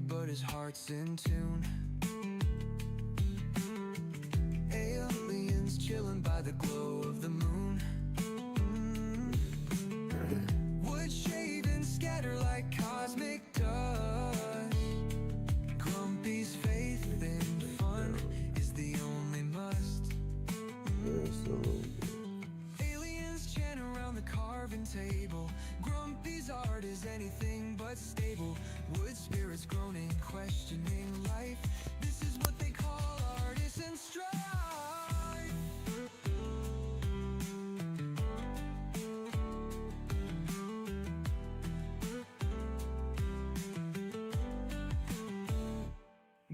but his heart's in tune. Aliens chilling by the glow of the moon. Wood shaving scatter like cosmic dust. Grumpy's faith in fun is the only must. Aliens chant around the carving table. Grumpy's art is anything but stable. Wood spirits groaning, questioning life. This is what they call artisan strife.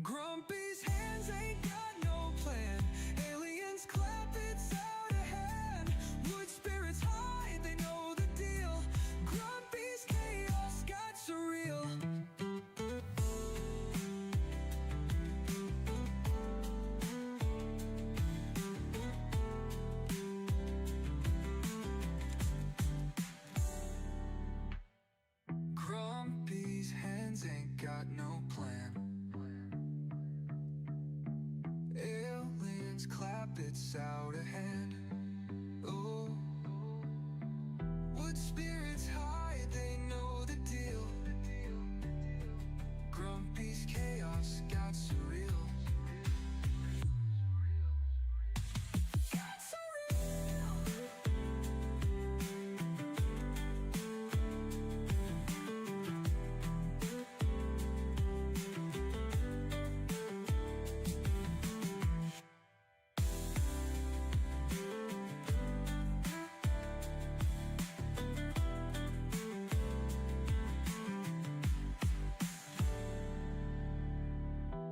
Grumpy's hands ain't got no plan. Aliens clap, it's out of hand. Wood spirits hide, they know the deal. Grumpy's chaos got surreal. Grumpy's hands ain't got no plan. Aliens clap, it's out of hand. Oh, wood spirits hide, they know the deal. Grumpy's chaos got surreal. Got surreal.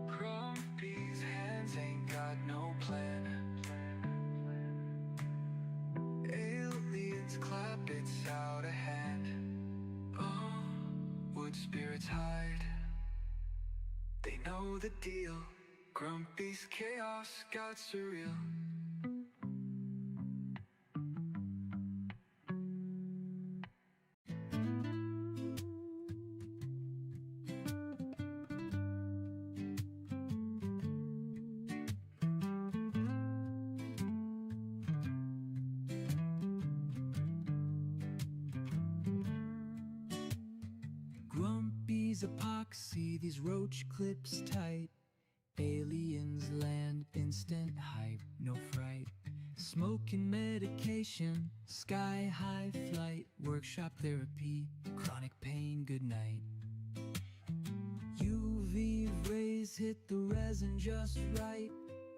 Grumpy's hands ain't got no plan. Aliens clap, it's out of hand. Oh, wood spirits hide, they know the deal. Grumpy's chaos got surreal. Grumpy's epoxy, these roach clips tight. Aliens land, instant hype, no fright. Smoking medication, sky high flight. Workshop therapy, chronic pain, good night. UV rays hit the resin just right.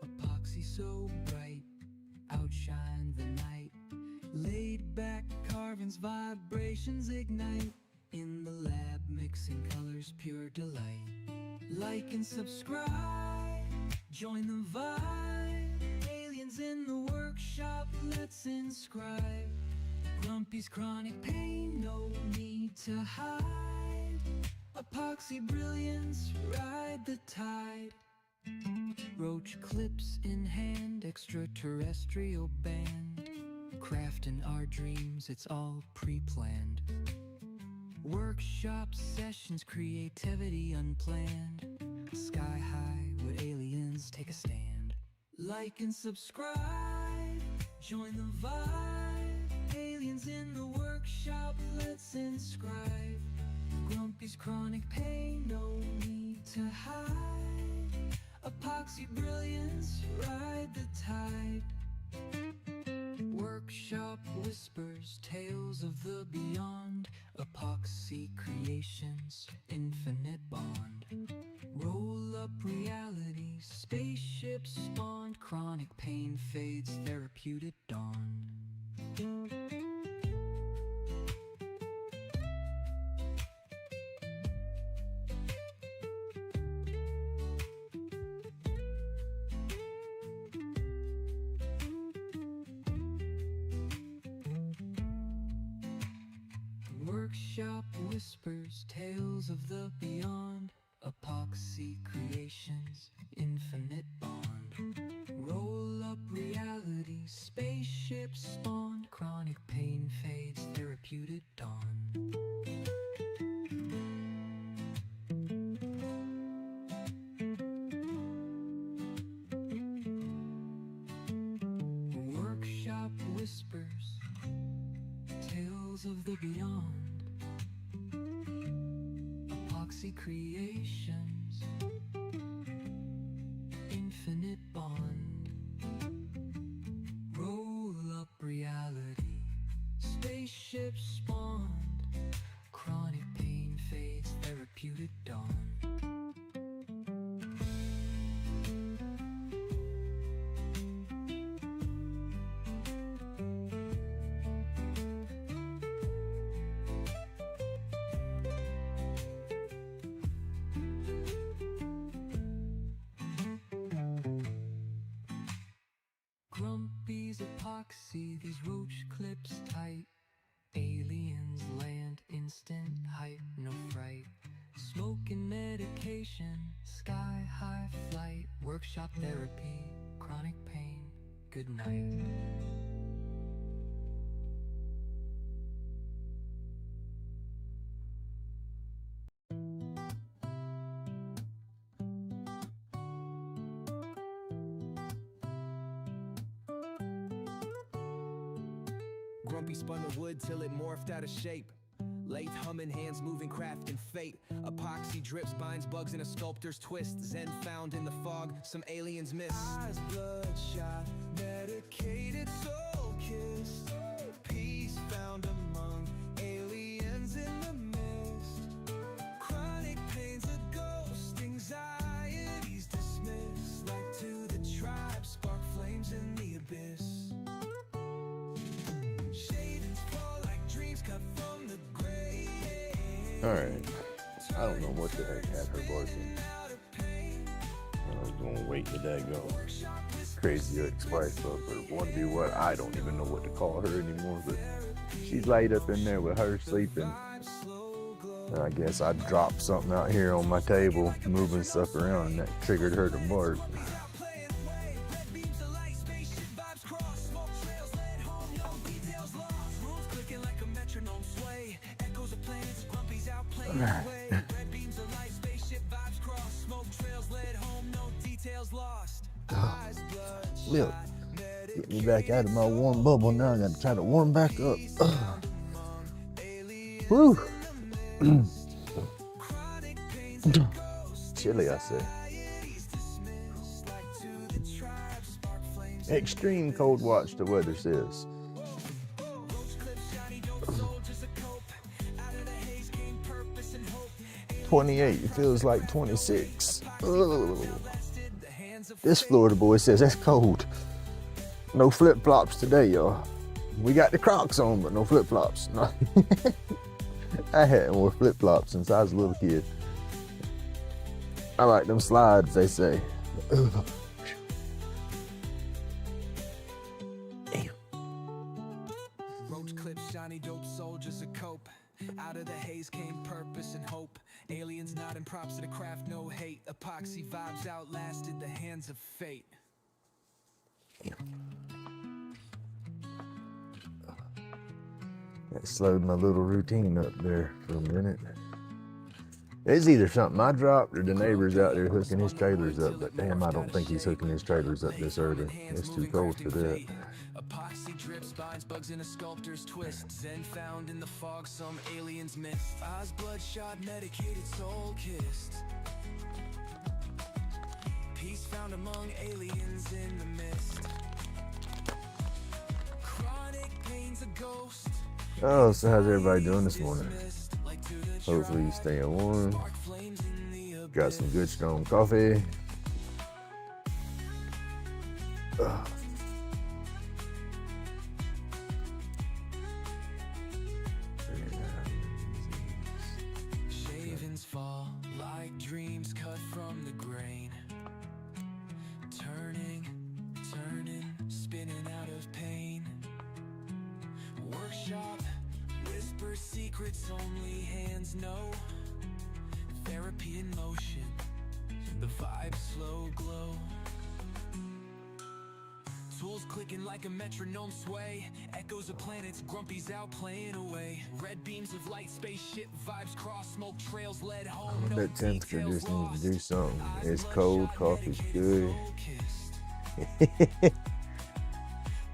Epoxy so bright, outshine the night. Laid back carvings, vibrations ignite. In the lab, mixing colors, pure delight. Like and subscribe, join the vibe. Aliens in the workshop, let's inscribe. Grumpy's chronic pain, no need to hide. Epoxy brilliance, ride the tide. Roach clips in hand, extraterrestrial band. Crafting our dreams, it's all pre-planned. Workshop sessions, creativity unplanned. Sky high, would aliens take a stand? Like and subscribe, join the vibe. Aliens in the workshop, let's inscribe. Grumpy's chronic pain, no need to hide. Epoxy brilliance, ride the tide. Workshop whispers, tales of the beyond. Epoxy creations, infinite bond. Roll up reality, spaceships spawned. Chronic pain fades, therapeutic dawn. Workshop whispers, tales of the beyond. Epoxy creations, infinite bond. Roll up reality, spaceships spawned. Chronic pain fades, therapeutic dawn. tales of the beyond, epoxy creations, infinite bond, roll up reality, spaceships spawned, chronic pain fades, therapeutic dawn. Grumpy's epoxy, these roach clips tight. Aliens land, instant hype, no fright. Smoke and medication, sky high flight. Workshop therapy, chronic pain, good night. Grumpy spun the wood till it morphed out of shape. Lathe humming, hands moving, craft and fate. Epoxy drips, binds bugs in a sculptor's twist. Zen found in the fog, some aliens miss. Eyes bloodshot, medicated, soul kissed. Peace found among aliens in the mist. Chronic pain's a ghost, anxieties dismissed. Like to the tribe, spark flames in the abyss. Alright, I don't know what the heck had her barking. I was gonna wait till that go. Crazy ex-wife of her, one do what, I don't even know what to call her anymore, but she's laid up in there with her sleeping. And I guess I dropped something out here on my table, moving stuff around, and that triggered her to bark. Look, get me back out of my warm bubble now. I gotta try to warm back up. Woo! Chilly, I say. Extreme cold watch, the weather says. $28, it feels like 26. Ugh. This Florida boy says that's cold. No flip-flops today, y'all. We got the Crocs on, but no flip-flops. No. I hadn't worn flip-flops since I was a little kid. I like them slides, they say. Ugh. Damn. Roach clips, shiny dope soldiers a cope. Out of the haze came purpose and hope. Aliens nodding props to the craft, no hate. Epoxy vibes outlasted the hands of fate. That slowed my little routine up there for a minute. It's either something I dropped or the neighbor's out there hooking his trailers up, but damn, I don't think he's hooking his trailers up this early. It's too cold for that. Epoxy drips, binds bugs in a sculptor's twist. Zen found in the fog, some aliens missed. Eyes bloodshot, medicated, soul kissed. Peace found among aliens in the mist. Chronic pain's a ghost. Oh, so how's everybody doing this morning? Hopefully you staying warm. Got some good strong coffee. Shavings fall like dreams cut from the grain. Turning, spinning out of pain. Workshop, whisper secrets only hands know. Therapy in motion, the vibe slow glow. Tools clicking like a metronome sway. Echoes of planets, Grumpy's out playing away. Red beams of light, spaceship vibes cross. Smoke trails led home, I no bet temperature details just needs lost. to do something. Eyes It's bloodshot, cold, coffee's medicated, good.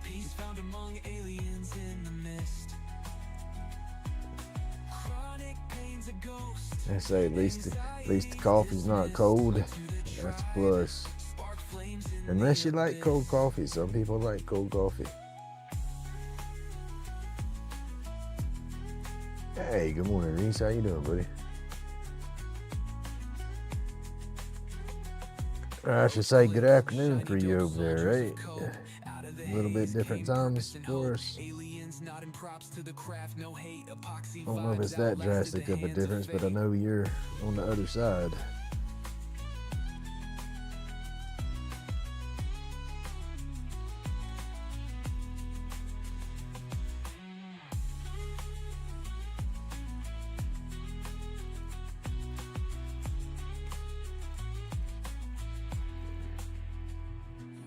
Peace found among aliens in the mist. I say at least the coffee's not cold. That's a plus. Unless you like cold coffee. Some people like cold coffee. Hey, good morning, Reese. How you doing, buddy? I should say good afternoon for you over there, right? A little bit different times for us. I don't know if it's that drastic of a difference, but I know you're on the other side.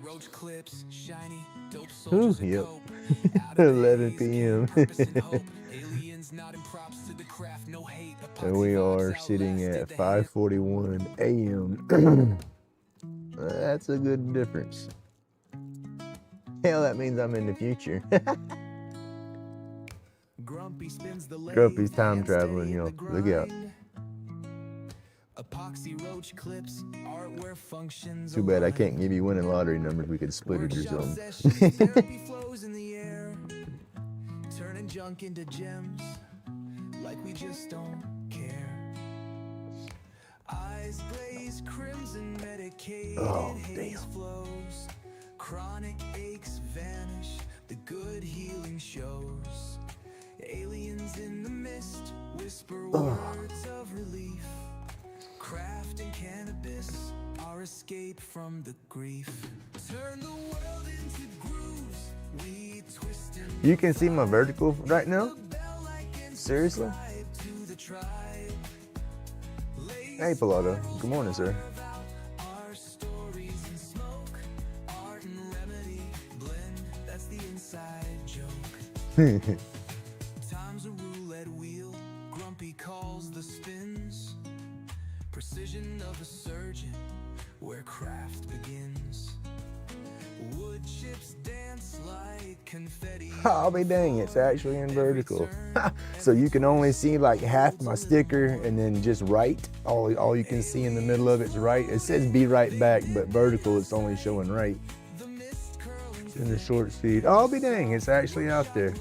Roach clips, shiny, dope Ooh, soldiers yep. 11 p.m. And we are sitting at 5:41 a.m. That's a good difference. Hell, that means I'm in the future. Grumpy's time traveling, y'all. Look out. Epoxy roach clips, artware functions. Too bad I can't give you winning lottery numbers. We could split it or something. Therapy flows in the air, turning junk into gems, like we just don't care. Eyes glaze crimson, medicated haze flows, chronic aches vanish, the good healing shows. Aliens in the mist whisper words of relief. Craft and cannabis, our escape from the grief. Turn the world into grooves, we twist and You can see my vertical right now? Seriously? Hey, Pilato. Good morning, sir. our stories in smoke, art and remedy blend, that's the inside joke. Time's a roulette wheel, Grumpy calls the spins. Precision of a surgeon, where craft begins. Wood chips dance like confetti. I'll be dang, it's actually in vertical. So you can only see like half my sticker and then just right. All you can see in the middle of it's right. It says be right back, but vertical it's only showing right. In the short speed. I'll be dang, it's actually out there.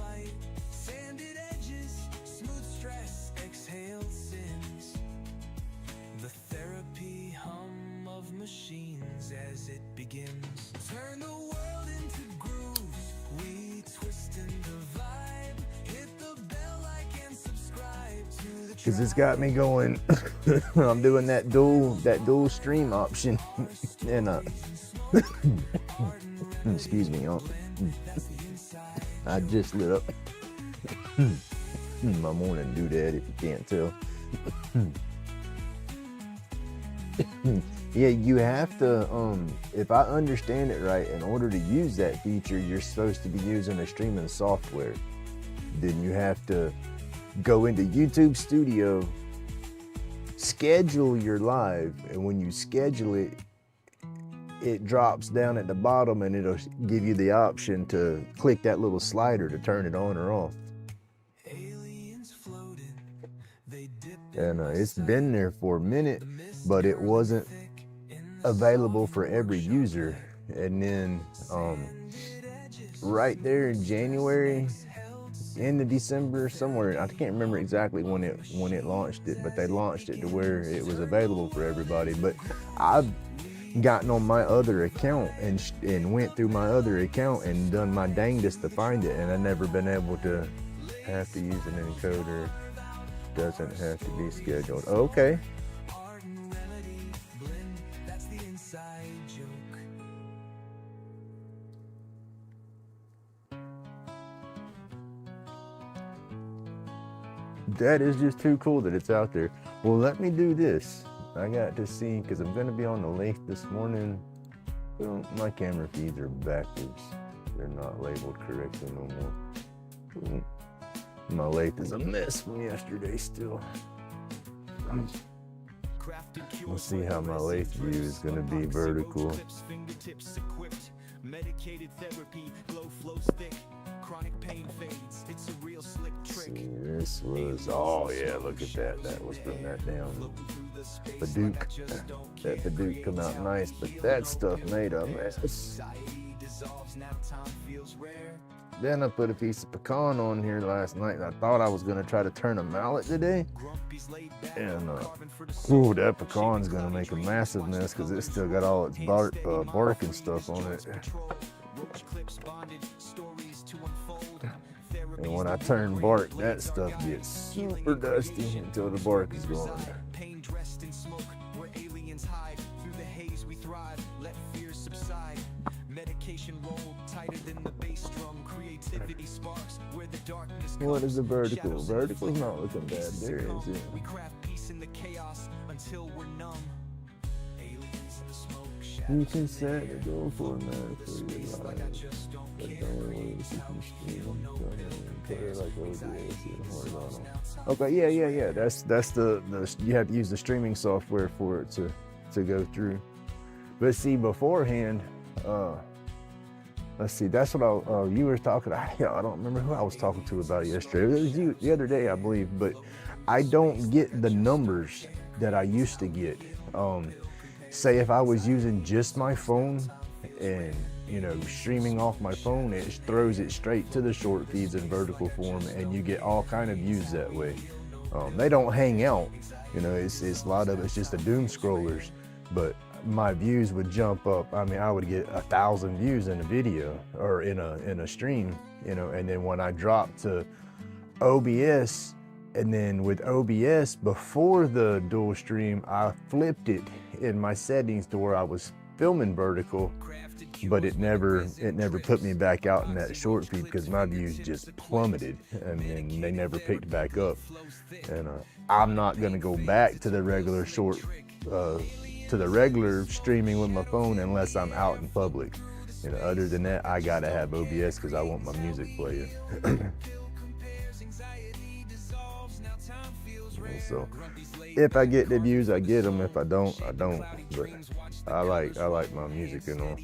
Sanded edges, smooth stress, exhaled sins. The therapy hum of machines as it begins. Turn the world into grooves, we twist and divide. Hit the bell like and subscribe to the Cause it's got me going. I'm doing that dual stream option. And excuse me, y'all. I just lit up my morning doodad, if you can't tell. Yeah, you have to, if I understand it right, in order to use that feature, you're supposed to be using a streaming software. Then you have to go into YouTube Studio, schedule your live, and when you schedule it, it drops down at the bottom and it'll give you the option to click that little slider to turn it on or off. aliens floating, they dipped And it's been there for a minute, but it wasn't available for every user. And then right there in January, end of December, somewhere, I can't remember exactly when it launched it, but they launched it to where it was available for everybody. But I've gotten on my other account and went through my other account and done my dangest to find it, and I've never been able to have to use an encoder. Doesn't have to be scheduled. Okay. art and remedy blend, that's the inside joke. That is just too cool that it's out there. Well, let me do this. I got to see, because I'm going to be on the Lathe this morning. Well, my camera feeds are backwards. They're not labeled correctly no more. My Lathe is a mess from yesterday still. We'll see how my Lathe view is going to be vertical. Fingertips equipped, medicated therapy, glow flows thick, chronic pain fades. It's a real slick trick. See, there's this was, oh yeah, look at that. That was from that damn Baduke. That Baduke come out nice, but that stuff made a mess. Then I put a piece of pecan on here last night, and I thought I was gonna try to turn a mallet today. And ooh, that pecan's gonna make a massive mess because it's still got all its bark and stuff on it. And when I turn bark, that stuff gets super dusty until the bark is gone. What is the vertical? Vertical's not looking bad there, is it? You can set the goal format for your life, but don't waste it from streaming. Put it like OBS horizontal. Okay, yeah. That's the you have to use the streaming software for it to go through. But see, beforehand, let's see, that's what you were talking. I don't remember who I was talking to about it yesterday. It was you the other day, I believe. But I don't get the numbers that I used to get. Say if I was using just my phone and streaming off my phone, it throws it straight to the short feeds in vertical form, and you get all kind of views that way. They don't hang out, it's a lot of it's just the doom scrollers, but my views would jump up. I mean, I would get 1,000 views in a video or in a stream, and then when I dropped to OBS, and then with OBS before the dual stream, I flipped it in my settings to where I was filming vertical, but it never put me back out in that short feed because my views just plummeted, and they never picked back up. And I'm not gonna go back to the regular streaming with my phone unless I'm out in public. Other than that, I gotta have OBS because I want my music playing. So if I get the views, I get them. If I don't, I don't. But I like my music, So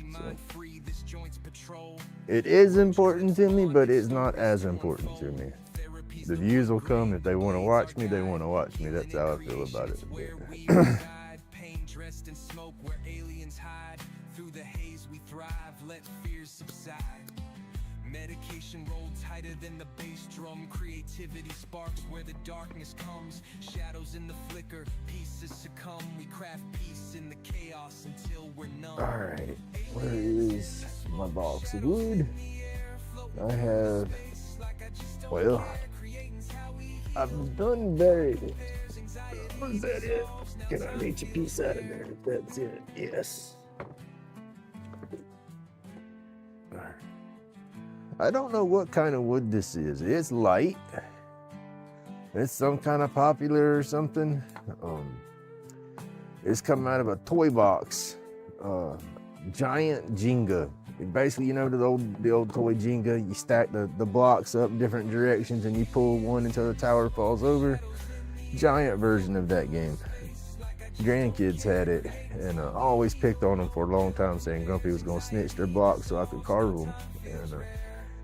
it is important to me, but it's not as important to me. The views will come if they want to watch me. They want to watch me. That's how I feel about it. Medication rolled tighter than the bass drum. Creativity sparks where the darkness comes. Shadows in the flicker, pieces succumb. We craft peace in the chaos until we're numb. Alright, where is my box of wood? I have, well, I've done buried it. Was that it? Can I reach a piece out of there? That's it, yes. I don't know what kind of wood this is. It's light. It's some kind of popular or something. It's coming out of a toy box. Giant Jenga. Basically, the old toy Jenga. You stack the blocks up different directions and you pull one until the tower falls over. Giant version of that game. Grandkids had it, and I always picked on them for a long time, saying Grumpy was gonna snitch their blocks so I could carve them. And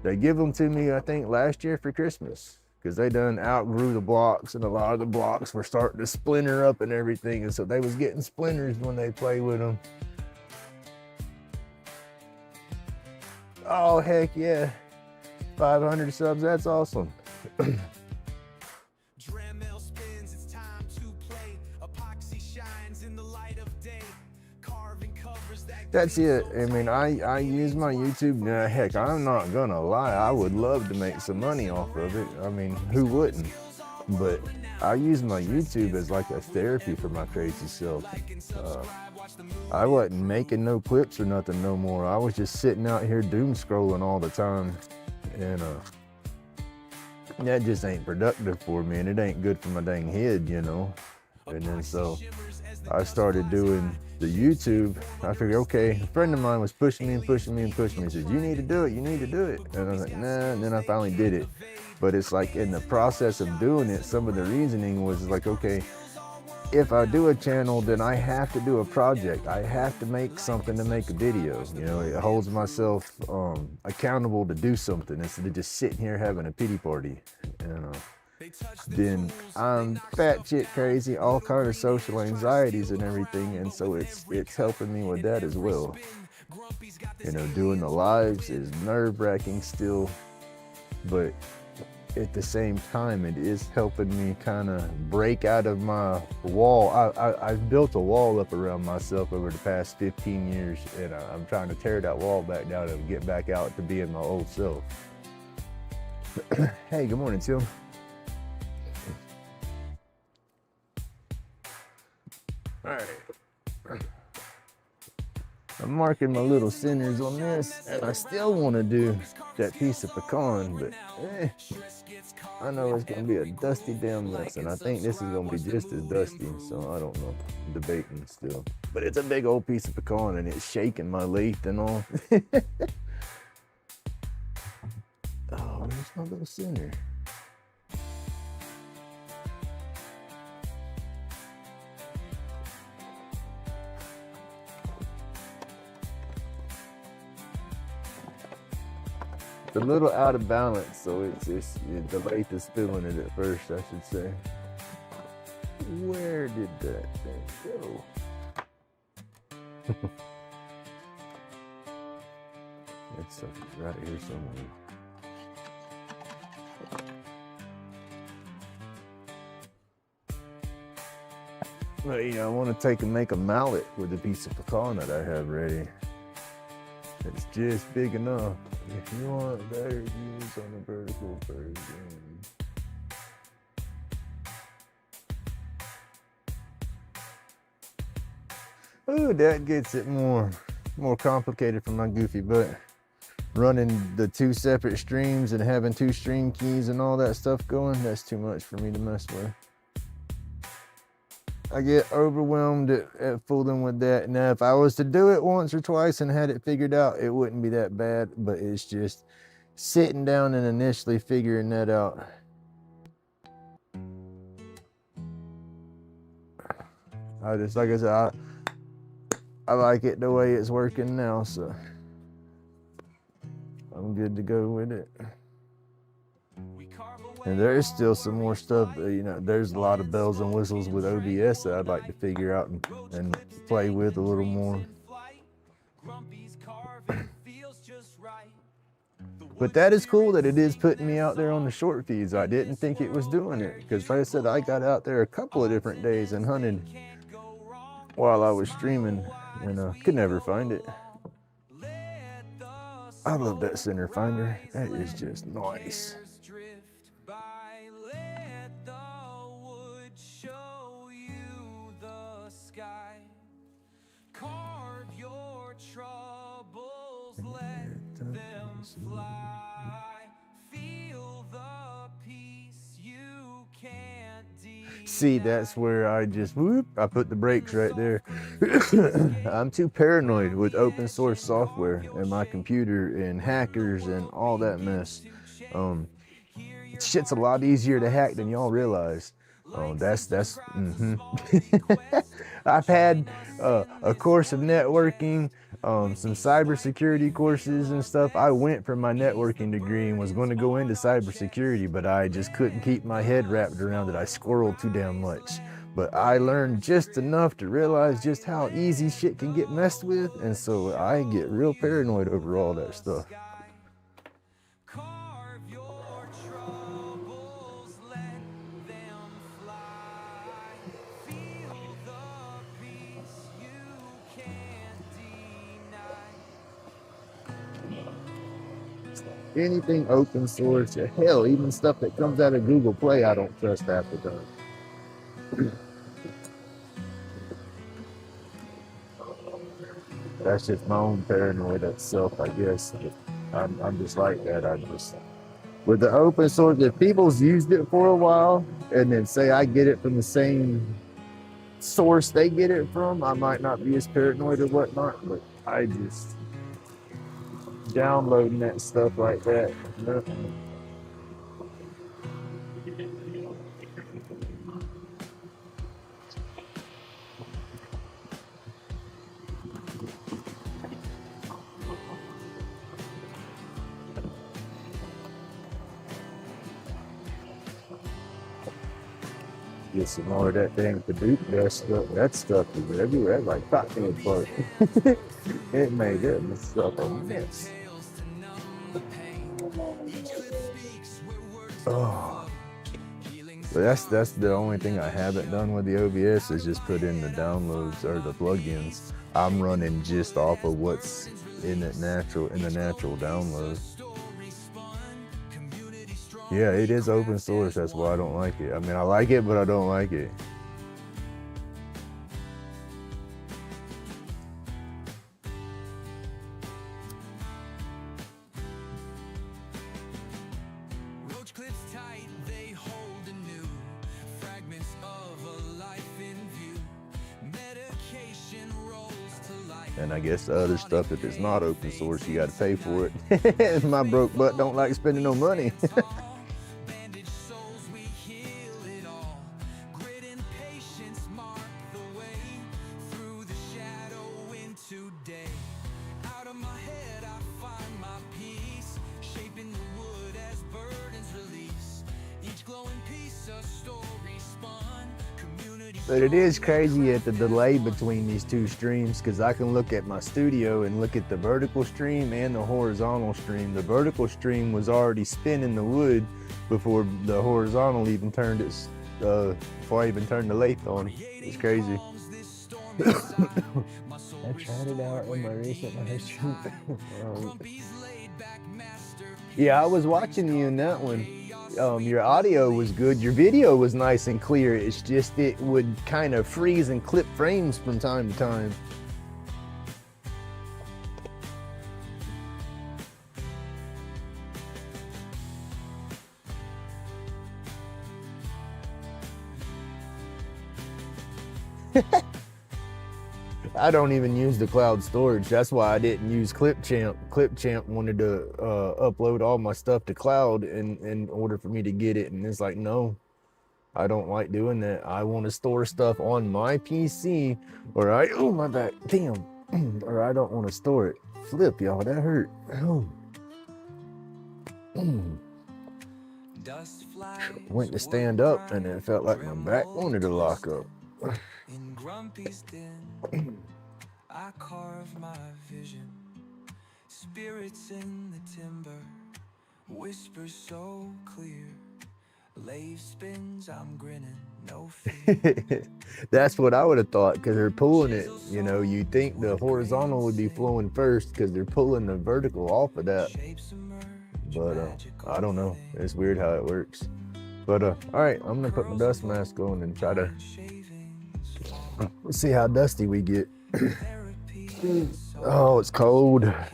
they give them to me, I think, last year for Christmas, because they done outgrew the blocks, and a lot of the blocks were starting to splinter up and everything, and so they was getting splinters when they play with them. Oh, heck yeah. 500 subs, that's awesome. That's it. I mean, I use my YouTube. Heck, I'm not gonna lie. I would love to make some money off of it. I mean, who wouldn't? But I use my YouTube as like a therapy for my crazy self. I wasn't making no clips or nothing no more. I was just sitting out here doom scrolling all the time. And that just ain't productive for me, and it ain't good for my dang head, And then so I started doing the YouTube. I figured, okay, a friend of mine was pushing me. He said, you need to do it. And I was like, nah, and then I finally did it. But it's like in the process of doing it, some of the reasoning was like, okay, if I do a channel, then I have to do a project. I have to make something to make a video. It holds myself accountable to do something instead of just sitting here having a pity party. then I'm fat shit crazy, all kind of social anxieties and everything, and so it's helping me with that as well. You know, doing the lives is nerve-wracking still, but at the same time, it is helping me kind of break out of my wall. I've built a wall up around myself over the past 15 years, and I'm trying to tear that wall back down and get back out to being my old self. Hey, good morning, Tim. All right. I'm marking my little centers on this, and I still want to do that piece of pecan, but I know it's going to be a dusty damn mess, and I think this is going to be just as dusty, so I don't know. I'm debating still. But it's a big old piece of pecan, and it's shaking my lathe and all. Oh, where's my little center? It's a little out of balance, so the lathe is feeling it at first, I should say. Where did that thing go? It's right here somewhere. But yeah, I want to take and make a mallet with a piece of pecan that I have ready. It's just big enough. If you want better views on the vertical version. Ooh, that gets it more complicated for my goofy butt. Running the 2 separate streams and having 2 stream keys and all that stuff going, that's too much for me to mess with. I get overwhelmed at fooling with that. Now, if I was to do it once or twice and had it figured out, it wouldn't be that bad, but it's just sitting down and initially figuring that out. Like I said, I like it the way it's working now, so I'm good to go with it. And there is still some more stuff, you know, there's a lot of bells and whistles with OBS that I'd like to figure out and play with a little more. But that is cool that it is putting me out there on the short feeds. I didn't think it was doing it, because like I said, I got out there a couple of different days and hunted while I was streaming, and could never find it. I love that center finder. That is just nice. See, that's where I just I put the brakes right there. I'm too paranoid with open source software and my computer and hackers and all that mess. Shit's a lot easier to hack than y'all realize. I've had a course of networking, some cybersecurity courses and stuff. I went for my networking degree and was going to go into cybersecurity, but I just couldn't keep my head wrapped around it. I squirreled too damn much. But I learned just enough to realize just how easy shit can get messed with, and so I get real paranoid over all that stuff. Anything open source, hell, even stuff that comes out of Google Play, I don't trust half the time. That's just my own paranoid itself, I guess. I'm just like that. With the open source, if people's used it for a while and then say I get it from the same source they get it from, I might not be as paranoid or whatnot, but I just downloading that stuff like that. get some more of that thing to do. That stuff is everywhere. That's like cocktail party. It made that stuff a mess. Oh. But that's the only thing I haven't done with the OBS is just put in the downloads or the plugins. I'm running just off of what's in the natural download. Yeah, it is open source. That's why I don't like it. I mean, I like it, but I don't like it. Roach clips tight, they hold anew fragments of a life in view. Medication rolls to life. And I guess the other stuff, if it's not open source, you got to pay for it. My broke butt don't like spending no money. Bandaged souls, we heal it all. Grit and patience mark the way through the shadow into day. Out of my head, I find my peace, shaping the wood as burdens release. Each glowing piece, a story spun. Community. But it is crazy at the delay between these two streams, because I can look at my studio and look at the vertical stream and the horizontal stream. The vertical stream was already spinning the wood before the horizontal even turned its, before I even turned the lathe on. It's crazy. I tried it out in my recent live stream. Yeah, I was watching you in that one. Your audio was good. Your video was nice and clear. It's just it would kind of freeze and clip frames from time to time. I don't even use the cloud storage. That's why I didn't use Clipchamp. Clipchamp wanted to upload all my stuff to cloud in order for me to get it. And it's like, no, I don't like doing that. I want to store stuff on my PC oh my back, damn, or I don't want to store it. Flip, y'all, that hurt. Oh. Went to stand up and it felt like my back wanted to lock up. In Grumpy's den, I carve my vision. Spirits in the timber, whispers so clear. Lathe spins, I'm grinning, no fear. That's what I would have thought, because they're pulling it. You know, you think the horizontal would be flowing first because they're pulling the vertical off of that. But I don't know. It's weird how it works. But all right, I'm gonna put my dust mask on and try to see how dusty we get. Oh, it's cold. I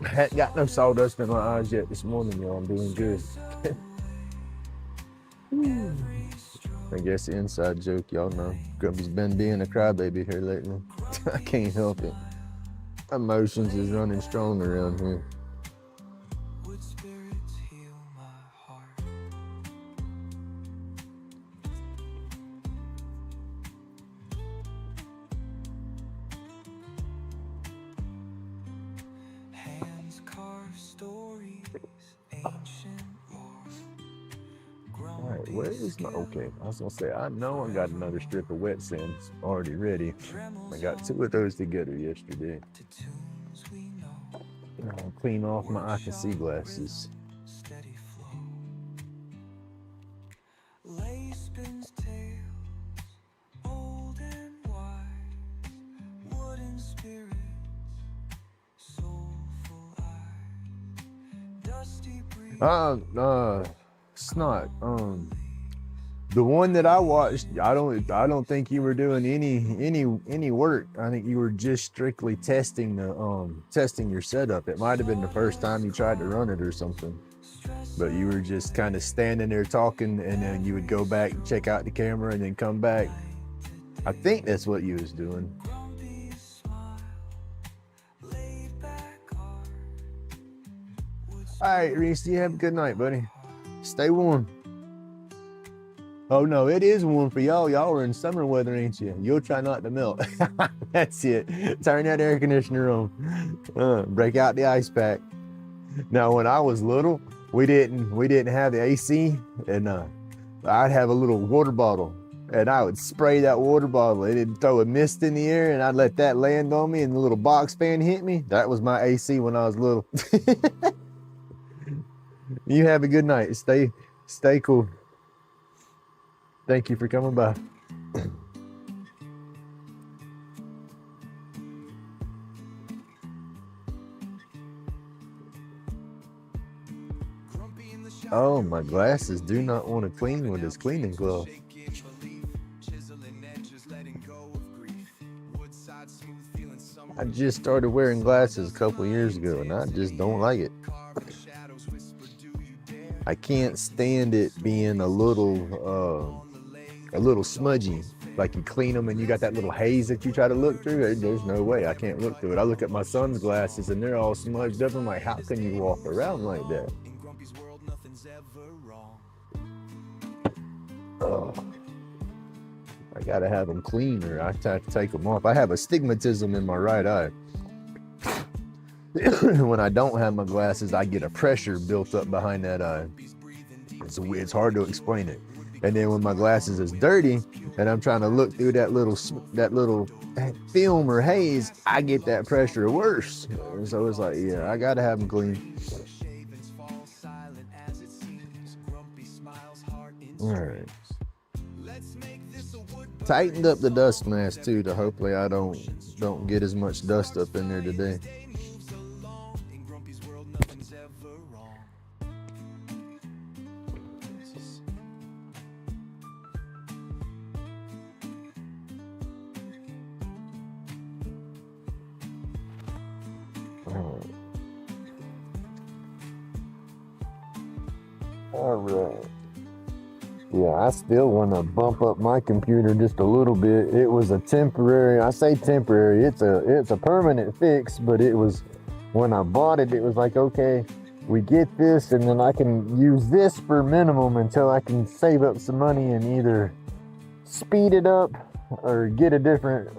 hadn't got no sawdust in my eyes yet this morning, y'all. I'm doing good. I guess the inside joke, y'all know. Grumpy's been being a crybaby here lately. I can't help it. Emotions is running strong around here. Alright, where is my, okay, I was gonna say, I know I got another strip of wet sand already ready. I got 2 of those together yesterday. I'll clean off my I can see glasses. Snot. The one that I watched, I don't think you were doing any work. I think you were just strictly testing the testing your setup. It might have been the first time you tried to run it or something, but you were just kind of standing there talking, and then you would go back and check out the camera and then come back. I think that's what you was doing. All right, Reese, you have a good night, buddy. Stay warm. Oh no, it is warm for y'all. Y'all are in summer weather, ain't you? You'll try not to melt. That's it. Turn that air conditioner on. Break out the ice pack. Now, when I was little, we didn't have the AC, and I'd have a little water bottle and I would spray that water bottle. It'd throw a mist in the air and I'd let that land on me and the little box fan hit me. That was my AC when I was little. You have a good night. Stay cool. Thank you for coming by. Oh, my glasses do not want to clean with this cleaning glove. I just started wearing glasses a couple years ago and I just don't like it. I can't stand it being a little smudgy. Like you clean them and you got that little haze that you try to look through. There's no way I can't look through it. I look at my son's glasses and they're all smudged up. I'm like, how can you walk around like that? Oh, I gotta have them clean or I have to take them off. I have astigmatism in my right eye. When I don't have my glasses, I get a pressure built up behind that eye. It's hard to explain it. And then when my glasses is dirty and I'm trying to look through that little film or haze, I get that pressure worse. So it's like, yeah, I gotta have them clean. All right. Tightened up the dust mask too, to hopefully I don't get as much dust up in there today. All right. Yeah, I still want to bump up my computer just a little bit. It was a temporary, I say temporary, it's a permanent fix, but it was, when I bought it, it was like, okay, we get this and then I can use this for minimum until I can save up some money and either speed it up or get a different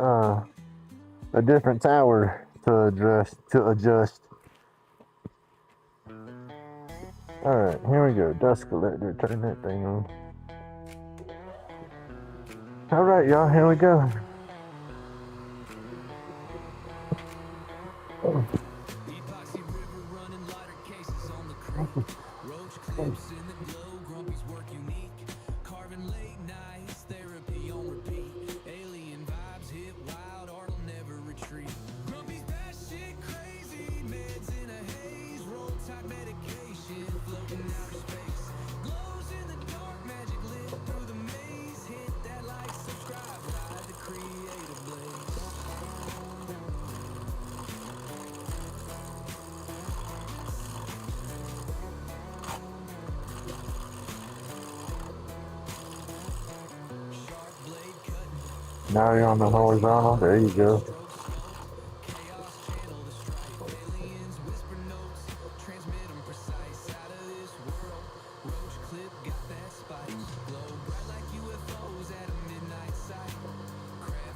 tower to adjust. All right, here we go. Dust collector, turn that thing on. All right, y'all, here we go. Epoxy river running lighter cases on the creek. Roach clips in the glow, Grumpy's work unique. Carving late nights, therapy on repeat. Alien vibes hit wild, art'll never retreat. Grumpy's batshit crazy, meds in a haze. Roll tide medication, floating outer space. Glows in the dark, magic lit through the maze. Hit that like, subscribe, ride the creative blaze. Now you're on the horizontal. There you go.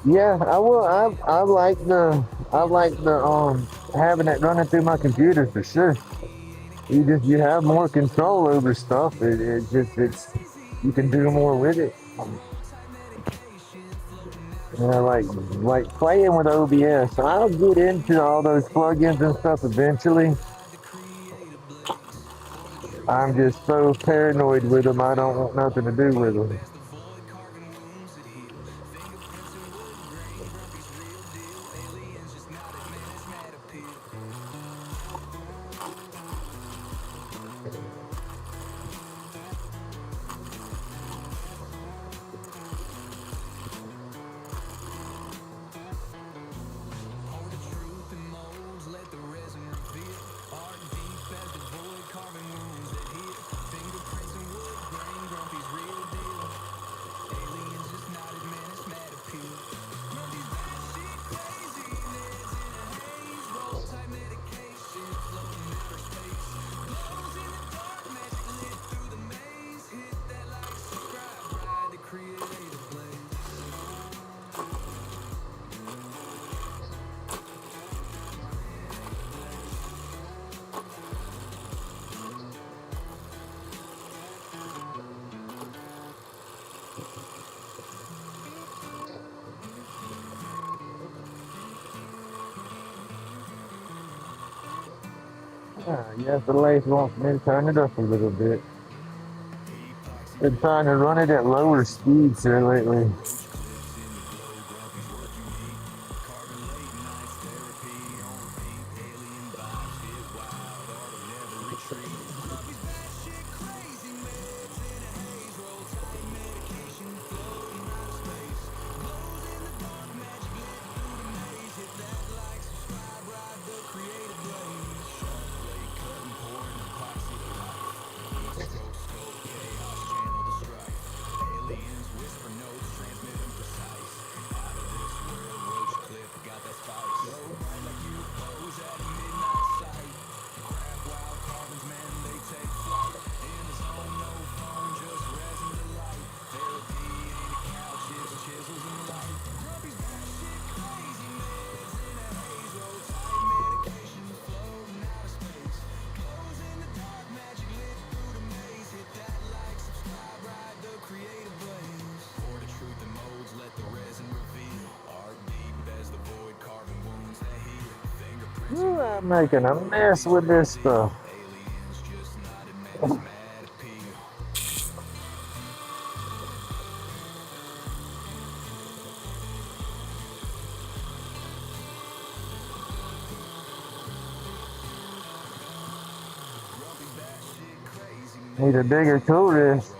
Yeah, I will. I like the having it running through my computer for sure. You have more control over stuff. It's you can do more with it. Yeah, like playing with OBS. I'll get into all those plugins and stuff eventually. I'm just so paranoid with them. I don't want nothing to do with them. Yes, the Lathe wants me to turn it up a little bit. Been trying to run it at lower speeds here lately. Ooh, I'm making a mess with this stuff. Need a bigger tool wrist.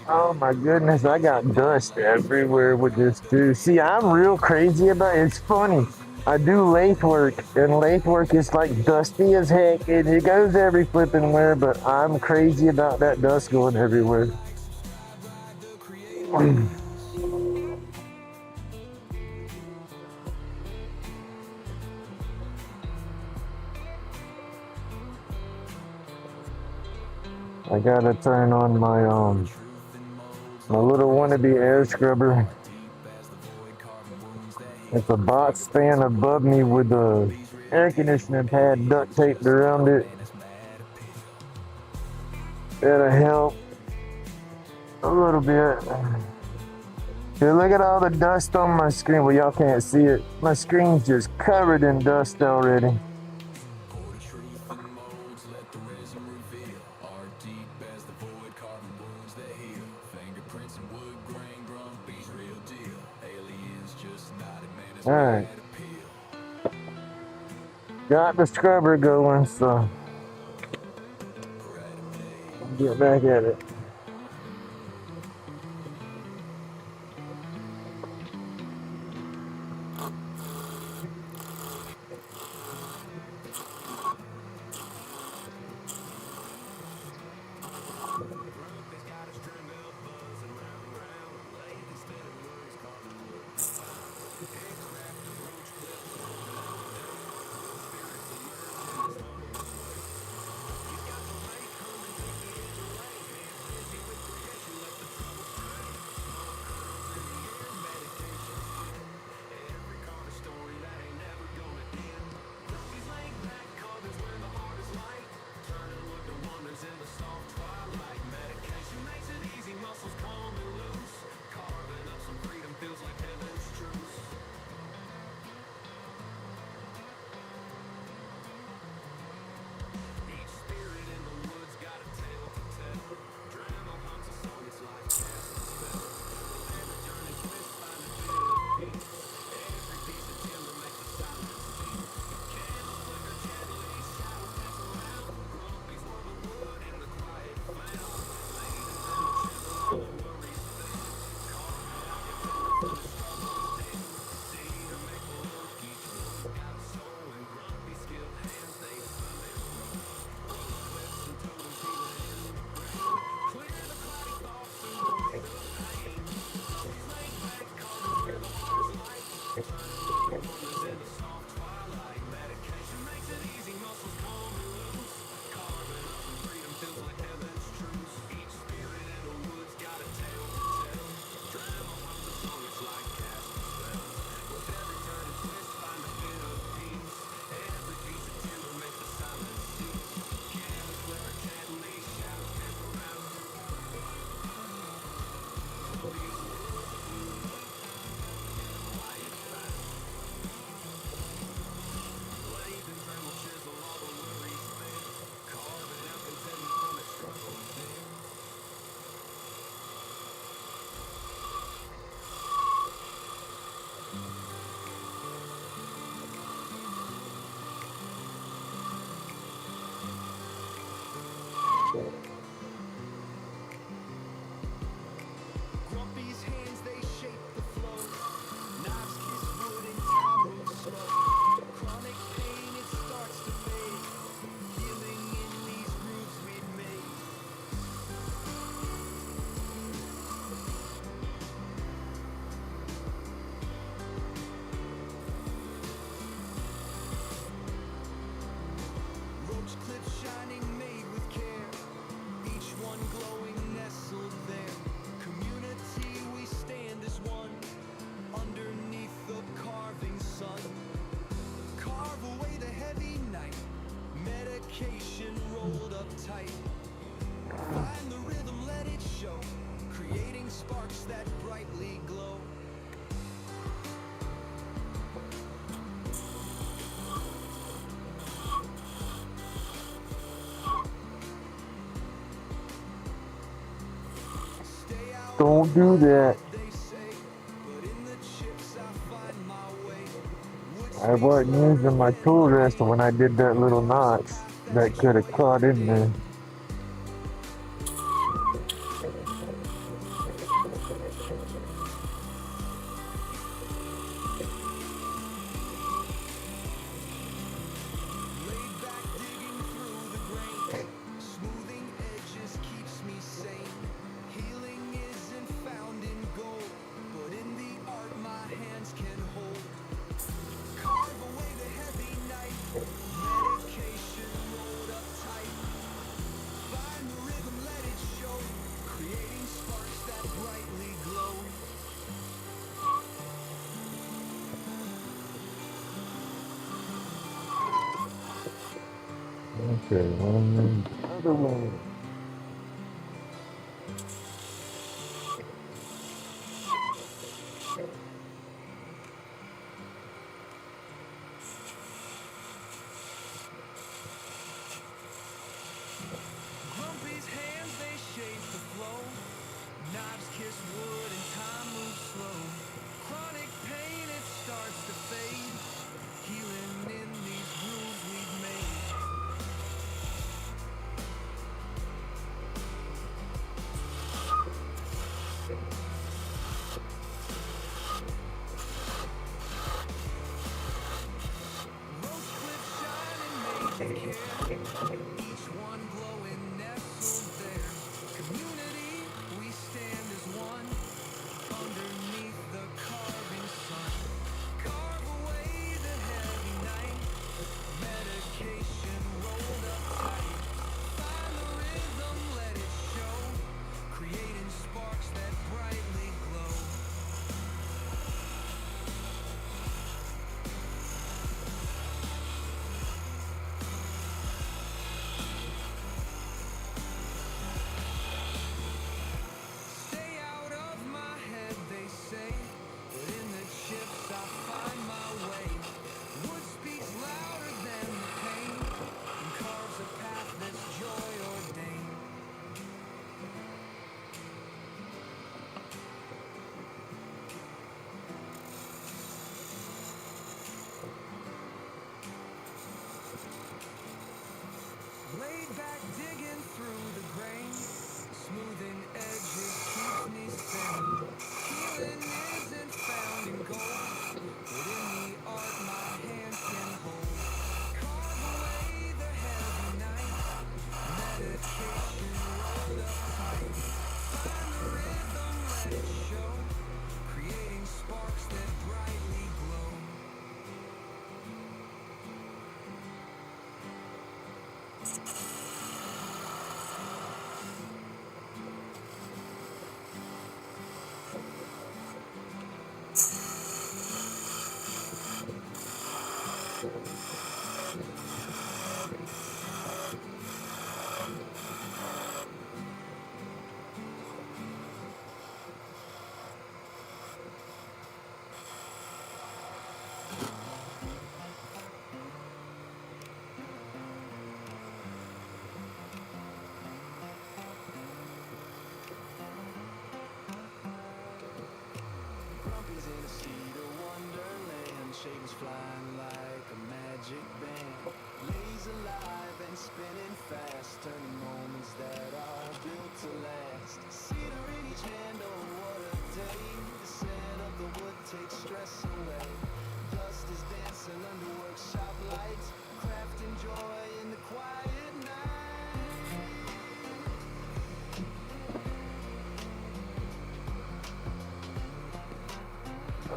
Oh my goodness, I got dust everywhere with this too. See, I'm real crazy about it. It's funny. I do lathe work, and lathe work is like dusty as heck, and it goes every flipping where, but I'm crazy about that dust going everywhere. I gotta turn on my little wannabe air scrubber. It's a box fan above me with the air conditioning pad duct taped around it. That'll help a little bit. Dude, look at all the dust on my screen. Well, y'all can't see it. My screen's just covered in dust already. Alright. Got the scrubber going, so get back at it. tight. Find the rhythm, let it show, creating sparks that brightly glow. Stay out Don't do that. they say, but in the chips I find my way. Wood I wasn't using my tool rest when I did that little notch that could have caught in there. laid back digging through the grain, smoothing edges keeps me sane. Healing isn't found in gold, but in the art my hands can hold. Carve away the heavy night, medication rolled up tight. Find the rhythm, let it show, creating sparks that brightly glow. Okay, other one. Grumpy's hands, they shape the flow. Knives kiss wood and time moves slow. Chronic pain, it starts to fade. Healing in these grooves we've made. Roach clips shine and made with care. Each one glowing nestled there. Community, we stand as one. Underneath the carving sun. Carve away the heavy night. Medication rolled up tight. Find the rhythm, let it show. Creating sparks that brightly glow. Stay out of my head, they say, but in the chips I find my way. Wood speaks louder than the pain, and carves a path that's joy ordained. Laid back digging through the grain, smoothing edges keeps me sane. Healing isn't found in gold, but in the art my hands can hold. Carve away the heavy night, medication rolled up tight. Find the rhythm, let it show, creating sparks that brightly glow. Grumpy's in a cedar wonderland, shades flying like a magic band. Lays alive and spinning fast, turning moments that are built to last. Cedar in each hand, oh what a day. The scent of the wood takes stress away. Dust is dancing under workshop lights, crafting joy in the quiet night.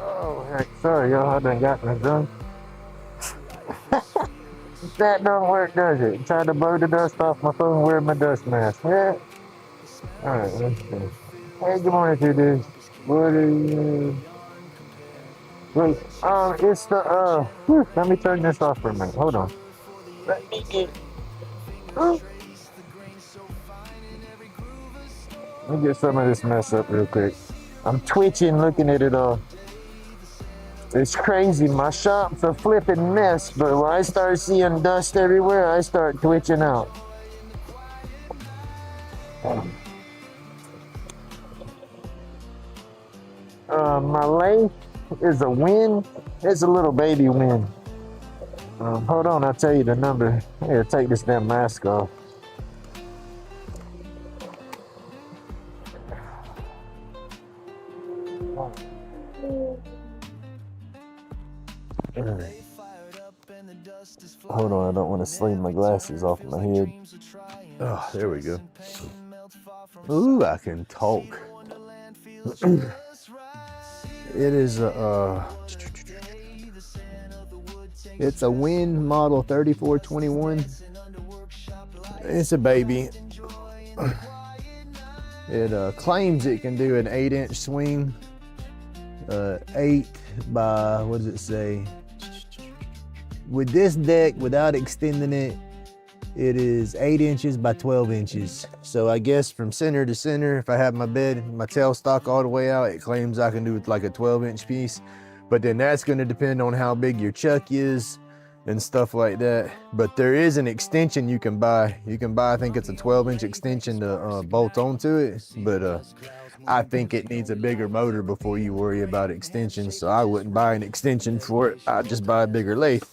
Oh heck, sorry y'all, I done got my done. That don't work, does it? Try to blow the dust off my phone wearing my dust mask. Yeah. Alright, let's see. Hey, good morning to this. What is wait, it's the let me turn this off for a minute. Hold on. Let me get Let me get some of this mess up real quick. I'm twitching looking at it all. It's crazy. My shop's a flipping mess, but when I start seeing dust everywhere, I start twitching out. My lathe is a win. It's a little baby win. Hold on, I'll tell you the number. Here, take this damn mask off. Hold on, I don't want to sling my glasses off my head. Oh, there we go. Ooh, I can talk. It is it's a Win model 3421. It's a baby. It claims it can do an 8-inch swing. 8 by, what does it say? With this deck, without extending it, it is 8 inches by 12 inches. So I guess from center to center, if I have my bed, my tailstock all the way out, it claims I can do it like a 12-inch piece. But then that's gonna depend on how big your chuck is and stuff like that. But there is an extension you can buy. You can buy, I think it's a 12-inch extension to bolt onto it. But I think it needs a bigger motor before you worry about extensions. So I wouldn't buy an extension for it. I'd just buy a bigger lathe.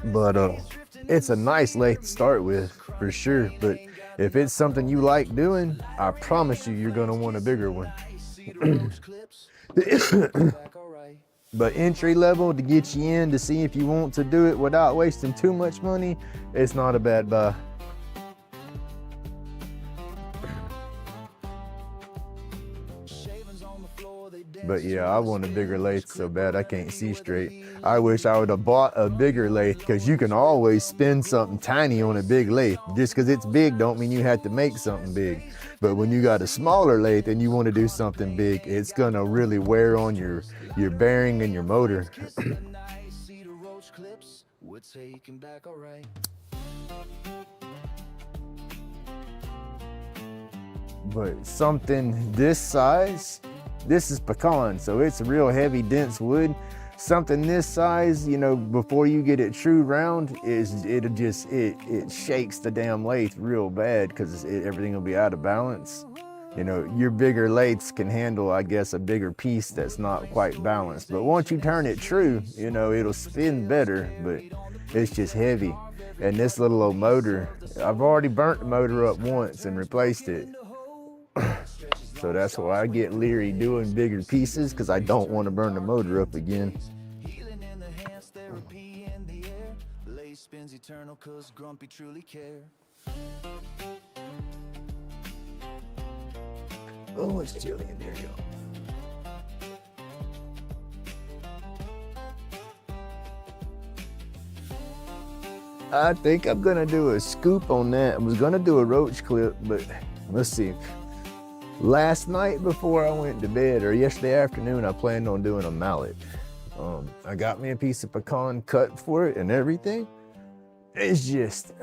But it's a nice lathe to start with, for sure. But if it's something you like doing, I promise you're gonna want a bigger one. But entry level, to get you in to see if you want to do it without wasting too much money, it's not a bad buy. But yeah, I want a bigger lathe so bad I can't see straight. I wish I would have bought a bigger lathe, because you can always spin something tiny on a big lathe. Just because it's big don't mean you have to make something big. But when you got a smaller lathe and you want to do something big, it's gonna really wear on your bearing and your motor. But something this size, this is pecan, so it's a real heavy, dense wood. Something this size, you know, before you get it true round, it shakes the damn lathe real bad, because everything will be out of balance. You know, your bigger lathes can handle, I guess, a bigger piece that's not quite balanced. But once you turn it true, you know, it'll spin better, but it's just heavy. And this little old motor, I've already burnt the motor up once and replaced it. So that's why I get leery doing bigger pieces, because I don't want to burn the motor up again. Oh, it's chilly in there, y'all. I think I'm gonna do a scoop on that. I was gonna do a Roach clip, but let's see. Last night before I went to bed, or yesterday afternoon, I planned on doing a mallet. I got me a piece of pecan cut for it and everything. It's just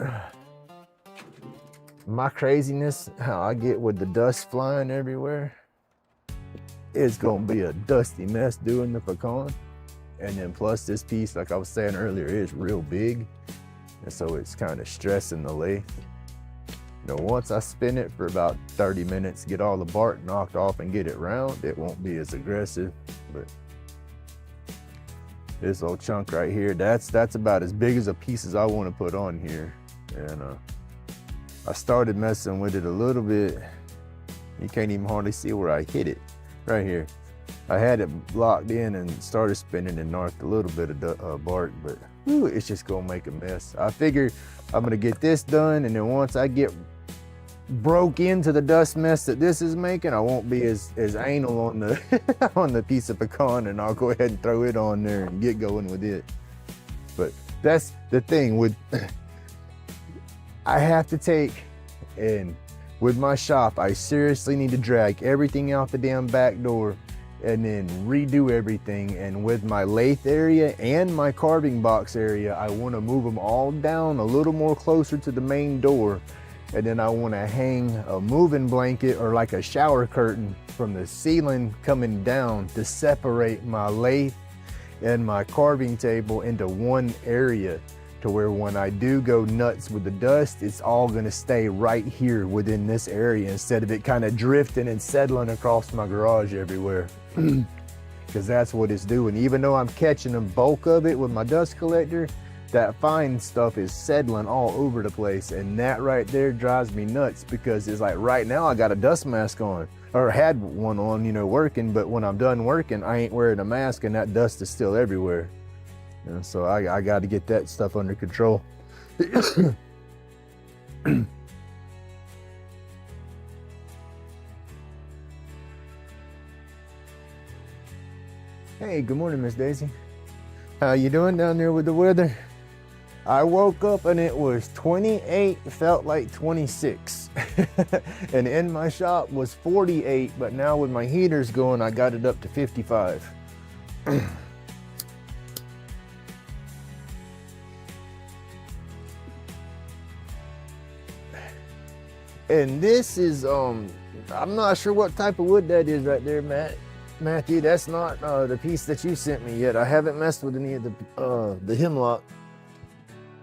my craziness, how I get with the dust flying everywhere. It's gonna be a dusty mess doing the pecan. And then plus this piece, like I was saying earlier, is real big. And so it's kind of stressing the lathe. You know, once I spin it for about 30 minutes, get all the bark knocked off and get it round, it won't be as aggressive. But this little chunk right here, that's about as big as a piece as I want to put on here. And I started messing with it a little bit. You can't even hardly see where I hit it, right here. I had it locked in and started spinning and knocked a little bit of bark, but whew, it's just gonna make a mess. I figure I'm gonna get this done, and then once I get broke into the dust mess that this is making, I won't be as anal on the on the piece of pecan, and I'll go ahead and throw it on there and get going with it. But that's the thing with I have to take, and with my shop, I seriously need to drag everything out the damn back door and then redo everything. And with my lathe area and my carving box area, I want to move them all down a little more closer to the main door And then I want to hang a moving blanket or like a shower curtain from the ceiling coming down to separate my lathe and my carving table into one area, to where when I do go nuts with the dust, it's all gonna stay right here within this area instead of it kind of drifting and settling across my garage everywhere. Because that's what it's doing. Even though I'm catching the bulk of it with my dust collector, that fine stuff is settling all over the place. And that right there drives me nuts, because it's like right now I got a dust mask on, or had one on, you know, working, but when I'm done working, I ain't wearing a mask and that dust is still everywhere. And so I got to get that stuff under control. Hey, good morning, Miss Daisy. How you doing down there with the weather? I woke up and it was 28, felt like 26. And in my shop was 48, but now with my heaters going, I got it up to 55. And this is, I'm not sure what type of wood that is right there, Matthew. That's not the piece that you sent me yet. I haven't messed with any of the hemlock,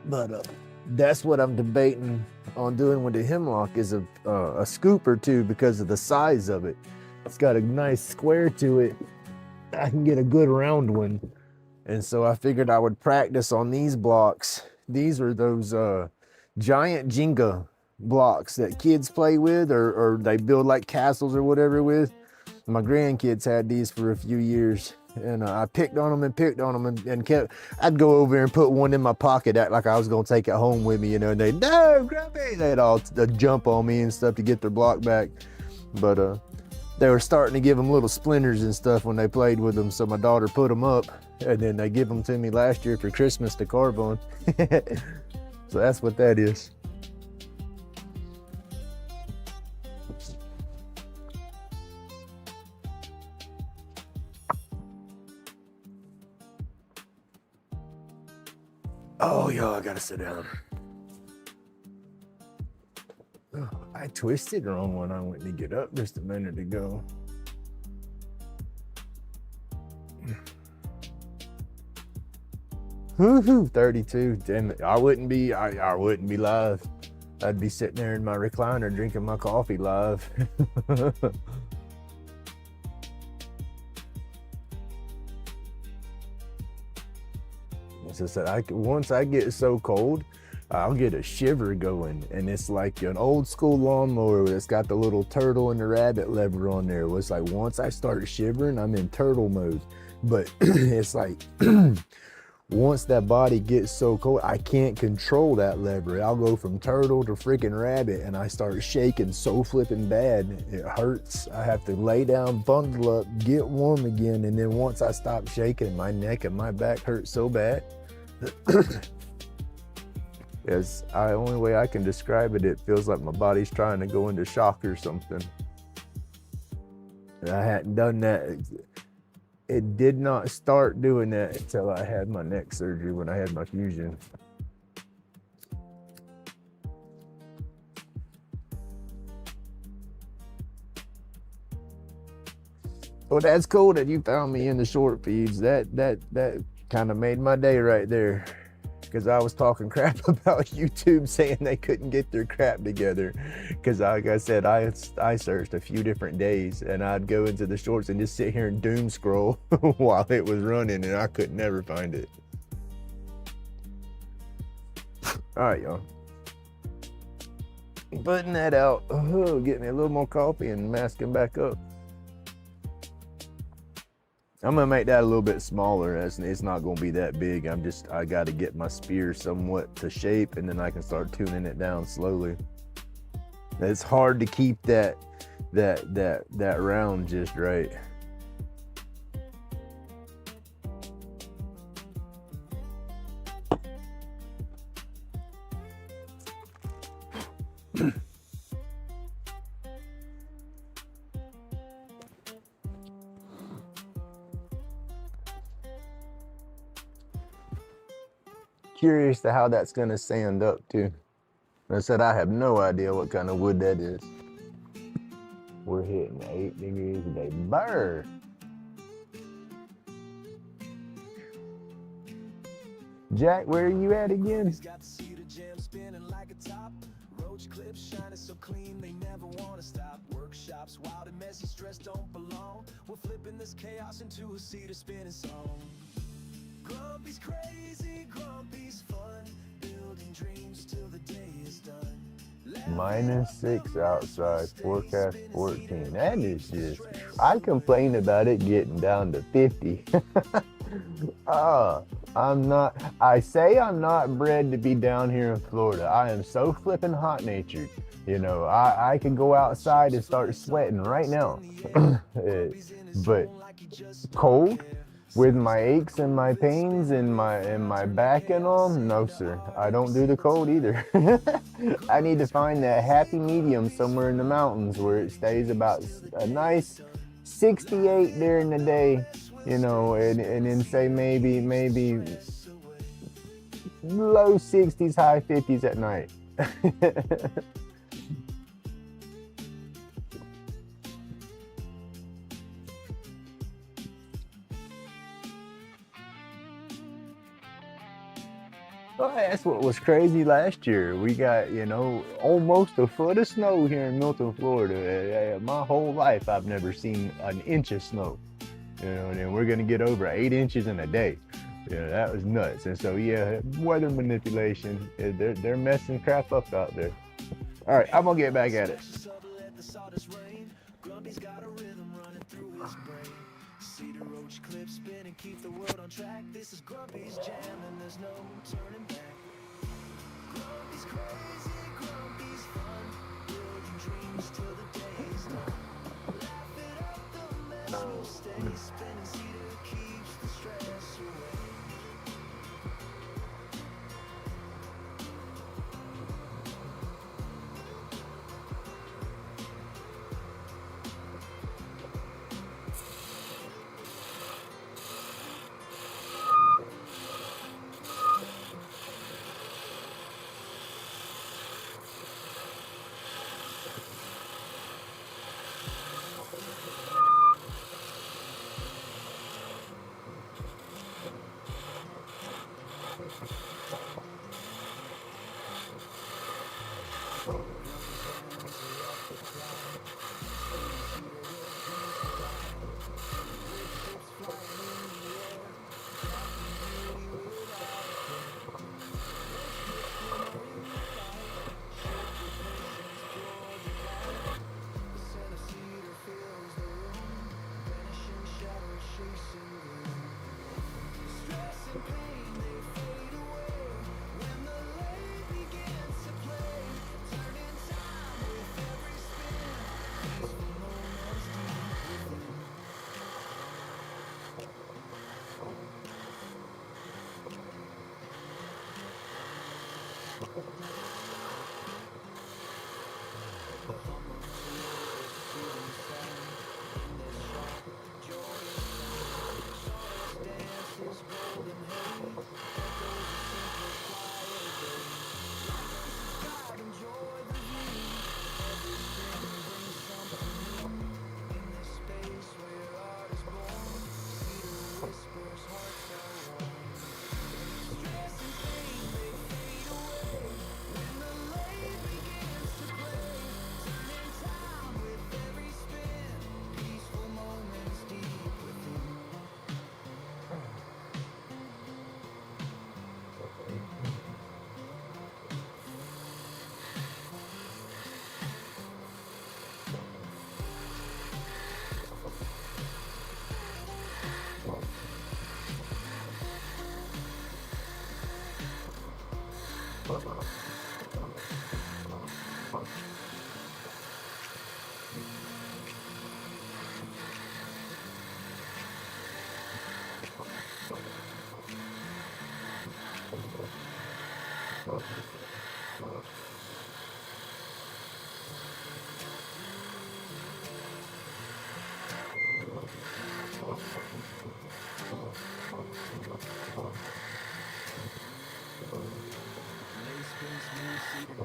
but that's what I'm debating on doing with the hemlock, is a scoop or two, because of the size of it. It's got a nice square to it. I can get a good round one. And so I figured I would practice on these blocks. These are those giant Jenga blocks that kids play with, or they build like castles or whatever with. My grandkids had these for a few years, and I picked on them and kept, I'd go over and put one in my pocket, act like I was gonna take it home with me, you know, and they'd, no, grab me. They'd all jump on me and stuff to get their block back. But they were starting to give them little splinters and stuff when they played with them, so my daughter put them up, and then they give them to me last year for Christmas to carve on. So that's what that is. Oh, y'all, I gotta sit down. Oh, I twisted the wrong one. I went to get up just a minute ago. Woohoo, 32. Damn it. I wouldn't be live. I'd be sitting there in my recliner drinking my coffee live. As I said, once I get so cold, I'll get a shiver going, and it's like an old school lawnmower that's got the little turtle and the rabbit lever on there. It's like once I start shivering, I'm in turtle mode. But it's like once that body gets so cold, I can't control that lever. I'll go from turtle to freaking rabbit, and I start shaking so flipping bad. It hurts. I have to lay down, bundle up, get warm again, and then once I stop shaking, my neck and my back hurt so bad. It's the only way I can describe it. It feels like my body's trying to go into shock or something. And I hadn't done that. It did not start doing that until I had my neck surgery, when I had my fusion. Well, that's cool that you found me in the short feeds. That kind of made my day right there, because I was talking crap about YouTube, saying they couldn't get their crap together. Because like I said, I searched a few different days, and I'd go into the shorts and just sit here and doom scroll while it was running, and I could never find it. All right, y'all. Putting that out. Oh, get me a little more coffee and masking back up. I'm gonna make that a little bit smaller. It's not gonna be that big. I gotta get my spear somewhat to shape, and then I can start tuning it down slowly. It's hard to keep that round just right. Curious to how that's gonna stand up too. I said I have no idea what kind of wood that is. We're hitting 8 degrees today. Burr. Jack, where are you at again? Got the cedar jam spinning like a top. Roach clips shining so clean they never wanna stop. Workshops wild and messy, stress don't belong. We're flipping this chaos into a cedar spinning song. Grumpy's crazy, Grumpy's fun. Building dreams till the day is done. -6 outside, forecast 14. That is just, I complain about it getting down to 50. I say I'm not bred to be down here in Florida. I am so flippin' hot natured. You know, I could go outside and start sweating right now. But cold, with my aches and my pains and my back and all, no sir, I don't do the cold either. I need to find that happy medium somewhere in the mountains where it stays about a nice 68 during the day, you know, and then say maybe low 60s, high 50s at night. Well, that's what was crazy last year. We got, you know, almost a foot of snow here in Milton, Florida. My whole life, I've never seen an inch of snow. You know, and then we're gonna get over 8 inches in a day. Yeah, that was nuts. And so, yeah, weather manipulation. They're messing crap up out there. All right, I'm gonna get back at it. Grumpy's got a rhythm running through his brain. Cedar Roach clips spin and keep the world on track. This is Grumpy's jam and there's no turning back. Grumpy's crazy, Grumpy's fun. Building dreams till the day is done. Laugh it up, the mess will stay spinning. Cedar keeps the stress away.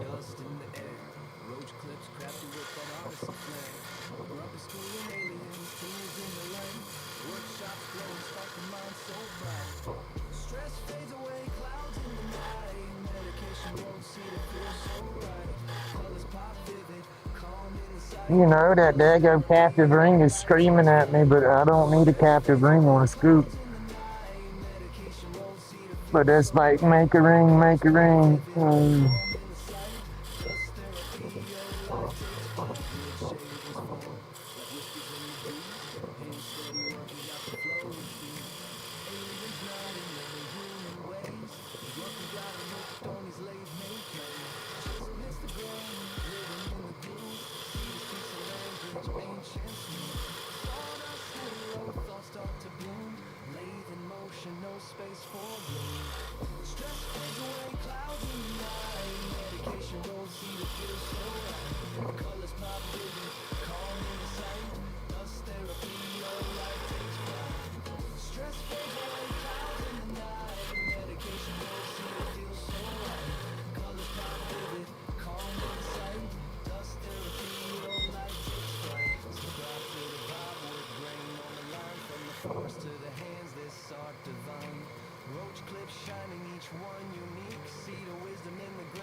dust in the air. Roach clips crafted with that artisan flair. Grumpy schooling aliens, tools in the lane. Workshops glowing, spark the mind so bright. Stress fades away, clouds in the night. Medication won't see the feel so right. Colors pop vivid, calm inside. You know, that daggone captive ring is screaming at me, but I don't need a captive ring on a scoop. But that's like, make a ring, make a ring.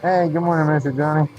Hey, good morning, Mr. Johnny.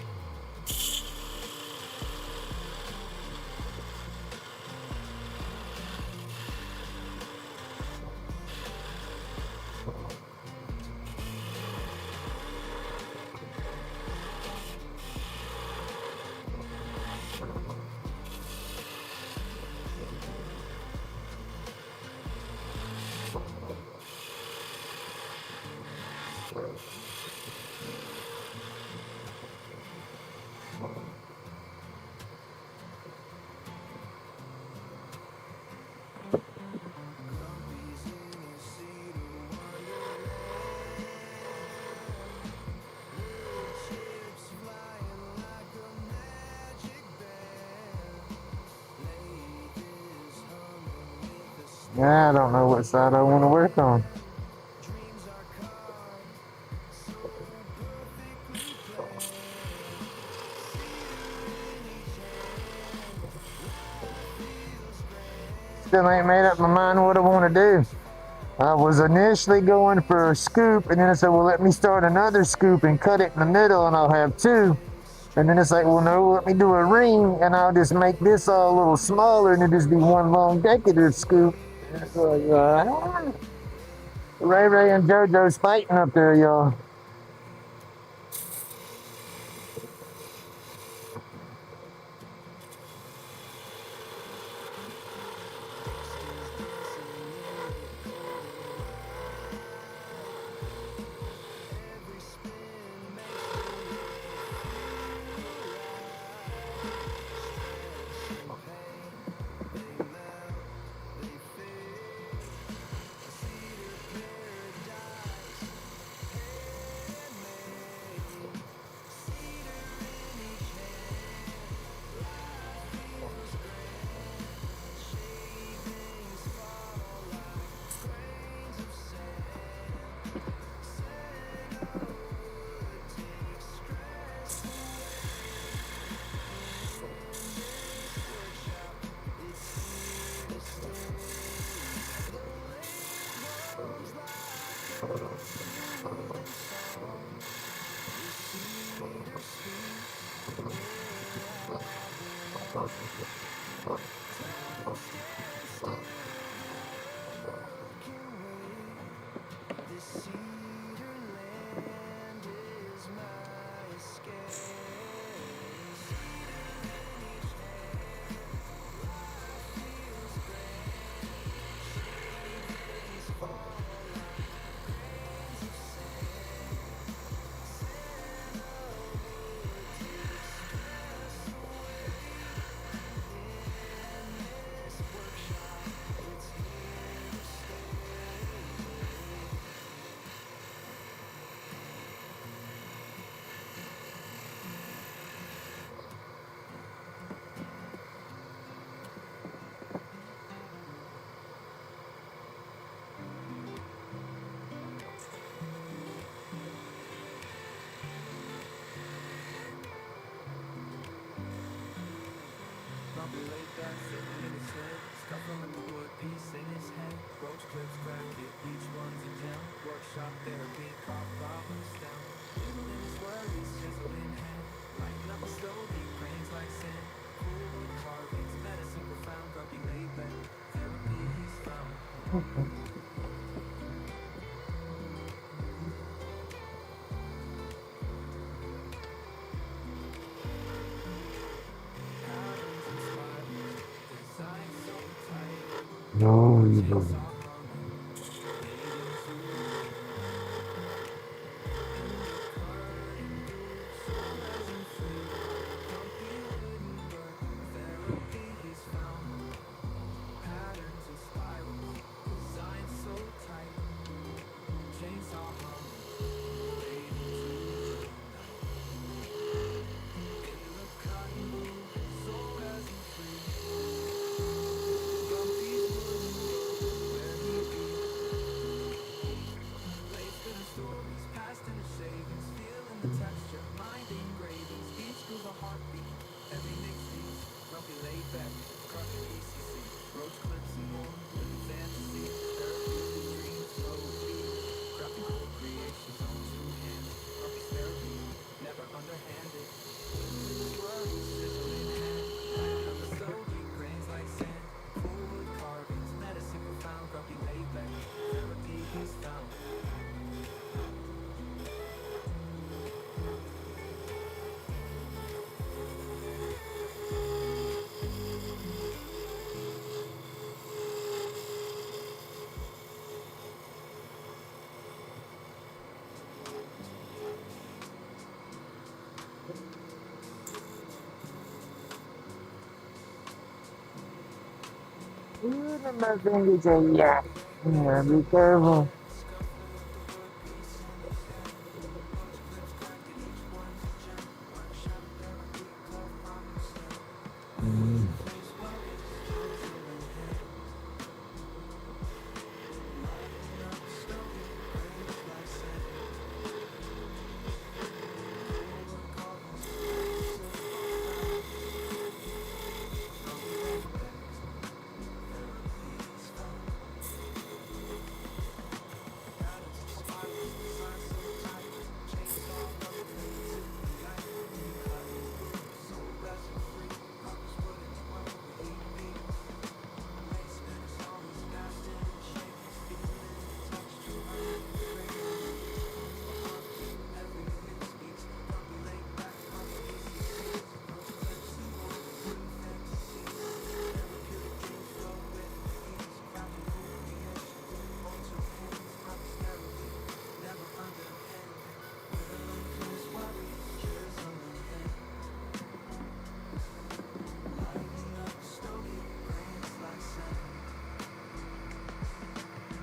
Yeah, I don't know what side I want to work on. Still ain't made up my mind what I want to do. I was initially going for a scoop, and then I said, well, let me start another scoop and cut it in the middle, and I'll have two. And then it's like, well, no, let me do a ring, and I'll just make this all a little smaller, and it'll just be one long decorative scoop. It's like, Ray Ray and JoJo's fighting up there, y'all. Grumpy laid back, sitting in his sled, scuffling the wood piece in his head. Roach clips crack it, each one's a gem. Workshop therapy, carve problems down. Doodling his worries, chisel in hand. Lighting up a stove, he cranes like sand. Cool wood carvings, medicine profound. Grumpy laid back, therapy he's found. Patterns and spirals, design so tight. No, you Chainsaw don't. humming, made into in the cutting booth, so resin free. Grumpy wouldn't work, therapy he's found. Patterns and spirals, design so tight. Chainsaw humming, made into in the cutting booth, so resin free. Grumpy's wouldn't work, where he be? Late spinning stories, past inner savings, feeling the texture, mind engravings, each groove's a heartbeat, every mix piece, grumpy laid back, crushing ECC, roach clips and more, living fantasy, therapeutic dreams, slow beat, crafting cool creations on two hands, grumpy's therapy, never underhanded, doodling his worries, chisel in hand, lighting up the stove, he grains like sand, cool wood carvings, medicine profound, grumpy laid back, therapy he's found. Ooh, my fingers are yeah. Yeah, be careful.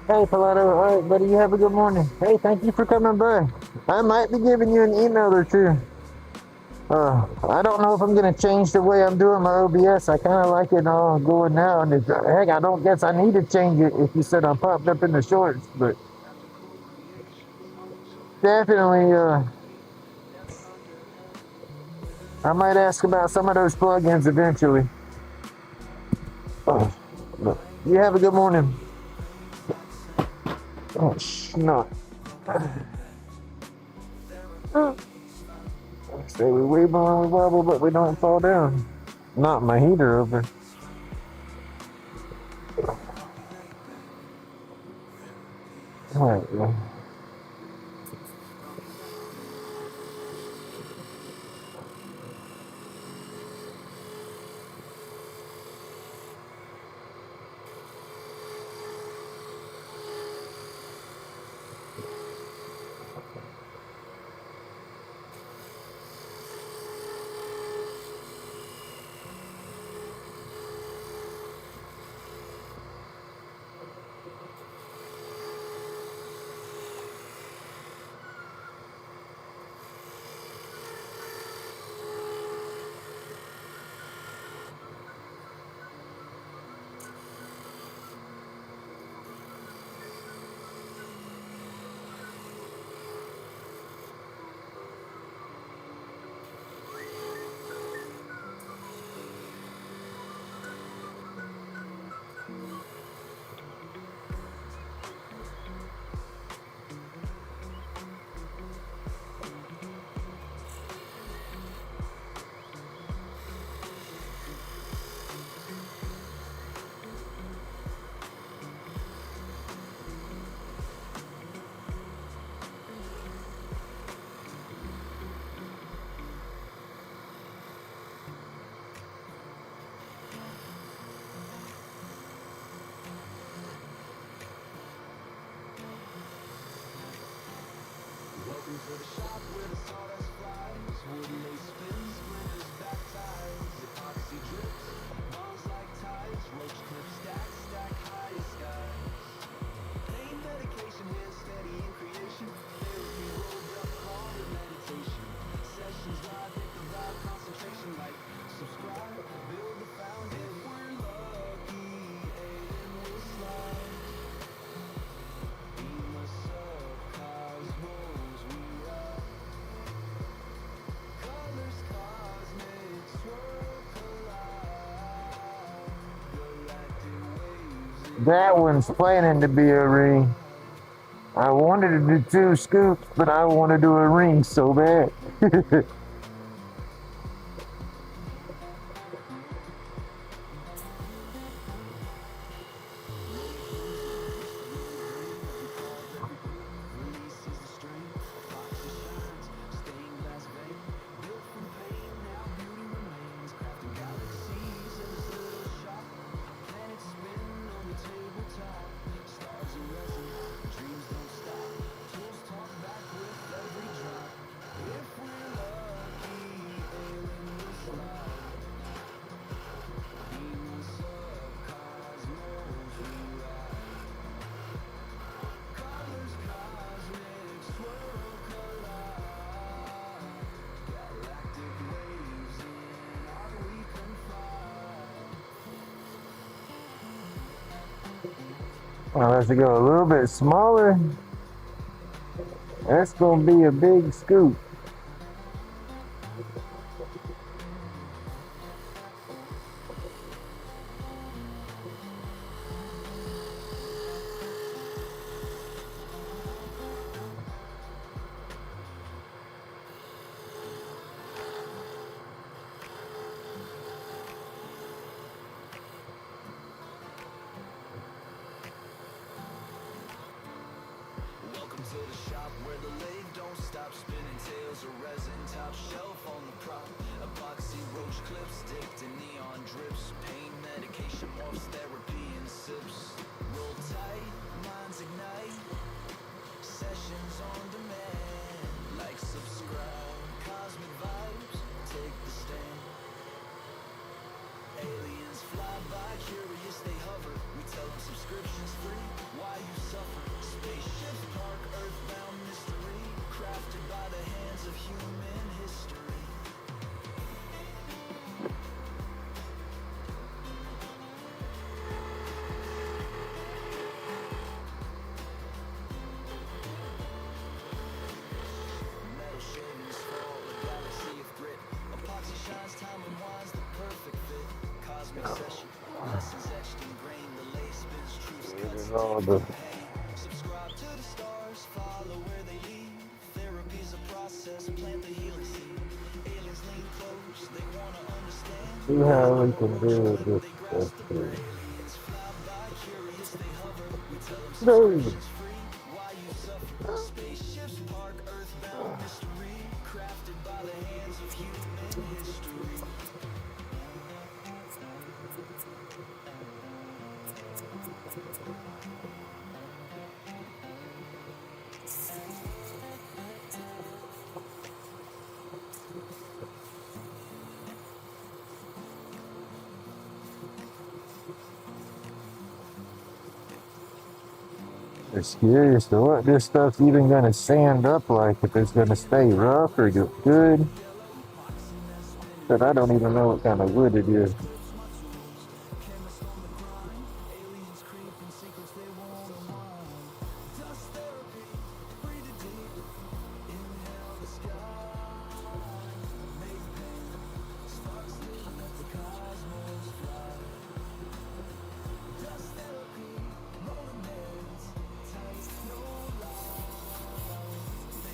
Hey, Pilato. All right, buddy. You have a good morning. Hey, thank you for coming by. I might be giving you an email or two. I don't know if I'm gonna change the way I'm doing my OBS. I kind of like it all going now, and heck, I don't guess I need to change it if you said I popped up in the shorts. But definitely, I might ask about some of those plugins eventually. But you have a good morning. Oh, snot. Say we weeble and we wobble, but we don't fall down. Not my heater over. All right, well. That one's planning to be a ring. I wanted to do 2 scoops, but I want to do a ring so bad. Well, as we go a little bit smaller, that's going to be a big scoop. Welcome to the shop where the lathe don't stop spinning tales of resin, top shelf on the prop. Epoxy roach clips dipped in neon drips. Pain medication morphs therapy in sips. Roll tight, minds ignite. Sessions on demand. Like, subscribe, cosmic vibes, take the stand. Aliens fly by, curious they hover. We tell them subscriptions free. Why you suffer? Spaceships park, earthbound mystery, crafted by the hands of human history. Metal shavings fall, a galaxy of grit. Epoxy shines, time unwinds the perfect fit. Cosmic session, lessons etched in grain. The lathe spins truths, cuts All the subscribe to the stars, follow where they lead. Therapy's a process, plant the healing seed. Aliens lean close, they wanna understand. see how we can do this They stuff grasp the here. aliens fly by, curious they hover. We tell them No. subscriptions free. Why you suffer? Spaceships park, earthbound mystery, crafted by the hands of human history. It's curious to what this stuff's even going to sand up like, if it's going to stay rough or get good. But I don't even know what kind of wood it is.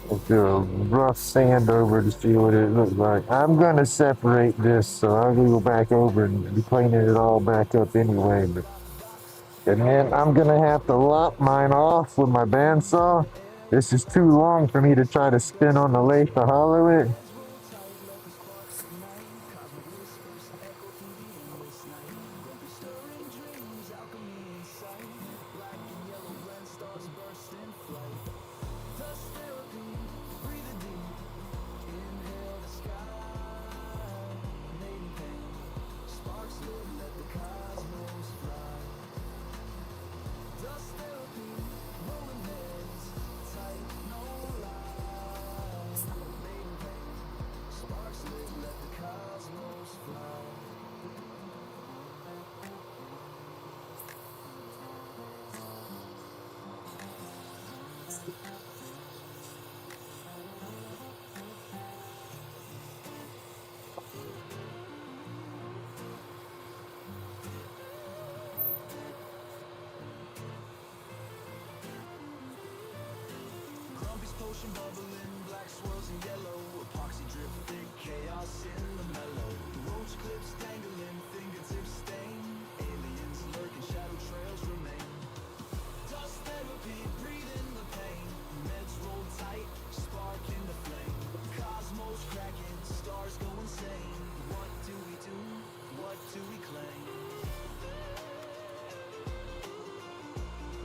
Let's do a rough sand over to see what it looks like. I'm going to separate this, so I'll go back over and be cleaning it all back up anyway. And then I'm going to have to lop mine off with my bandsaw. This is too long for me to try to spin on the lathe to hollow it. potion bubbling, black swirls and yellow, epoxy drip thick, chaos in the mellow. Roach clips dangling, fingertips stain, aliens lurking, shadow trails remain. Dust therapy, breathe in the pain, meds roll tight, spark in the flame. Cosmos cracking, stars go insane. What do we do? What do we claim?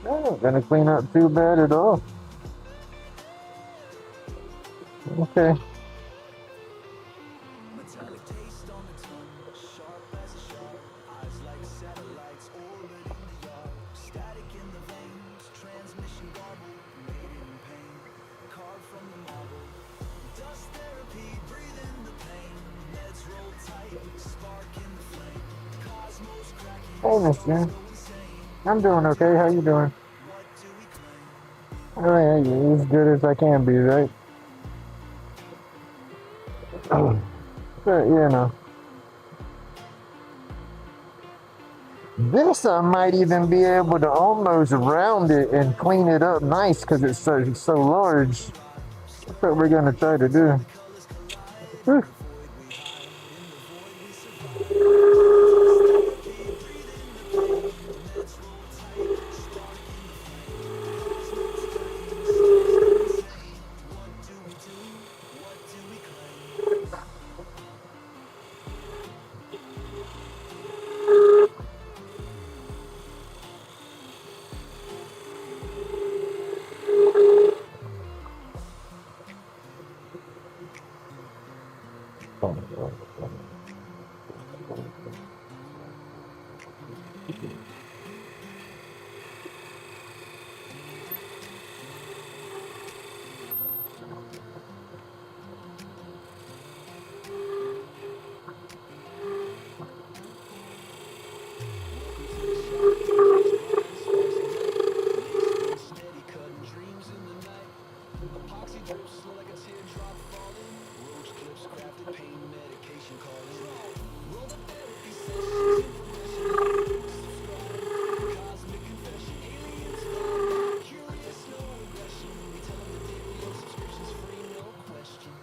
Oh, gonna clean up too bad at all. Okay. Metallic taste on the tongue, sharp as a shark, eyes like satellites orbiting the yard. Static in the veins, transmission garbled, made in pain, carved from the marble. Dust therapy, breathe in the pain, meds roll tight, spark in the flame. Cosmos cracking, Hey, mister. go insane. I'm doing okay. How you doing? What do we claim? Oh, yeah, as good as I can be, right? But, you know. This I might even be able to almost round it and clean it up nice because it's so large. That's what we're gonna try to do. Whew. Steady cutting dreams in the night. Epoxy drips slow like a teardrop falling. Roach clips crafted, pain medication calling. Roll the therapy sessions, subscribe. Cosmic confession, aliens fly by, curious, no aggression. We tell them the deal, your subscription's free, no question.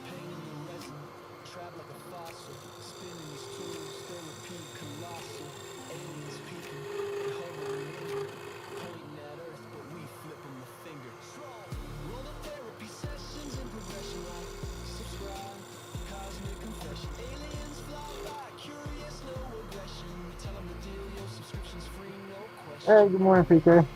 Pain in the resin, trapped like a fossil. Spinning these tools, therapy colossal. Aliens peeking, hovering injured, pointing at Earth, but we flip them the finger. Roll the therapy sessions in progression like subscribe. Cosmic confession, aliens fly by, curious, no aggression. We tell them the deal, your subscription's free, no question. Hey, good morning, PK.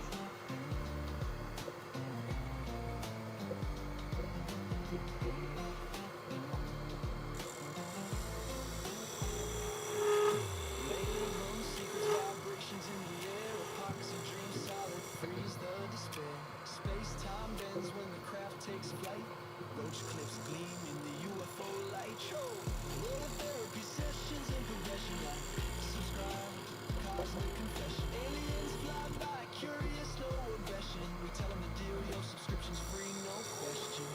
Secrets, vibrations in the air, epoxy dreams solid, freeze the despair. Space-time bends when the craft takes flight. Roach clips gleam in the UFO light. Roll the therapy sessions in progression like subscribe. Cosmic confession, aliens fly by, curious, no aggression. We tell them the deal, your subscription's free, no question.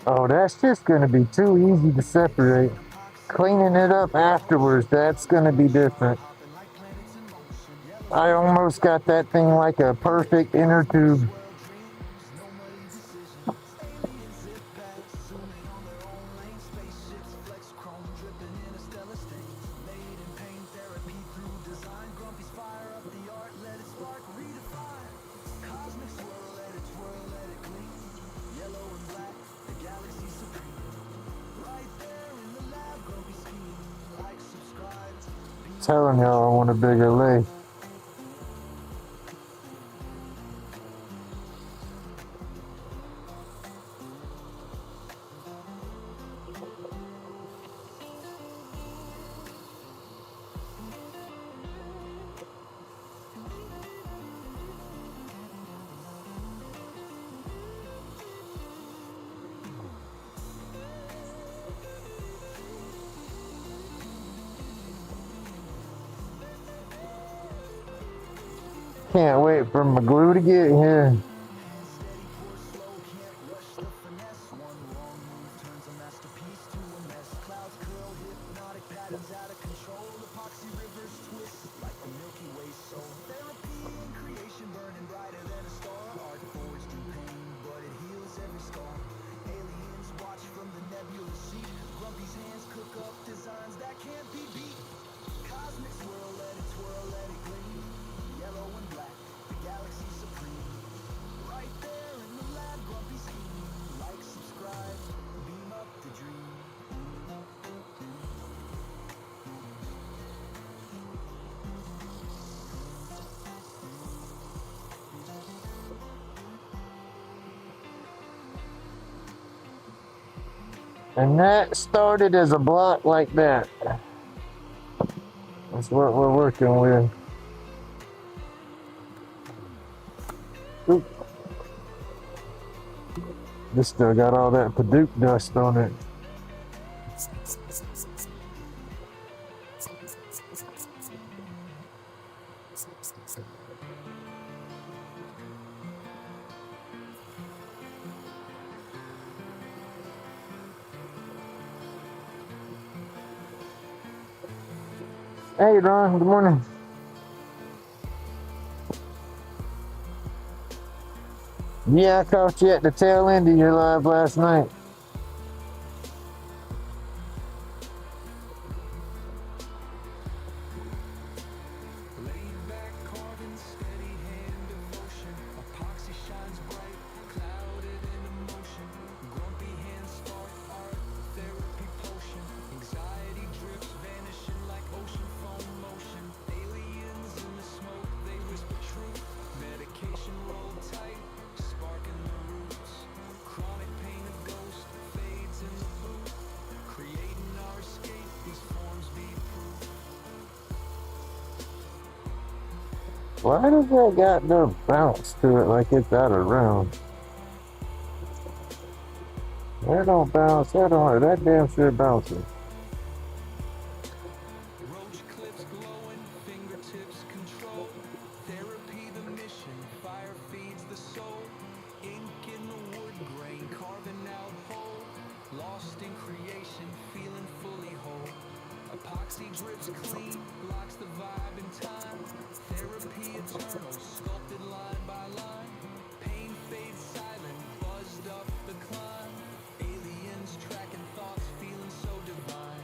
Oh, that's just gonna be too easy to separate. Cleaning it up afterwards, that's gonna be different. I almost got that thing like a perfect inner tube. Telling y'all I want a bigger lathe. Can't wait for my glue to get here. And that started as a block like that. That's what we're working with. Oop. This still got all that Paduke dust on it. Hey Ron, good morning. Yeah, I caught you at the tail end of your live last night. Laid-back carving, steady hand devotion. Epoxy shines bright, clouded in emotion. Grumpy hands spark art, therapy potion. Anxiety drips, vanishing like ocean foam motion. Aliens in the smoke, they whisper truth. Medication rolled tight, sparking the roots. Chronic pain of ghost, fades in the booth. Creating our escape, these forms be proof. Why does that got no bounce to it like it's out of round? That don't bounce, that damn sure bounces. Roach clips glowing, fingertips control. Therapy the mission, fire feeds the soul. Ink in the wood grain, carving out whole. Lost in creation, feeling fully whole. Epoxy drips clean, blocks the vibe in time. Therapy eternal, sculpted line by line. Pain fades silent, buzzed up the climb. Aliens tracking thoughts, feeling so divine.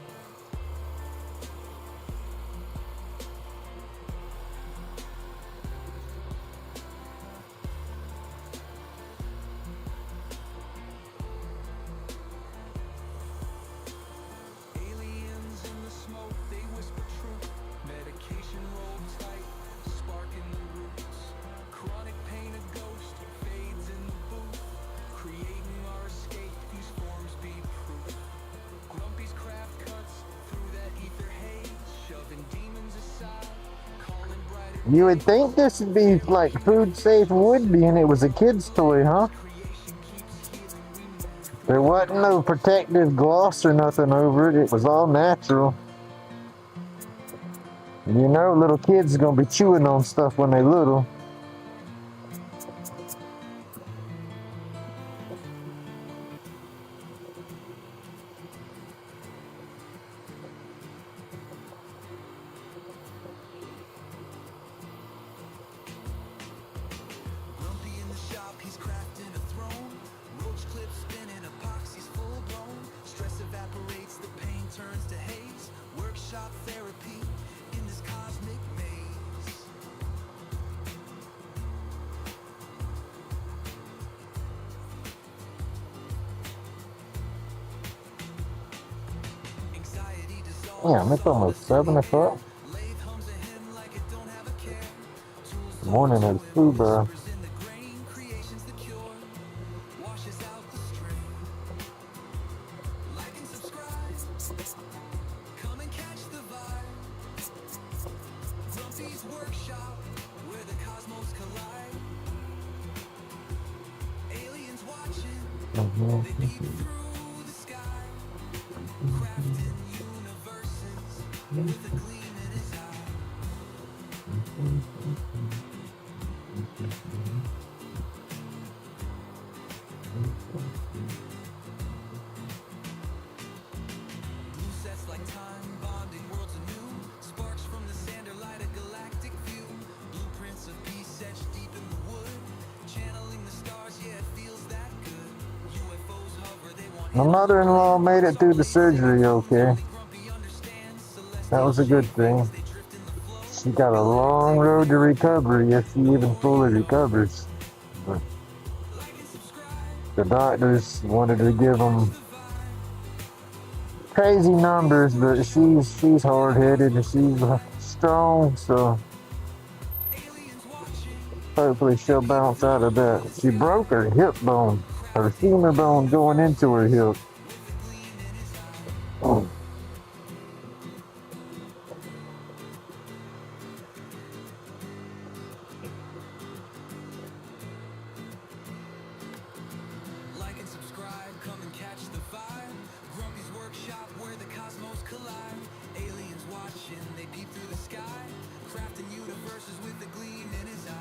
Aliens in the smoke, they whisper truth. Medication rolled tight, sparking the roots. Chronic pain a ghost, fades in the booth. Creating our escape, these forms be proof. Grumpy's craft cuts through that ether haze, shoving demons aside, calling brighter You would think this would be like food safe would be, and it was a kid's toy, huh? creation keeps healing. We move. There wasn't no protective gloss or nothing over it. It was all natural. You know, little kids are gonna be chewing on stuff when they little. Grumpy in the shop, he's crafting a throne. Roach clips spinning, epoxy's full blown. Stress evaporates, the pain turns to haze. Workshop therapy in this cosmic maze. Anxiety dissolves. Yeah, it's almost 7 o'clock. Lathe hums a hymn like it don't have a care. Tools Morning is food bar. whispers in the grain, creation's the cure. Washes out the strain. Like and subscribe. Come and catch the vibe. Grumpy's workshop, where the cosmos collide. Aliens watching, they peep through the sky. Crafting universes with a gleam in his eye. Blue sets like time, bonding worlds anew. Sparks from the sander light a galactic view. Blueprints of peace etched deep in the wood. Channeling the stars, yeah, it feels that good. UFOs hover, they want My mother-in-law made it through the surgery okay. grumpy understands. That was a good thing. They drift in the flow. She got a long road to recovery if she even fully recovers. But the doctors wanted to give them crazy numbers, but she's hard-headed and she's strong, so hopefully she'll bounce out of that. She broke her hip bone, her femur bone going into her hip. Oh. Like and subscribe, come and catch the vibe. Grumpy's workshop where the cosmos collide. Aliens watching, they peep through the sky. Crafting universes with a gleam in his eye.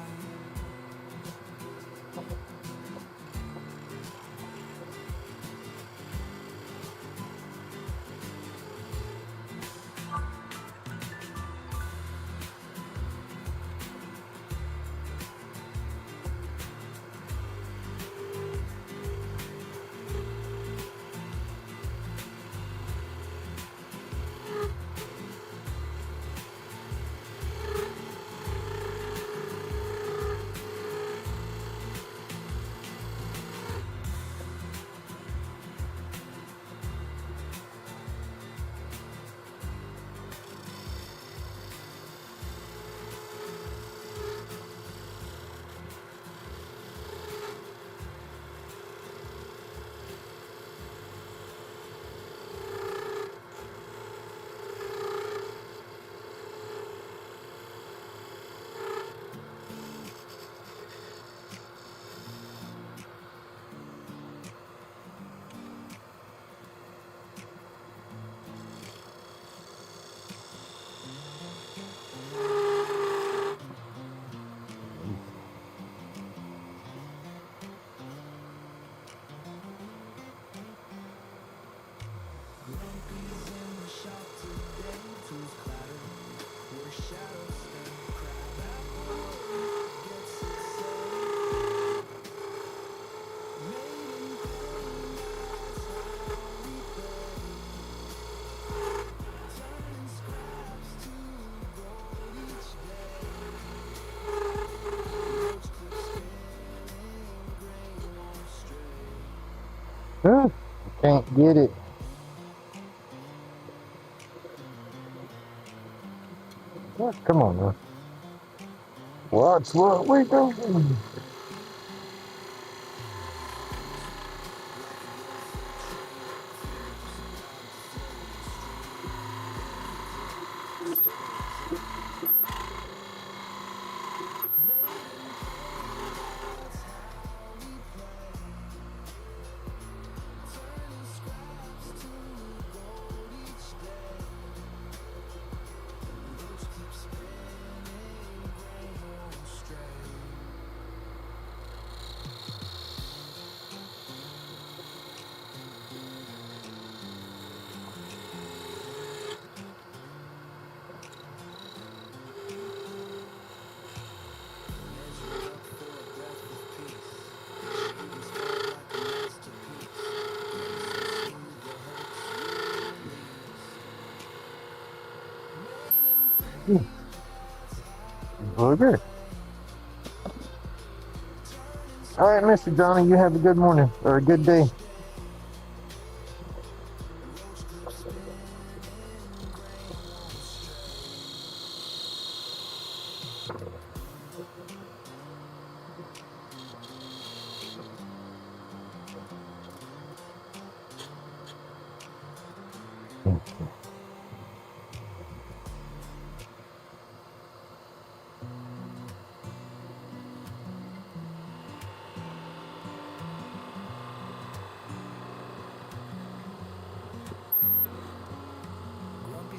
Can't get it. What? Come on now. Watch what we doing. Okay. All right, Mr. Johnny, you have a good morning or a good day.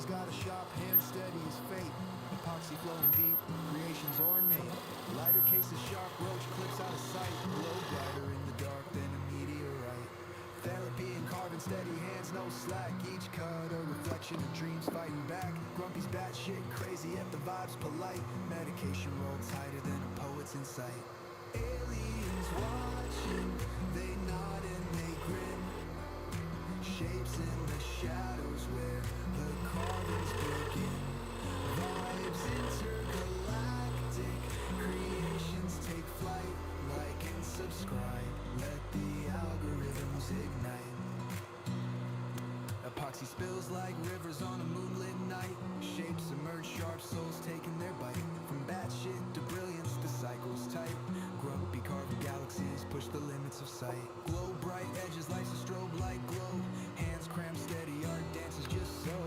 He's got a sharp hand, steady as fate. Epoxy flowing deep, creations ornate. Lighter cases sharp, Roach clips out of sight. Glow brighter in the dark than a meteorite. Therapy and carving, steady hands, no slack. Each cut a reflection of dreams fighting back. Grumpy's batshit crazy, yet the vibe's polite. Medication rolled tighter than a poet's insight. Aliens watching, they nod and they grin. Shapes in the shadows where the carvings begin. Vibes intergalactic, creations take flight. Like and subscribe, let the algorithms ignite. Epoxy spills like rivers on a moonlit night. Shapes emerge, sharp souls taking their bite. From batshit to brilliance, the cycle's tight. Grumpy carving galaxies push the limits of sight. Glow bright edges, life's a strobe light glow. Hands crammed steady, art dances just so.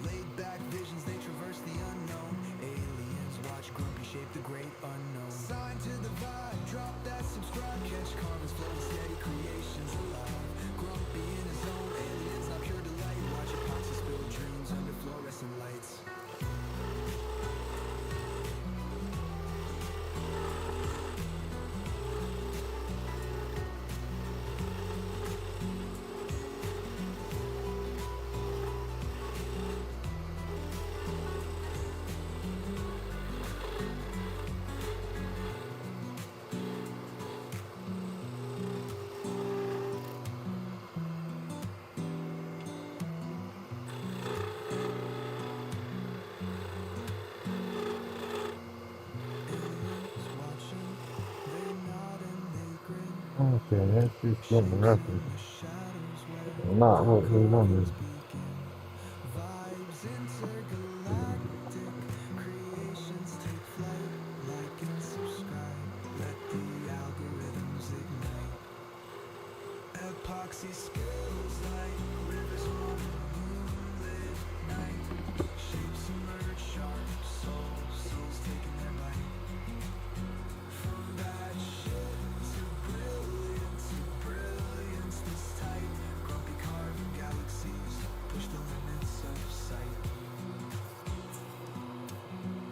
Laid back visions, they traverse the unknown. Aliens watch Grumpy shape the great unknown. Sign to the vibe, drop that subscribe. Catch carvings flowing steady, creations alive. Grumpy in his own, aliens not pure delight. Watch epoxy spill dreams under fluorescent lights. Okay, that's just getting reference. Not what we wanted. Vibes intergalactic, creations take flight. Like and subscribe, let the algorithms ignite. Epoxy skills like rivers on a moonlit night. Shapes emerge sharp, souls taking their light. From that shit to brilliance this tight. Grumpy carving galaxies push the limits of sight.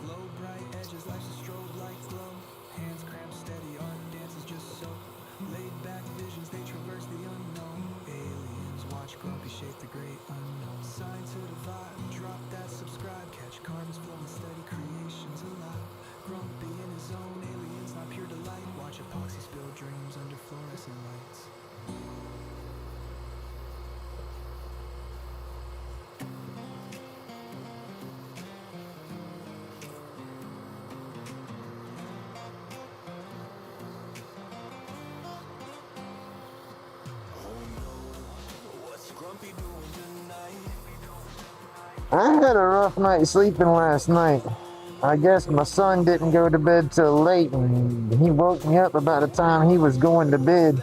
Glow bright edges, life's a strobe light glow. Hands cramped steady, art dances just so. Laid back visions, they traverse the unknown. Aliens watch Grumpy shape the great unknown. Sign to the vibe, drop that subscribe. Catch carvings flowing steady, creations alive. Grumpy in his own, aliens not pure delight. Watch epoxy spill dreams under fluorescent lights. What's Grumpy doing tonight? I had a rough night sleeping last night. I guess my son didn't go to bed till late, and he woke me up about the time he was going to bed.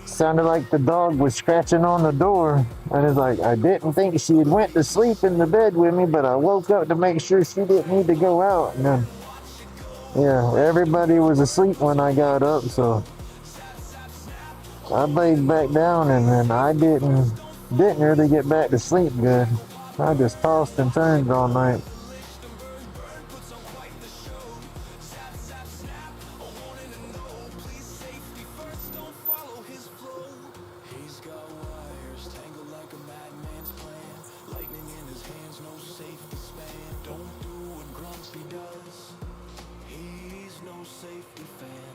Sounded like the dog was scratching on the door. And it's like, I didn't think she had went to sleep in the bed with me, but I woke up to make sure she didn't need to go out. And then, yeah, everybody was asleep when I got up, so I laid back down, and then I didn't really get back to sleep good. I just tossed and turned all night. He's got wires tangled like a madman's plan. Lightning in his hands, no safety span. Don't do what Grumpy does. He's no safety fan.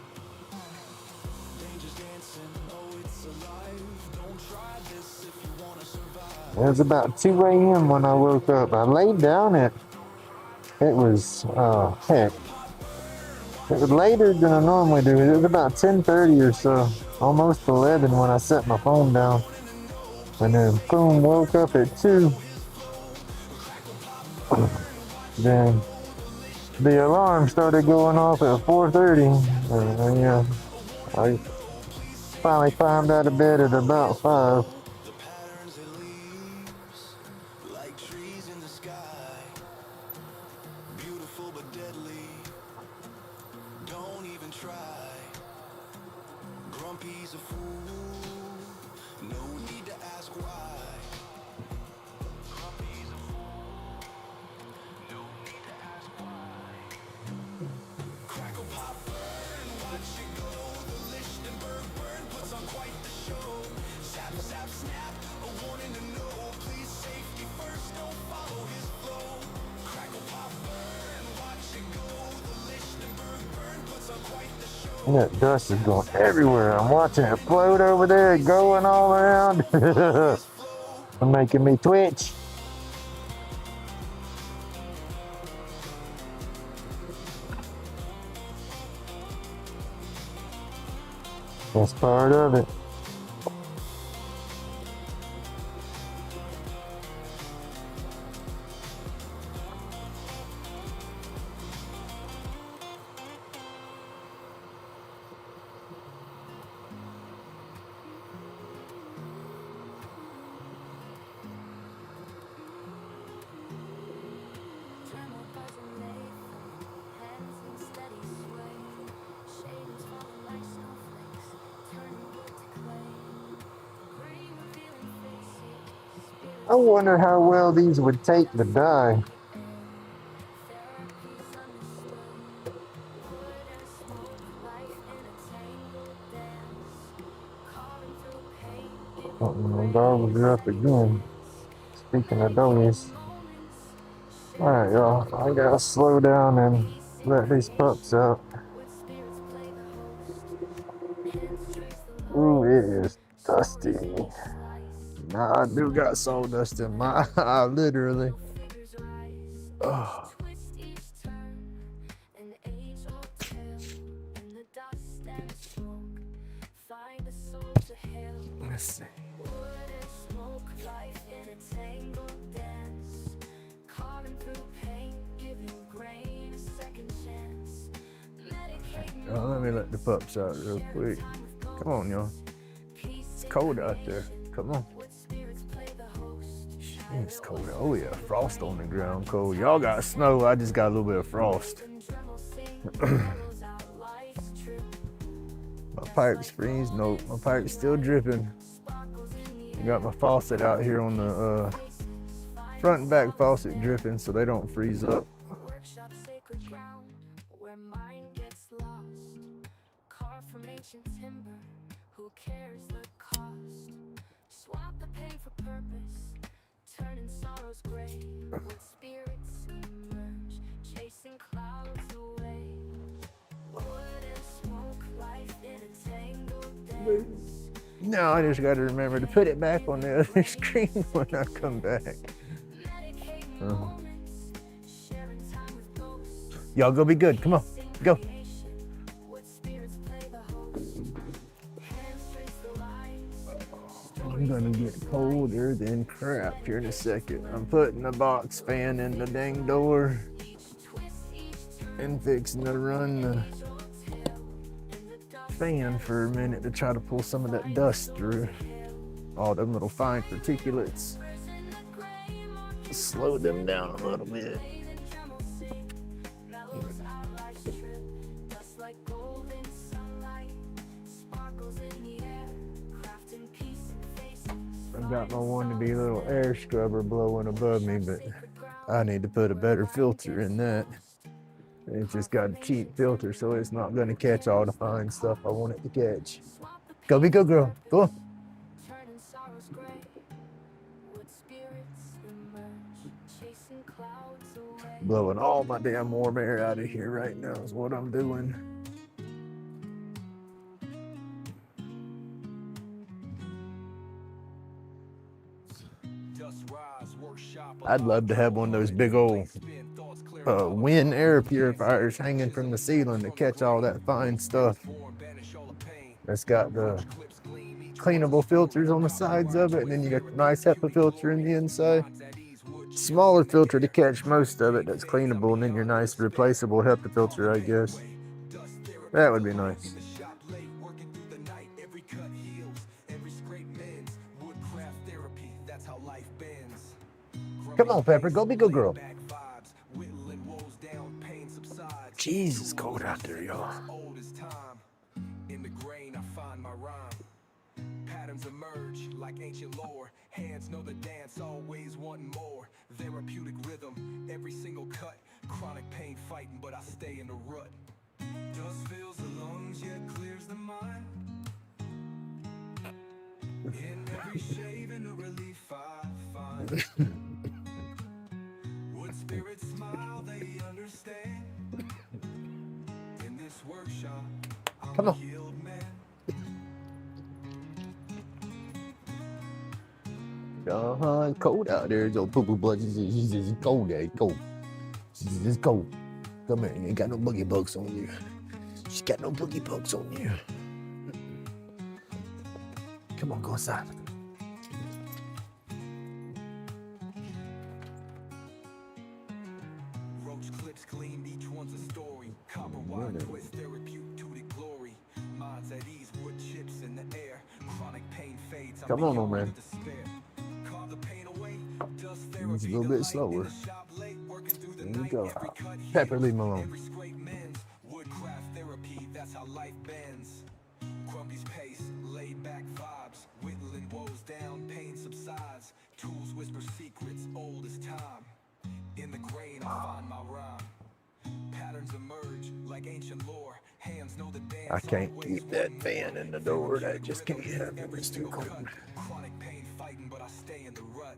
Danger's dancing, oh it's alive. Don't try this if you wanna survive. It was about 2 a.m. when I woke up. I laid down it was, heck. It was later than I normally do. It was about 10:30 or so, almost 11 when I set my phone down. And then, boom, woke up at 2. Then the alarm started going off at 4:30. And yeah, I finally climbed out of bed at about 5. The patterns it leaves, like trees in the sky. Beautiful but deadly. Don't even try. Grumpy's a fool. No need to ask why. Grumpy's a That dust is going everywhere. I'm watching it float over there, going all around. Making me twitch. That's part of it. I wonder how well these would take to dye. My dogs are up again. Speaking of doggies. Alright, y'all. I gotta slow down and let these pups out. Ooh, it is dusty. Nah, I do got sawdust in my eye, literally. Oh. Let's see. Oh, let me let the pups out real quick. Come on, y'all. It's cold out there. Come on. It's cold. Oh yeah, frost on the ground. Cold. Y'all got snow. I just got a little bit of frost. My pipe's freeze. Nope, my pipe's still dripping. I got my faucet out here on the front and back faucet dripping so they don't freeze up. No, I just got to remember to put it back on the other screen when I come back. Y'all go be good. Come on, go. I'm gonna get colder than crap here in a second. I'm putting the box fan in the dang door and fixing to run the fan for a minute to try to pull some of that dust through. All them little fine particulates. Slow them down a little bit. I've got my one to be little air scrubber blowing above me, but I need to put a better filter in that. It's just got a cheap filter, so it's not going to catch all the fine stuff I want it to catch. Go be good, girl. Go on. Blowing all my damn warm air out of here right now is what I'm doing. I'd love to have one of those big old wind air purifiers hanging from the ceiling to catch all that fine stuff. It's got the cleanable filters on the sides of it, and then you got the nice HEPA filter in the inside. Smaller filter to catch most of it that's cleanable, and then your nice replaceable HEPA filter, I guess. That would be nice. Come on, Pepper, go be good girl. Jeez, it's cold out there, y'all. In the grain, I find my rhyme. Patterns emerge like ancient lore. Hands know the dance, always wanting more. Therapeutic rhythm, every single cut. Chronic pain fighting, but I stay in the rut. Dust fills the lungs, yet clears the mind. In every shave and a relief I find. Wood spirits smile, they understand. In this workshop, I'm Come on. It's cold out there. Your poo poo blood. It's just cold there. It's cold. It's cold. Come here. You ain't got no boogie bugs on you. She's got no boogie bugs on you. Come on, go inside. Roach clips cleaned, each one's a story. Copper wire twist, their repute to the glory. Minds at ease, wood chips in the air. Chronic pain fades. Come on, old man. Carve the pain away. Dust It's therapy. a little bit slower. There you go. Pepper, leave him alone. Woodcraft therapy, that's how life bends. Grumpy's pace, laid back vibes. Whittling woes down, pain subsides. Tools whisper secrets, old as time. In the grain, I find my rhyme. Patterns emerge like ancient lore. Hands know the dance. I can't keep that fan in the door. That just can't happen. It's too cold. Chronic pain fighting, but I stay in the rut.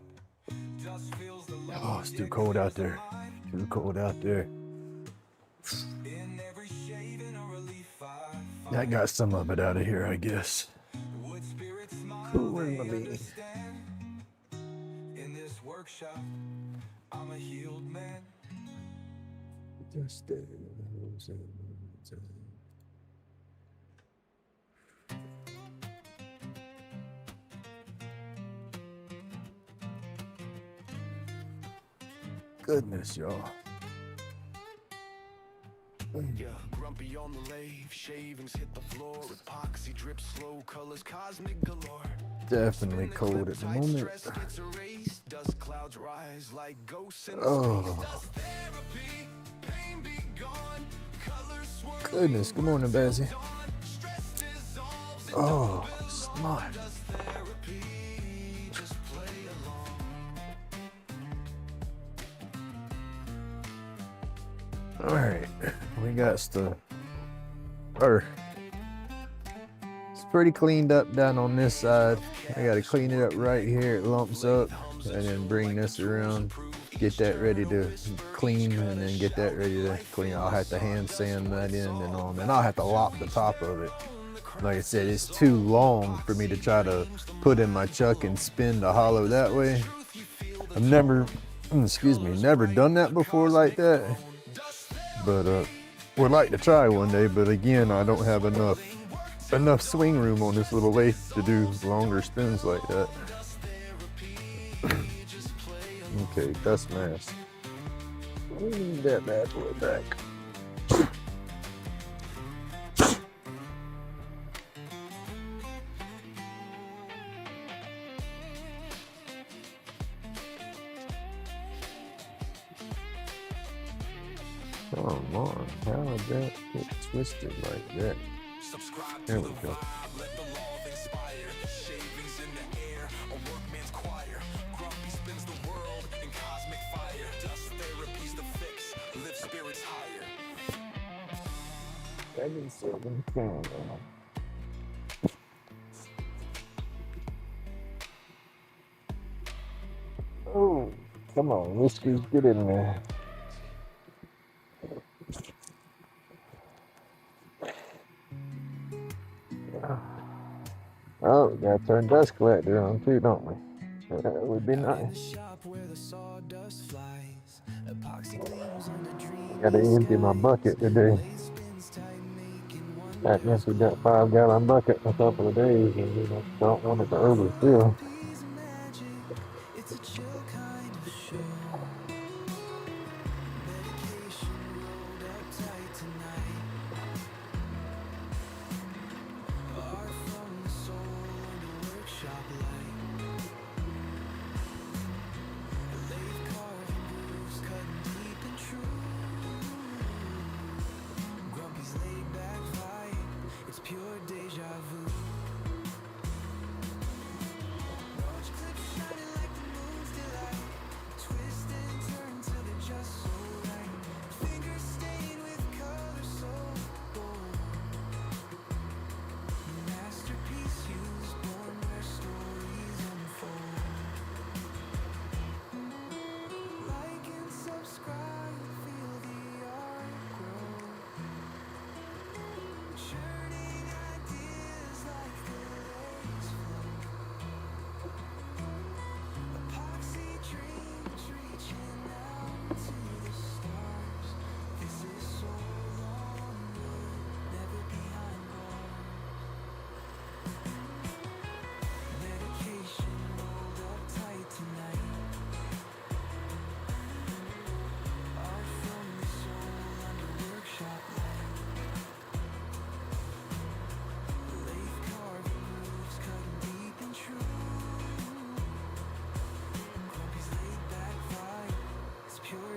Dust fills the Oh, it's too cold out there. Too cold out there. in every shaving or relief I I got some of it out of here, I guess. wood spirits smile. Who in They the meeting? understand. In this workshop, I'm a healed man. Goodness, y'all. Yeah, grumpy on the lathe, shavings hit the floor, epoxy drips slow, colors cosmic galore. Definitely cold at the moment. Stress gets erased, dust clouds rise like ghosts in Oh, dust therapy, pain be gone, colors swirl, goodness. Good morning, Bazzy. stress dissolves, Oh, smart. dust therapy, just play along. All right, we got the earth. It's pretty cleaned up down on this side. I got to clean it up right here. It lumps up, and then bring this around. Get that ready to clean, and then get that ready to clean. I'll have to hand sand that in and all, and I'll have to lop the top of it. Like I said, it's too long for me to try to put in my chuck and spin the hollow that way. I've never done that before like that. But would like to try one day, but again, I don't have enough swing room on this little lathe to do longer spins like that. Okay, dust mask. We need that bad boy back. Come on, how did that get twisted like that? Subscribe There to we the go. vibe, let the love inspire. Shavings in the air, a workman's choir. Grumpy spins the world in cosmic fire. Dust therapy's the fix, lift spirits higher. Oh, come on, Whiskers, get in there. Oh, we gotta turn dust collector on too, don't we? That would be In the nice. shop where the sawdust flies, epoxy gleams on the dream. Gotta empty my bucket today. Lathe spins tight, making one I guess we got 5-gallon bucket in a couple of days, and we don't want it to overfill. piece of magic. It's a chill kind of show. Medication rolled up tight tonight. Art from the soul under workshop light. Lathe carving grooves, cutting deep and true. Grumpy's laid back vibe, it's pure deja vu.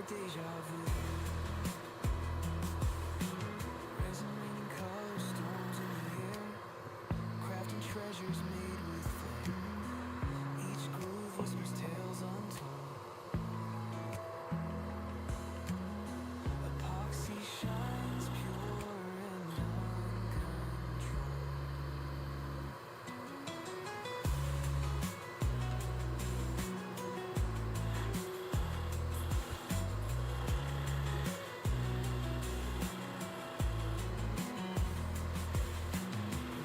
deja vu. Resin raining color storms in the air, crafting treasures made with flame. Each groove whispers tales untold. Epoxy shines pure and uncontrolled.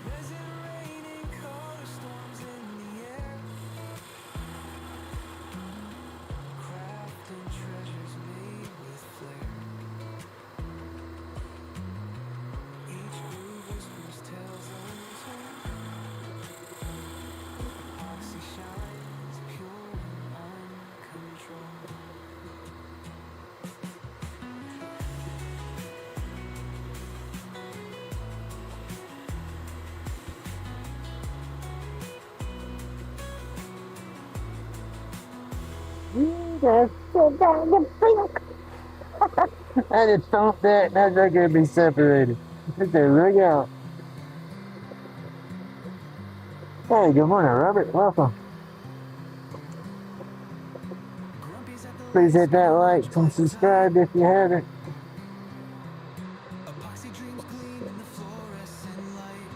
Resin raining color storms in the air, crafting treasures made with flair. Each groove whispers tales untold. Epoxy shines pure and uncontrolled. That's so damn pink. I just thumped that and that's not gonna be separated. Let's look out. Hey, good morning, Robert. Welcome. Grumpy's at the Please hit that Lathe like and subscribe if you haven't. Epoxy dreams gleam in the fluorescent light.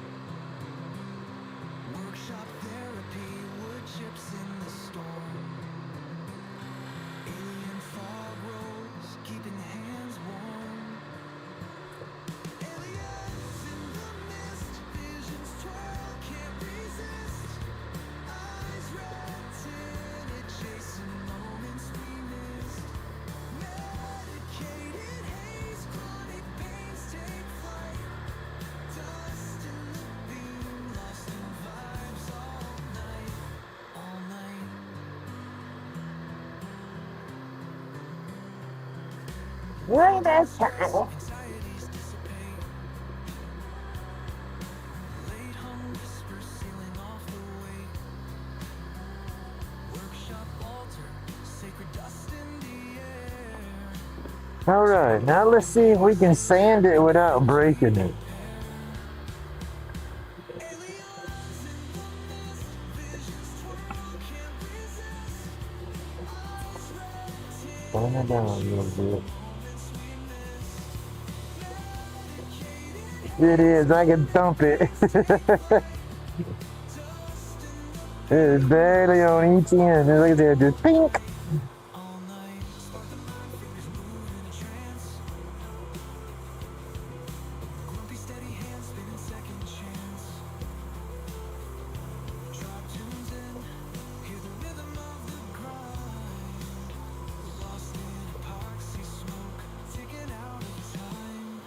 Workshop therapy, wood chips in the storm. Alien fog rolls, keeping hands warm. Aliens in the mist, visions twirl, can't resist. Eyes red tinted, chasing moments we missed. Medicated haze, chronic pains take flight. Dust in the beam, lost in vibes all night, all night. Look at that shiny. Anxieties dissipate. Late hum whispers sealing off the weight. Workshop altar, sacred dust in the air. All right, now let's see if we can sand it without breaking it. Aliens in the mist, visions twirl, can't resist. Eyes red tinted, Turn it down a little bit. moments we missed. It is, I can thump it. It's barely on each end. Look at that, just pink. All night, spark the mind, fingers move in a trance. Grumpy steady hands spinning second chance. Drop tunes in, hear the rhythm of the grind. Lost in epoxy smoke, ticking out of time.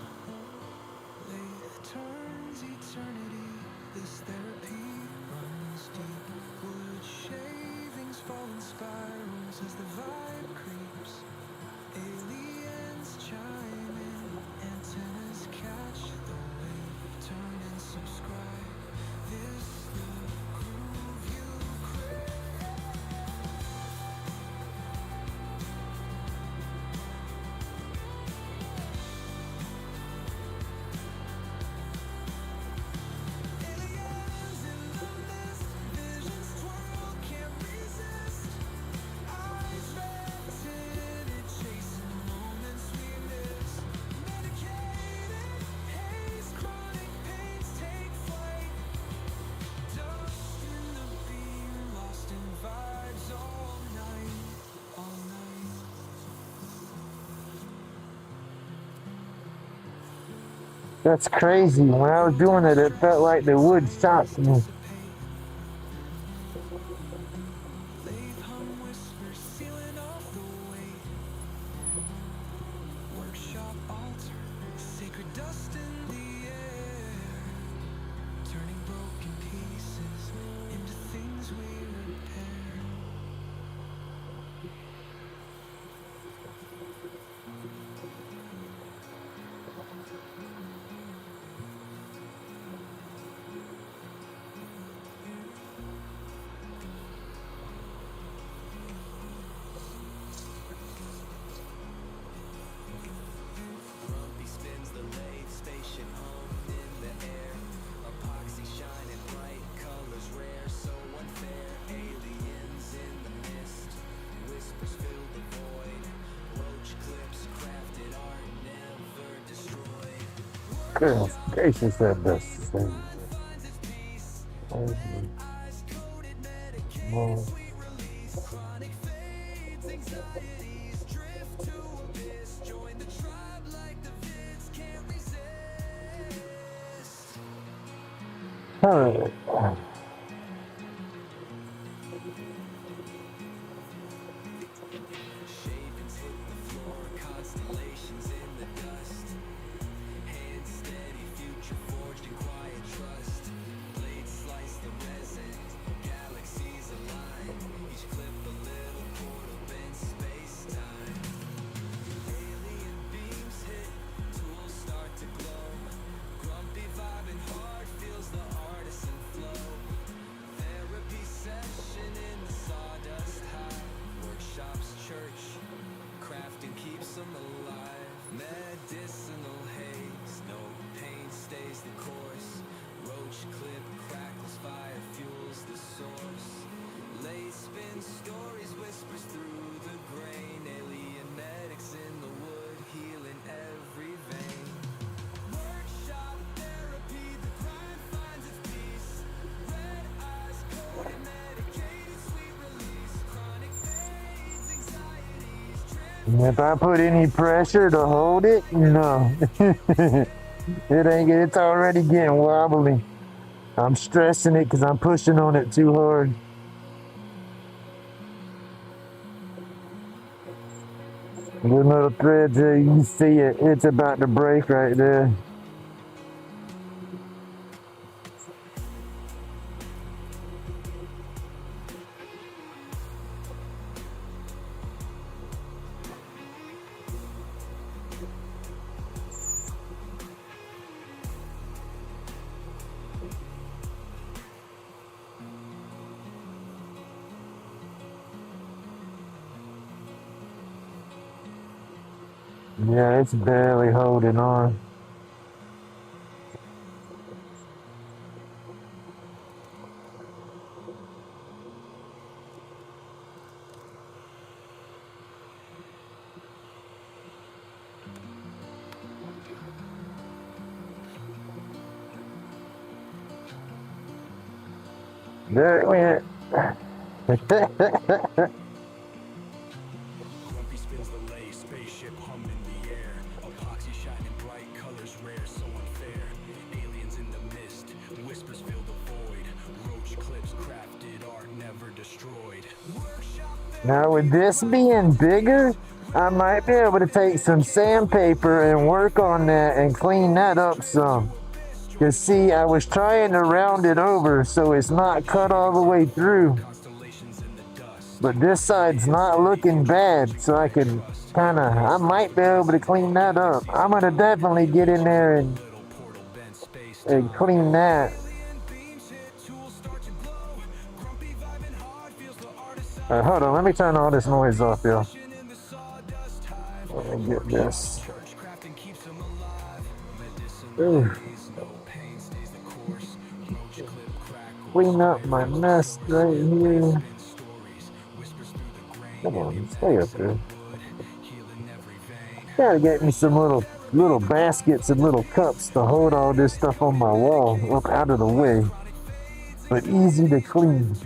Lathe turns eternity, this therapy runs deep. Wood shavings fall in spirals as the vibe creeps. Aliens chime in, antennas catch the wave. Turn and subscribe, this the groove you crave. Aliens in the mist, visions twirl, can't resist. Eyes red tinted, chasing moments we missed. Medicated haze, chronic pains take flight. Dust in the beam, lost in vibes all night, all night. That's crazy. When I was doing it, it felt like the wood shocked me. Lathe hum whispers sealing off the weight. Workshop altar, sacred dust in the air. Turning broken pieces into things we repair. Goodness gracious, that dust is thing. Well, alright. Shavings hit the floor, constellations in the dust. Hands steady, future forged in quiet trust. Blades slice the resin, galaxies align. Each clip a little portal bends space-time. Alien beams hit, tools start to glow. Grumpy vibing hard feels the artisan flow. Therapy session in the sawdust hive. Workshops church, crafting keeps them alive. Medicinal haze, no pain stays the course. Roach clip crackles, fire fuels the source. Lathe spins stories, whispers through the grain. Alien medics in the wood, healing every vein. Workshop therapy, the grind finds its peace. Red eyes, coded, medicated, sweet release. Chronic pains, anxieties, drift. If I put any pressure to hold it, no. It's already getting wobbly. I'm stressing it because I'm pushing on it too hard. The little threads there, you see it, it's about to break right there. Yeah, it's barely holding on. There it went. Grumpy spins the lathe, spaceship hum in the air. Epoxy shining bright, colors rare, so unfair. Aliens in the mist, whispers fill the void. Roach clips crafted, art never destroyed. Now with this being bigger, I might be able to take some sandpaper and work on that and clean that up some. Cause see, I was trying to round it over so it's not cut all the way through. Constellations in the dust. But this side's not looking bad, so I might be able to clean that up. I'm gonna definitely get in there and Little portal bent space clean that. Hold on, let me turn all this noise off, y'all. Let me get this. Ooh. Clean up my mess right here. Come on, stay up there. Gotta get me some little baskets and little cups to hold all this stuff on my wall up out of the way, but easy to clean.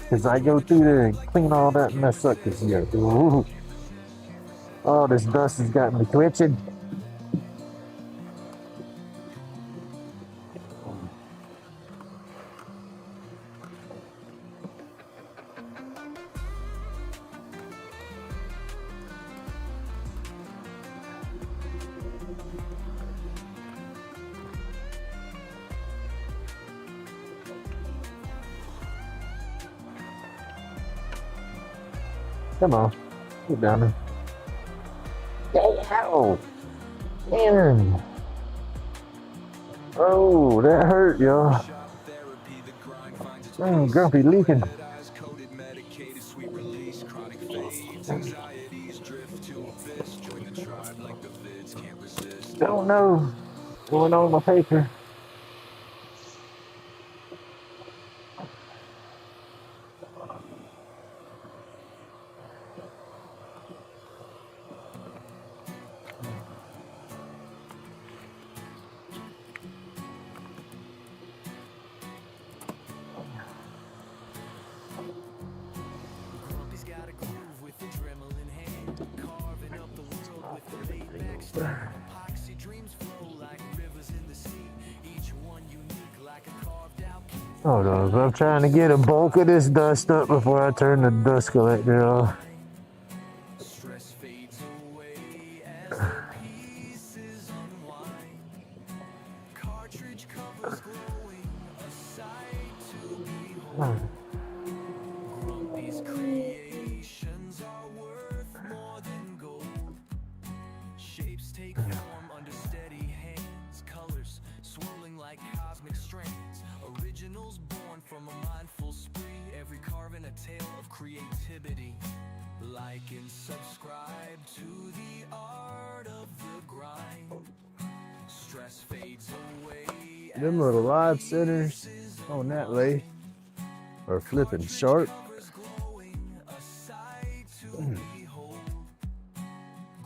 Cause I go through there and clean all that mess up. Cause ooh, all this dust has got me twitching. Come on, get down there. Ow! Man. Oh, that hurt, y'all. Grumpy leaking. Don't know what's going on with my paper. Epoxy dreams flow like rivers in the sea, each one unique like a carved out key. Hold on, I'm trying to get a bulk of this dust up before I turn the dust collector off. Stress fades away as the pieces unwind. Cartridge covers glowing, a sight to behold. Grumpy's creations are worth more than gold. Shapes take form under steady hands, colors swirling like cosmic strands. Originals born from a mindful spree, every carving a tale of creativity. Like and subscribe to the art of the grind. Stress fades away. Them little live centers on that lathe are flipping sharp. Covers glowing, a sight to behold.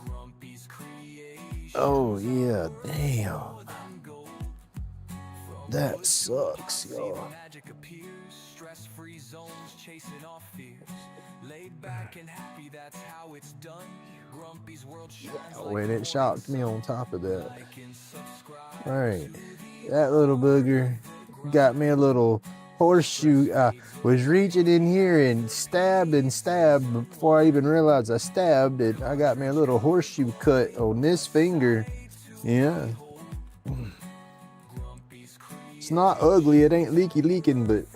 Grumpy's creation Oh yeah, damn. more than gold. From That sucks, y'all. magic appears, stress-free zones chasing off fears. Laid back and happy, that's how it's done. Grumpy's world shines When it shocked me on top of that. like and subscribe. Alright, that little booger got me a little horseshoe. I was reaching in here and stabbed before I even realized I stabbed it. I got me a little horseshoe cut on this finger. Yeah. It's not ugly, it ain't leaking, but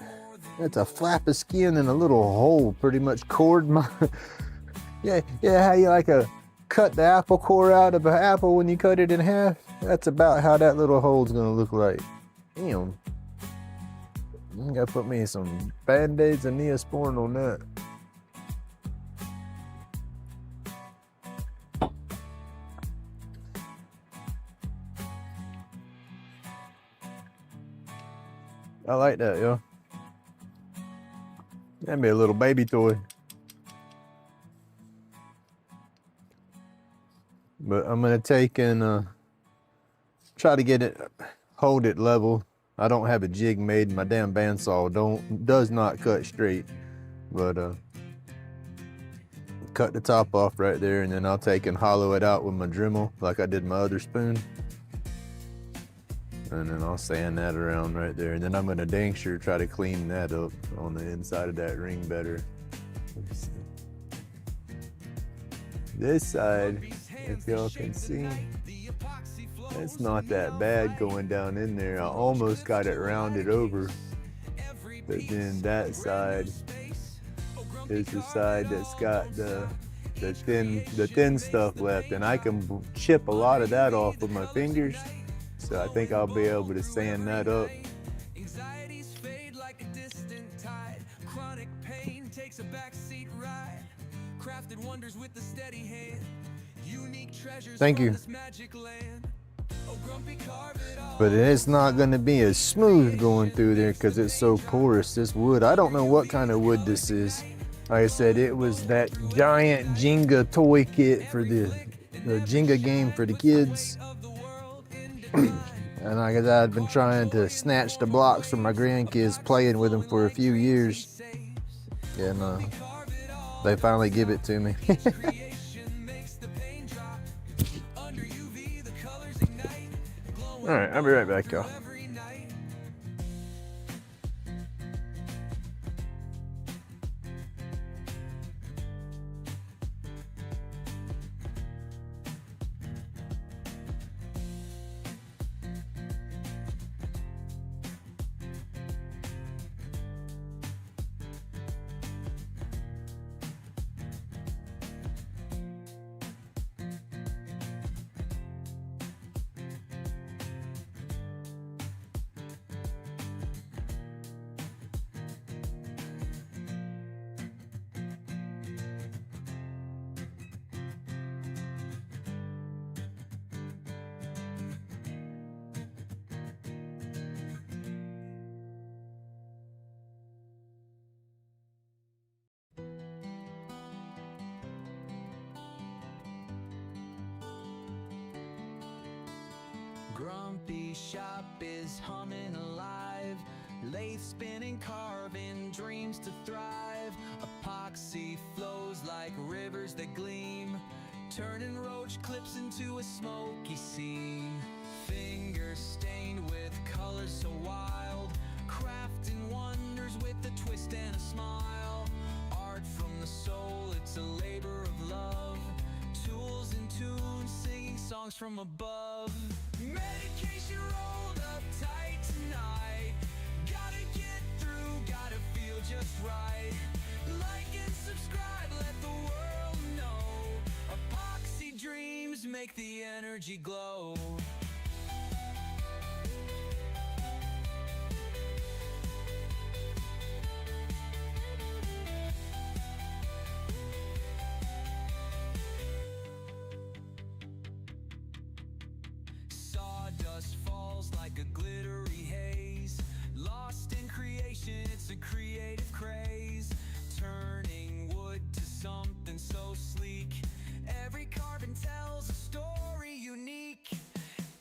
that's a flap of skin and a little hole pretty much cored my yeah, how you like cut the apple core out of an apple when you cut it in half? That's about how that little hole's gonna look like. Damn. I gotta put me some band-aids and Neosporin on that. I like that, yo. That'd be a little baby toy. But I'm gonna take and try to get it, hold it level. I don't have a jig made. My damn bandsaw does not cut straight. But cut the top off right there, and then I'll take and hollow it out with my Dremel like I did my other spoon. And then I'll sand that around right there. And then I'm gonna dang sure try to clean that up on the inside of that ring better. This side, if y'all can see, it's not that bad going down in there. I almost got it rounded over. But then that side is the side that's got the thin stuff left. And I can chip a lot of that off with my fingers. So I think I'll be able to sand that up. Anxieties fade like a distant tide. Chronic pain takes a backseat ride. Crafted wonders with the steady hand. Unique treasures Thank from you. this magic land. Oh, Grumpy, carve it all. But it's not gonna be as smooth going through there because it's so porous, this wood. I don't know what kind of wood this is. Like I said, it was that giant Jenga toy kit for the Jenga game for the kids. And like I said, I'd been trying to snatch the blocks from my grandkids, playing with them for a few years. And they finally give it to me. All right, I'll be right back, y'all. Grumpy shop is humming alive. Lathe spinning, carving, dreams to thrive. Epoxy flows like rivers that gleam. turning roach clips into a smoky scene. Fingers stained with colors so wild, crafting wonders with a twist and a smile. Art from the soul, it's a labor of love. Tools in tune, singing songs from above. Medication rolled up tight tonight. Gotta get through, gotta feel just right. Like and subscribe, let the world know. Epoxy dreams make the energy glow. Sawdust falls like a glittery haze. Lost in creation, it's a creative craze. Turning wood to something so sleek. Every carbon tells a story unique.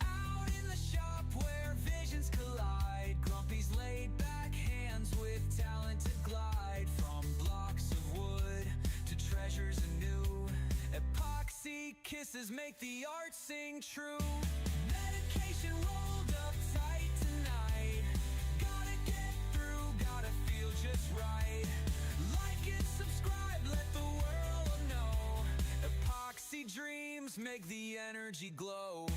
Out in the shop where visions collide, Grumpy's laid back hands with talent to glide. From blocks of wood to treasures anew, epoxy kisses make the art sing true. Medication rolled up tight tonight. Gotta get through, gotta feel just right. Like and subscribe, let the world know. Epoxy dreams make the energy glow.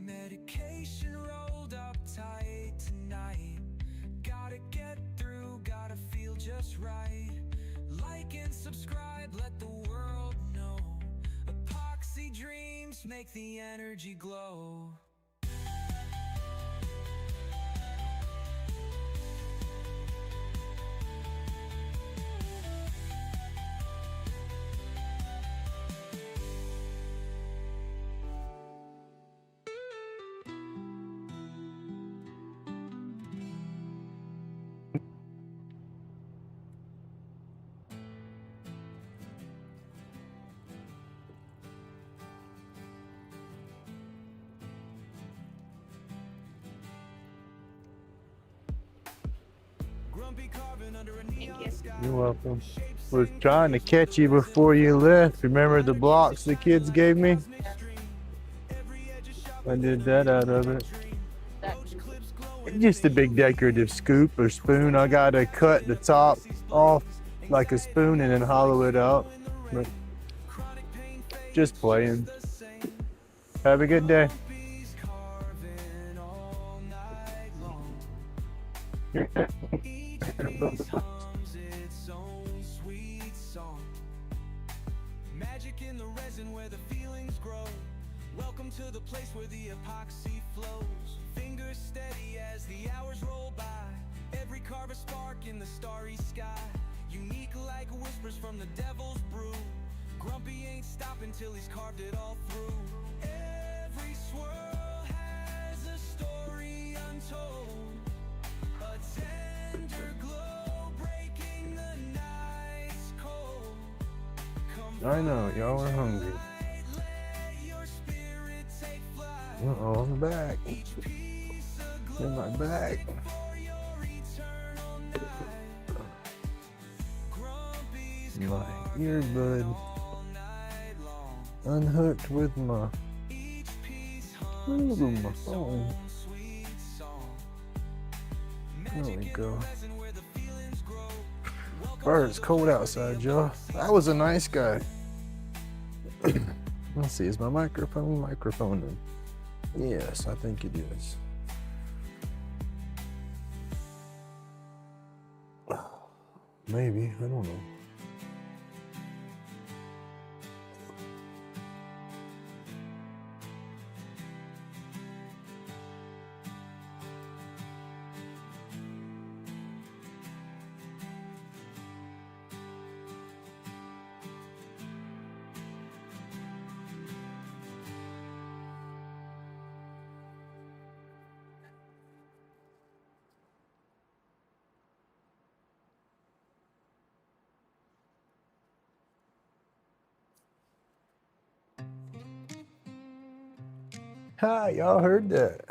Medication rolled up tight tonight. Gotta get through, gotta feel just right. Like and subscribe, let the world know. Epoxy dreams make the energy glow. You're welcome. Was trying to catch you before you left. Remember the blocks the kids gave me? I did that out of it. Just a big decorative scoop or spoon. I gotta cut the top off like a spoon and then hollow it out. But just playing. Have a good day. Magic in the resin where the feelings grow. Welcome to the place where the epoxy flows. Fingers steady as the hours roll by. Every carve a spark in the starry sky. Unique like whispers from the devil's brew. Grumpy ain't stopping till he's carved it all through. Every swirl has a story untold. A tender glow breaking the night's cold. I know, y'all are hungry. Uh-oh, I'm back. In my back. My earbud unhooked with my phone. There we go. It's cold outside, y'all. That was a nice guy. Let's see, is my microphone in? Yes, I think it is. Maybe, I don't know. Ha, y'all heard that.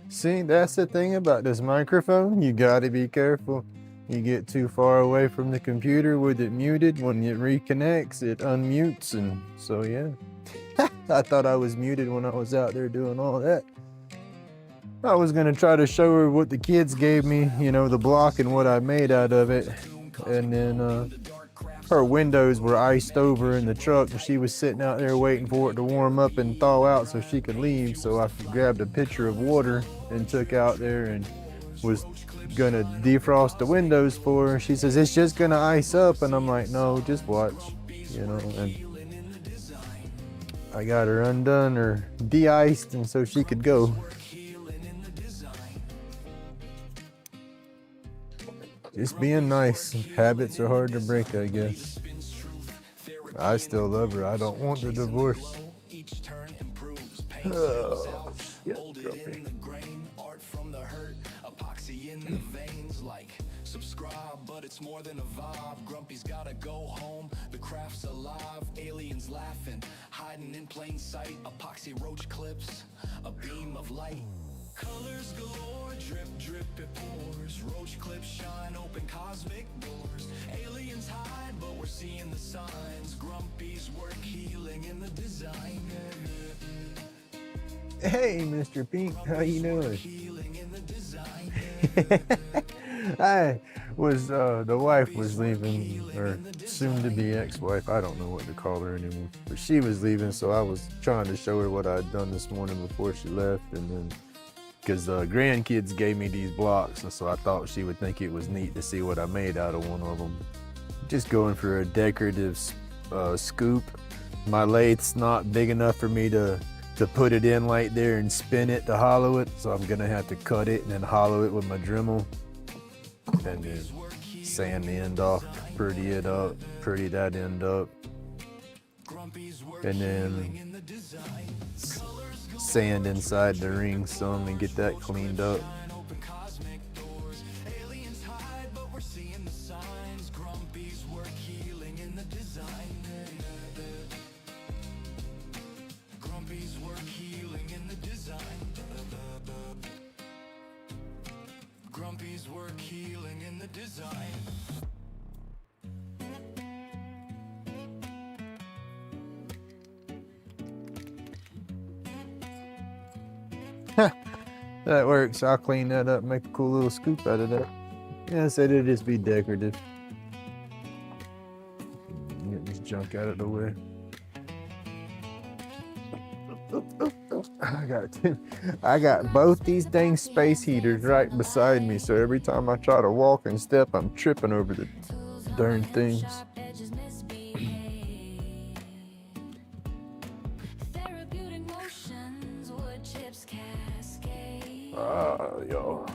See, that's the thing about this microphone. You gotta be careful. You get too far away from the computer with it muted. When it reconnects, it unmutes, and so yeah. I thought I was muted when I was out there doing all that. I was gonna try to show her what the kids gave me, you know, the block and what I made out of it. And then her windows were iced over in the truck, and she was sitting out there waiting for it to warm up and thaw out so she could leave. So I grabbed a pitcher of water and took out there and was gonna defrost the windows for her. She says, it's just gonna ice up. And I'm like, no, just watch, you know. And I got her undone or de-iced, and so she could go. Just being nice. Habits are hard to break, I guess. I still love her. I don't want the divorce. Oh, shit, Grumpy. Subscribe, but it's more than a vibe. Grumpy's gotta go home. The craft's alive. Aliens laughing, hiding in plain sight. Epoxy roach clips, a beam of light. Colors galore, drip, drip, it pours. Roach clips shine, open cosmic doors. Aliens hide, but we're seeing the signs. Grumpy's work healing in the design. Hey, Mr. Pink, how you doing? Healing in the design. I was, the wife was leaving, or soon to be ex-wife, I don't know what to call her anymore, but she was leaving, so I was trying to show her what I'd done this morning before she left, and then, because the grandkids gave me these blocks, and so I thought she would think it was neat to see what I made out of one of them. Just going for a decorative scoop. My lathe's not big enough for me to put it in right there and spin it to hollow it, so I'm gonna have to cut it and then hollow it with my Dremel, and then sand the end off, pretty it up, pretty that end up, and then sand inside the ring some and get that cleaned up. Grumpy's work healing in the design. That works. I'll clean that up, make a cool little scoop out of that. Yeah, I said it'd just be decorative. Get this junk out of the way. I got both these dang space heaters right beside me, so every time I try to walk and step, I'm tripping over the darn things. Yo.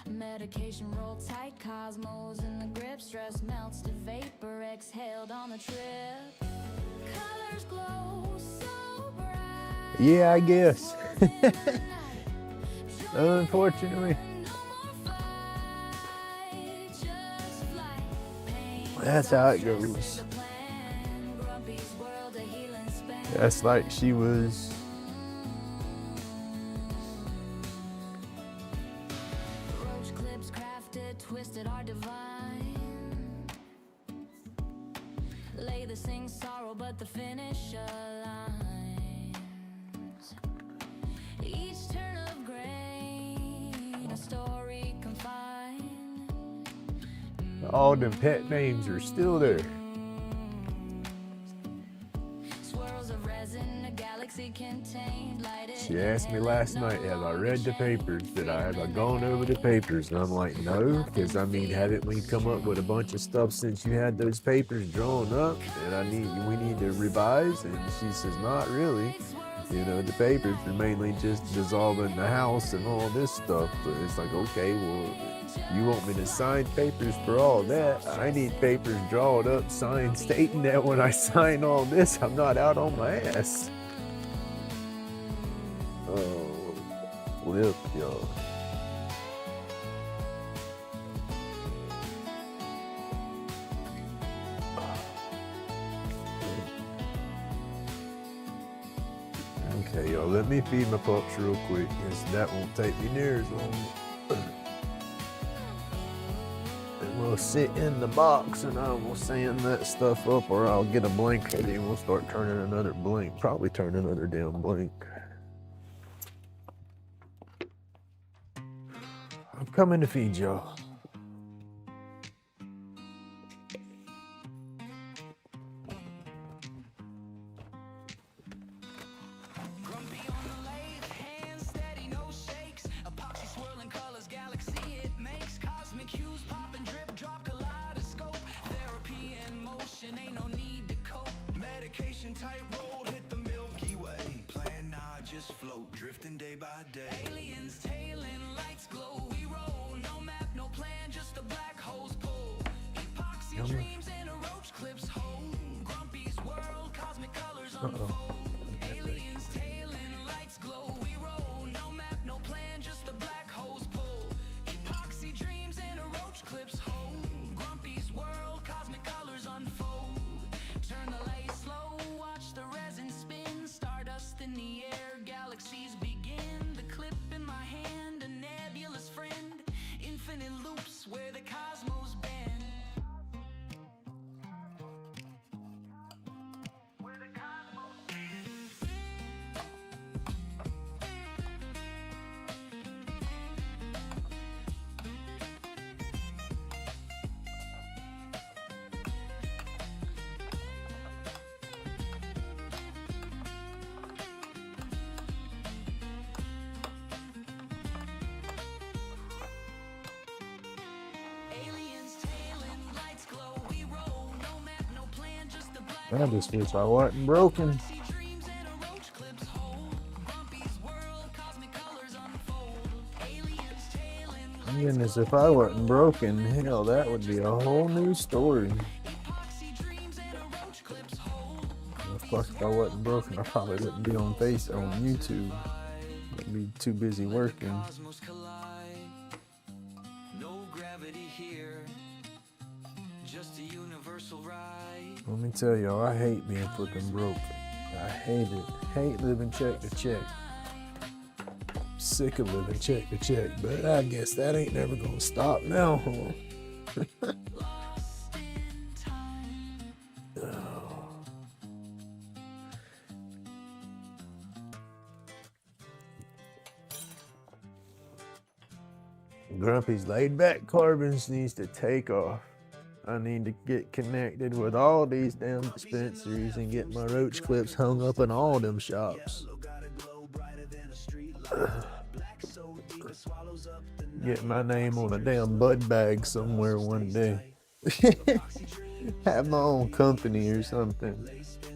Medication roll tight, cosmos in the grip, stress melts to vapor, exhaled on the trip. Colors glow so bright. Yeah, I guess. Unfortunately. That's how it goes. That's like she was. Roach clips crafted, twisted, are divine. Lathe sings sorrow, but the finish aligns. Each turn of grain, a story confined. All them pet names are still there. Swirls of resin, a galaxy contained, lighted. She asked me last night, have I read the papers? Have I gone over the papers? And I'm like, no, because I mean, haven't we come up with a bunch of stuff since you had those papers drawn up? And we need to revise. And she says, not really. You know, the papers are mainly just dissolving the house and all this stuff. But it's like, okay, well, you want me to sign papers for all that? I need papers drawn up, signed, stating that when I sign all this, I'm not out on my ass. Oh, flip, y'all. Okay, y'all, let me feed my pups real quick, because that won't take me near as long. And we'll sit in the box and I will sand that stuff up, or I'll get a blank ready and we'll start turning another blank. Probably turn another damn blank. I'm coming to feed y'all. Grumpy on the lathe, hands steady, no shakes. Epoxy swirling colors, galaxy it makes. Cosmic hues pop and drip, drop kaleidoscope. Therapy in motion, ain't no need to cope. Medication type roll, hit the Milky Way. Plan now, just float, drifting day by day. Aliens tailing, lights glow. We roll, no map, no plan, just the black holes pull. Epoxy dreams and a roach clips hold. Grumpy's world, cosmic colors unfold. Aliens tailing, lights glow. We roll, no map, no plan, just the black holes pull. Epoxy dreams and a roach clips hold. Grumpy's world, cosmic colors unfold. Turn the lay slow, watch the resin spin. Stardust in the air, galaxies begin. The clip in my hand, a nebulous friend. Infinite loops where the cosmos bend. Where the cosmos bend. Aliens tailing, lights glow. We roll, no map, no plan, just the black. I just wish I wasn't broken. Galaxy dreams and a roach clips hold. Grumpy's world, cosmic colors unfold. Aliens tailing, Goodness, if I wasn't broken, hell, that would be a whole new story. epoxy dreams and a roach clips hold. Of course, if I wasn't broken, I probably wouldn't be on YouTube. I'd be too busy working. Cosmos collide. No gravity here. Just a universal ride. Let me tell y'all, I hate being fucking broke. I hate it. Hate living check to check. Sick of living check to check, but I guess that ain't never gonna stop now, huh? Lost in time. Grumpy's laid back carbons needs to take off. I need to get connected with all these damn dispensaries and get my roach clips hung up in all them shops. Get my name on a damn bud bag somewhere one day. Have my own company or something.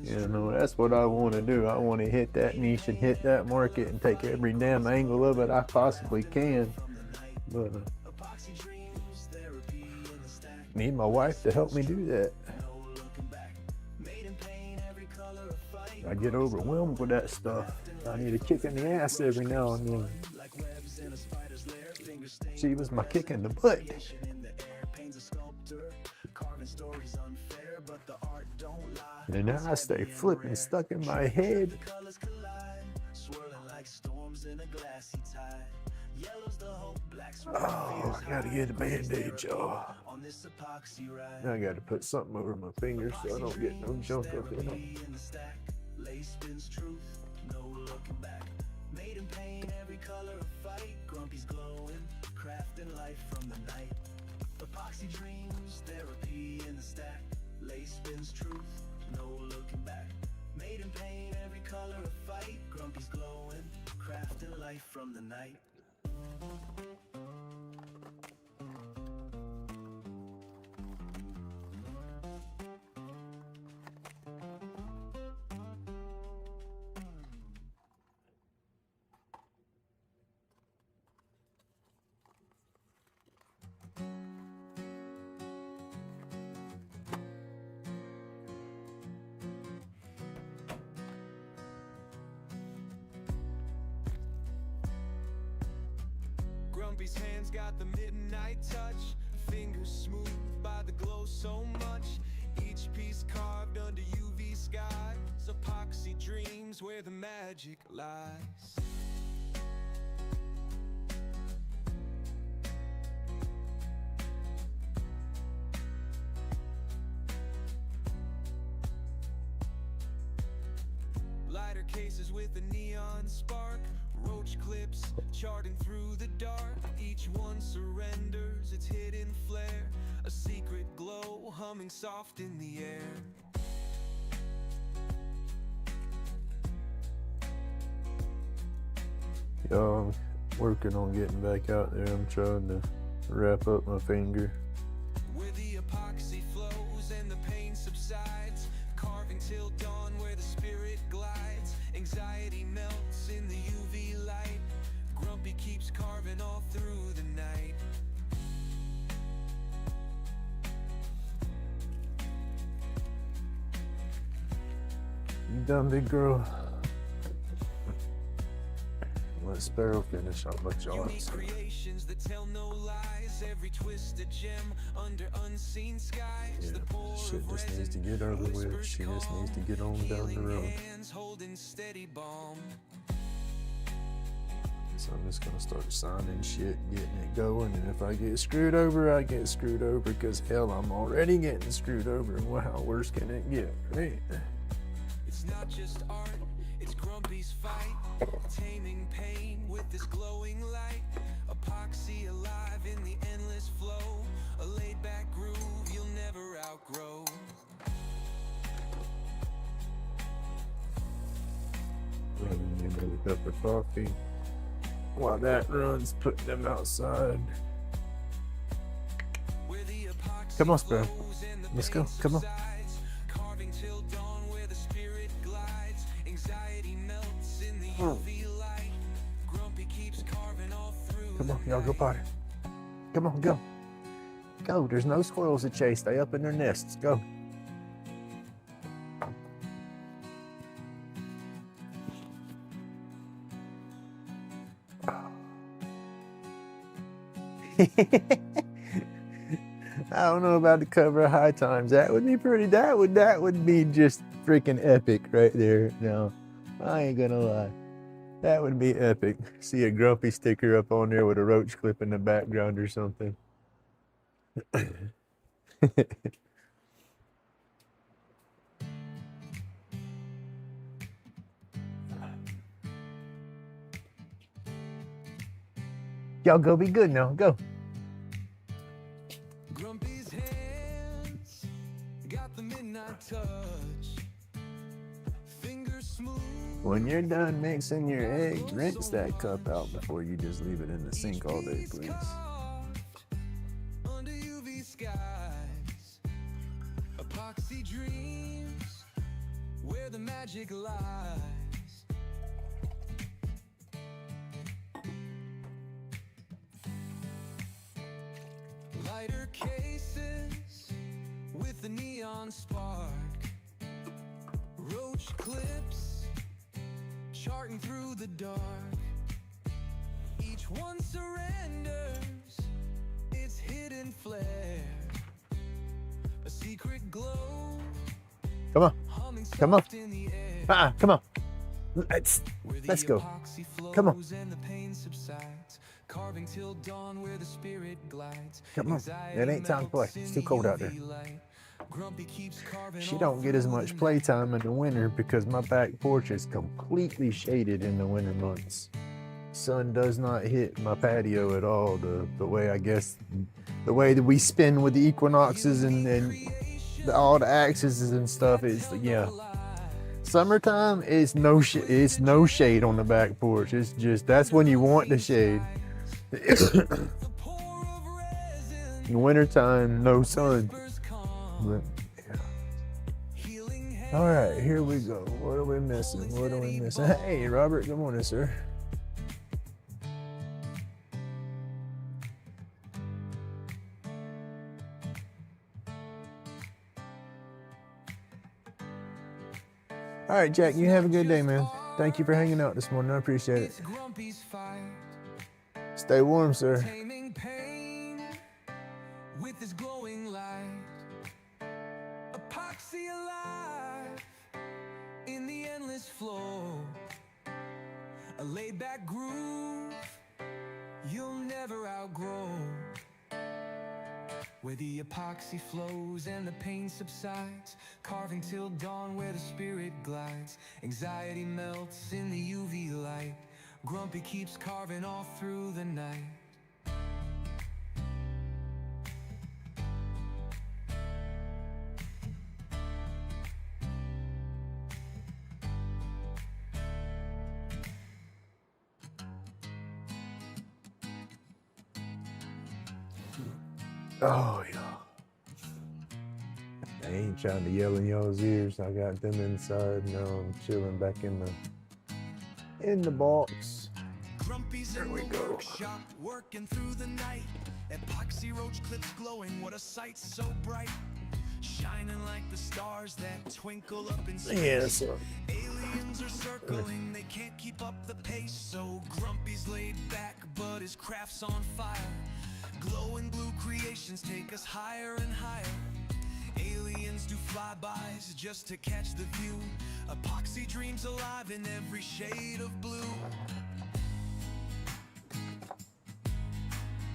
You know, that's what I want to do. I want to hit that niche and hit that market and take every damn angle of it I possibly can. But need my wife to help me do that. I get overwhelmed with that stuff. I need a kick in the ass every now and then. She was my kick in the butt. And now I stay flipping stuck in my head. Oh, I gotta get a band-aid, y'all. Now I gotta put something over my fingers so I don't get no junk up in them. Lathe spins truth, no looking back. Made in pain, every color of fight. Grumpy's glowing, crafting life from the night. Epoxy dreams, therapy in the stack. Lathe spins truth, no looking back. Made in pain, every color of fight. Grumpy's glowing, crafting life from the night. Grumpy's hands got the midnight touch. Fingers smooth by the glow so much. Each piece carved under UV skies, epoxy dreams where the magic lies. Lighter cases with a neon spark, roach clips charting through the dark. Each one surrenders its hidden flare, a secret glow humming soft in the air. Y'all, I'm working on getting back out there. I'm trying to wrap up my finger. Where the epoxy flows and the pain subsides, carving till dawn where the spirit glides. Anxiety melts in the UV light, Grumpy keeps carving all through the night. You done, big girl? Let Sparrow finish. I'll let y'all Unique creations that tell no lies, every twisted gem under unseen skies. Yeah, The pour shit of just resin, needs to get over with. whispers She just calm, needs to get on down the healing road. hands holding steady balm. So I'm just gonna start signing shit, getting it going, and if I get screwed over, I get screwed over, because hell, I'm already getting screwed over, and how worse can it get, right? It's not just art, it's Grumpy's fight, taming pain with this glowing light. Epoxy alive in the endless flow, a laid back groove you'll never outgrow. Running me another cup of coffee. While that runs, putting them outside. Where the epoxy Come on, Sparrow. flows and the Let's go. pain Come on. subsides, carving till dawn where the spirit glides. Anxiety melts in the UV light, Grumpy keeps carving all through. Come on, the y'all go night. potty. Come on, go. Go. There's no squirrels to chase. Stay up in their nests. Go. I don't know about the cover of High Times. That would be pretty. That would be just freaking epic right there. No, I ain't gonna lie. That would be epic. See a Grumpy sticker up on there with a roach clip in the background or something. Y'all go be good now. Go. Grumpy's hands got the midnight touch. Fingers smooth. When you're done mixing your eggs, rinse that cup out before you just leave it in the sink all day, please. Under UV skies, epoxy dreams where the magic lies. Lighter cases with the neon spark, roach clips charting through the dark. Each one surrenders its hidden flare, a secret glow Come on. humming Come on. soft in the air. Come on. Let's go. Epoxy flows Come on. and the pain subsides, carving till dawn where the spirit glides. Come on. It ain't time to play. It's too cold out there. Grumpy keeps carving She all don't get as through much the playtime in the winter because my back porch is completely shaded in the winter months. Sun does not hit my patio at all. The way, I guess, the way that we spin with the equinoxes and all the axes and stuff is, yeah. Summertime is no it's no shade on the back porch. It's just, that's when you want the shade. In wintertime, no sun. But, yeah. All right, here we go. What are we missing? What are we missing? Hey, Robert. Good morning, sir. All right, Jack, you have a good day, man. Thank you for hanging out this morning. I appreciate it. Grumpy's fight, Stay warm, sir. taming pain with his glowing light. A laid-back groove you'll never outgrow, where the epoxy flows and the pain subsides, carving till dawn where the spirit glides. Anxiety melts in the UV light, Grumpy keeps carving all through the night. Oh yeah. I ain't trying to yell in y'all's ears. I got them inside. Now I'm chilling back in the box. Grumpy's There in we the go. workshop, working through the night. Epoxy roach clips glowing, what a sight so bright. Shining like the stars that twinkle up in space. Yeah, so Aliens are circling, they can't keep up the pace. So Grumpy's laid back, but his craft's on fire. Glowing blue creations take us higher and higher. Aliens do flybys just to catch the view. Epoxy dreams alive in every shade of blue.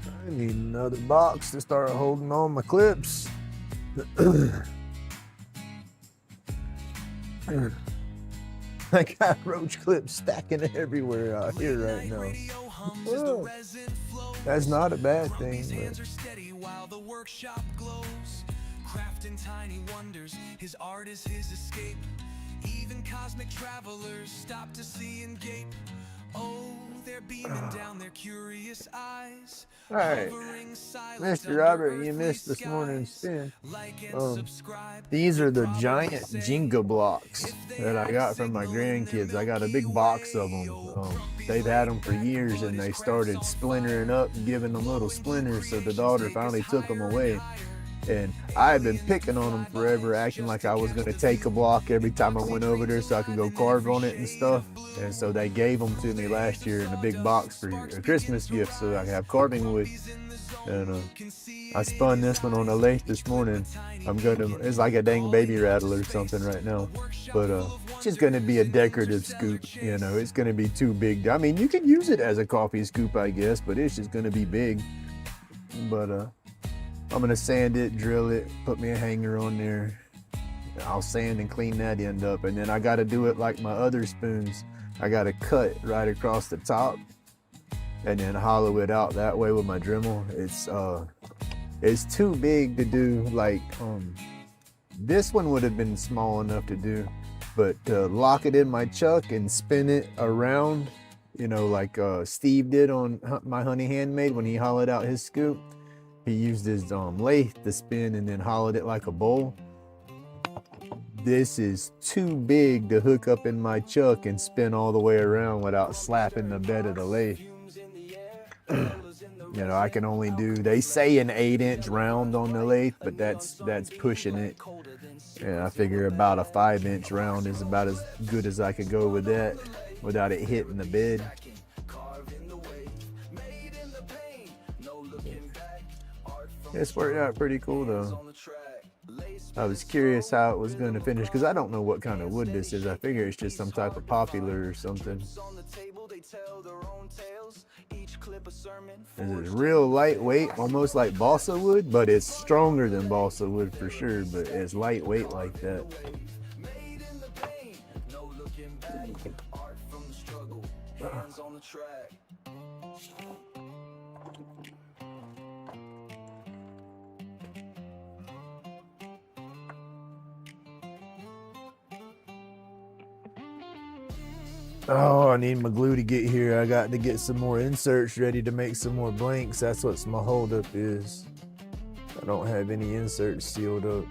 I need another box to start holding on my clips. I got roach clips stacking everywhere out here right now. Whoa. That's not a bad thing. Hands are steady while the workshop glows. Crafting tiny wonders, his art is his escape. Even cosmic travelers stop to see and gape. Oh, they're beaming down their curious eyes. All right, Mr. Robert, you missed this morning's spin. These are the giant Jenga blocks that I got from my grandkids. I got a big box of them. They've had them for years, and they started splintering up and giving them little splinters, so the daughter finally took them away. And I had been picking on them forever, acting like I was going to take a block every time I went over there so I could go carve on it and stuff. And so they gave them to me last year in a big box for a Christmas gift so I could have carving wood. And I spun this one on a lathe this morning. It's like a dang baby rattle or something right now. But it's just going to be a decorative scoop, you know. It's going to be too big. I mean, you can use it as a coffee scoop, I guess, but it's just going to be big. But I'm gonna sand it, drill it, put me a hanger on there. I'll sand and clean that end up, and then I gotta do it like my other spoons. I gotta cut right across the top and then hollow it out that way with my Dremel. It's too big to do. Like this one would have been small enough to do, but to lock it in my chuck and spin it around, you know, like Steve did on my Honey Handmade when he hollowed out his scoop. He used his lathe to spin and then hollowed it like a bowl. This is too big to hook up in my chuck and spin all the way around without slapping the bed of the lathe. You know, I can only do, they say an 8-inch round on the lathe, but that's pushing it. And I figure about a 5-inch round is about as good as I could go with that without it hitting the bed. It's worked out pretty cool though. I was curious how it was going to finish because I don't know what kind of wood this is. I figure it's just some type of popular or something. It's real lightweight, almost like balsa wood, but it's stronger than balsa wood for sure, but it's lightweight like that. Oh, I need my glue to get here. I got to get some more inserts ready to make some more blanks. That's what my holdup is. I don't have any inserts sealed up.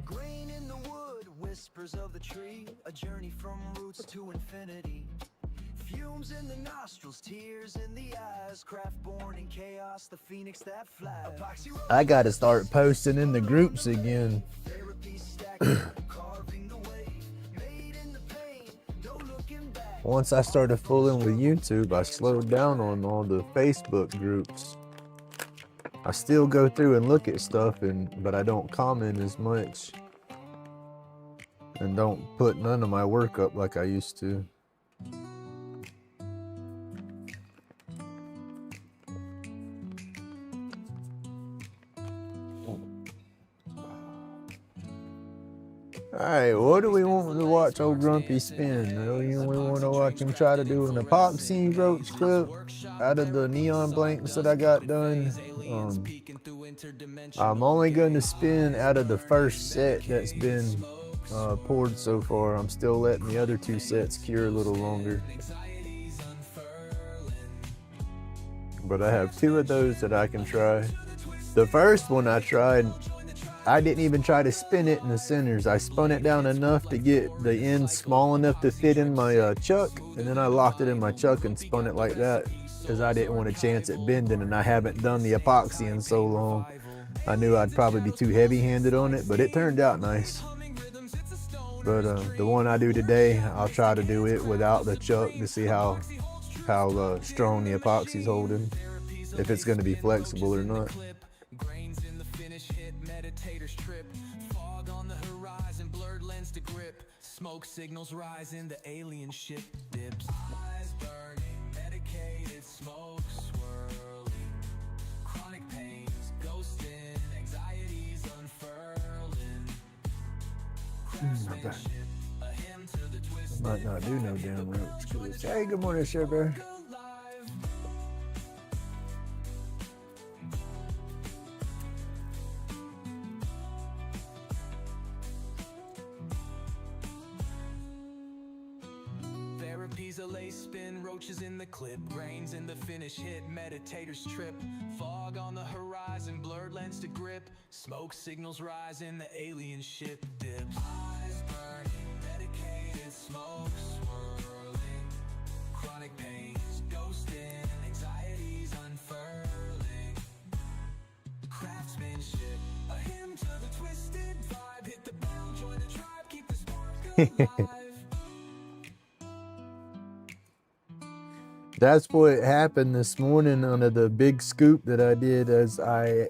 Grain in the wood, whispers of the tree, a journey from roots to infinity. Fumes in the nostrils, tears in the eyes, craft born in chaos, the phoenix that flies. I got to start posting in the groups again. Therapy stacked, carving the way, made in the pain, no looking back. once I started fooling with YouTube, I slowed down on all the Facebook groups. I still go through and look at stuff, but I don't comment as much. And don't put none of my work up like I used to. Alright, what do we want to watch old Grumpy spin? We want to watch him try to do an epoxy roach clip out of the neon blanks that I got done. I'm only going to spin out of the first set that's been poured so far. I'm still letting the other two sets cure a little longer. But I have two of those that I can try. The first one I tried, I didn't even try to spin it in the centers. I spun it down enough to get the end small enough to fit in my chuck, and then I locked it in my chuck and spun it like that because I didn't want a chance at bending, and I haven't done the epoxy in so long. I knew I'd probably be too heavy-handed on it, but it turned out nice. But the one I do today, I'll try to do it without the chuck to see how strong the epoxy's holding, if it's going to be flexible or not. Smoke signals rising, the alien ship dips. Eyes burning, medicated smoke swirling. Chronic pains, ghosting, anxieties unfurling. Craftsmanship, a hymn to the twist. Might not do no damn roach. Hey, good morning, Sugar. A Lathe spin, roaches in the clip, brains in the finish hit, meditators trip, fog on the horizon, blurred lens to grip, smoke signals rising, the alien ship dips. Eyes burning, medicated smoke swirling, chronic pains, ghosting, anxieties unfurling. Craftsmanship, a hymn to the twisted vibe, hit the bell, join the tribe, keep the spark alive. That's what happened this morning under the big scoop that I did, as I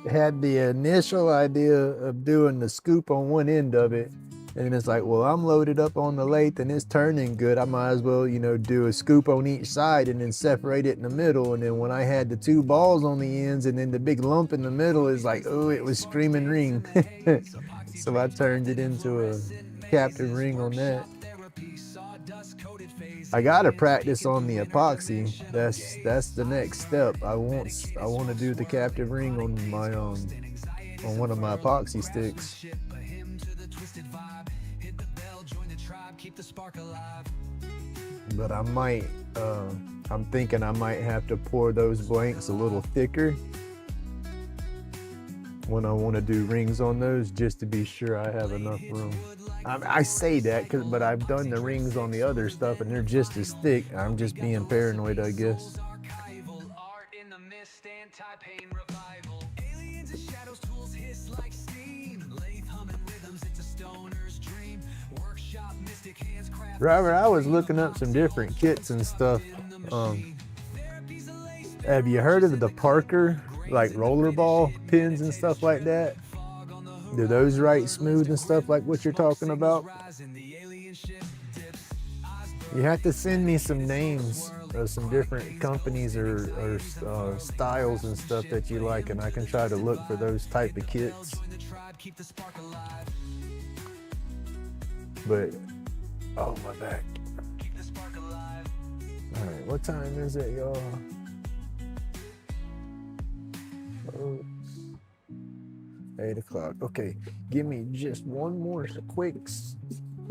had the initial idea of doing the scoop on one end of it. And it's like, well, I'm loaded up on the lathe and it's turning good. I might as well, do a scoop on each side and then separate it in the middle. And then when I had the two balls on the ends and then the big lump in the middle, is like, oh, it was screaming ring. So I turned it into a captive ring on that. I gotta practice on the epoxy. That's the next step. I want to do the captive ring on my on one of my epoxy sticks. But I might. I'm thinking I might have to pour those blanks a little thicker when I want to do rings on those, just to be sure I have enough room. I say that, but I've done the rings on the other stuff and they're just as thick. I'm just being paranoid, I guess. Robert, I was looking up some different kits and stuff. Have you heard of the Parker, like rollerball pins and stuff like that? Do those write smooth and stuff like what you're talking about? You have to send me some names of some different companies or styles and stuff that you like, and I can try to look for those type of kits. But, oh, my back. All right, what time is it, y'all? Oh. 8 o'clock. Okay, give me just one more quick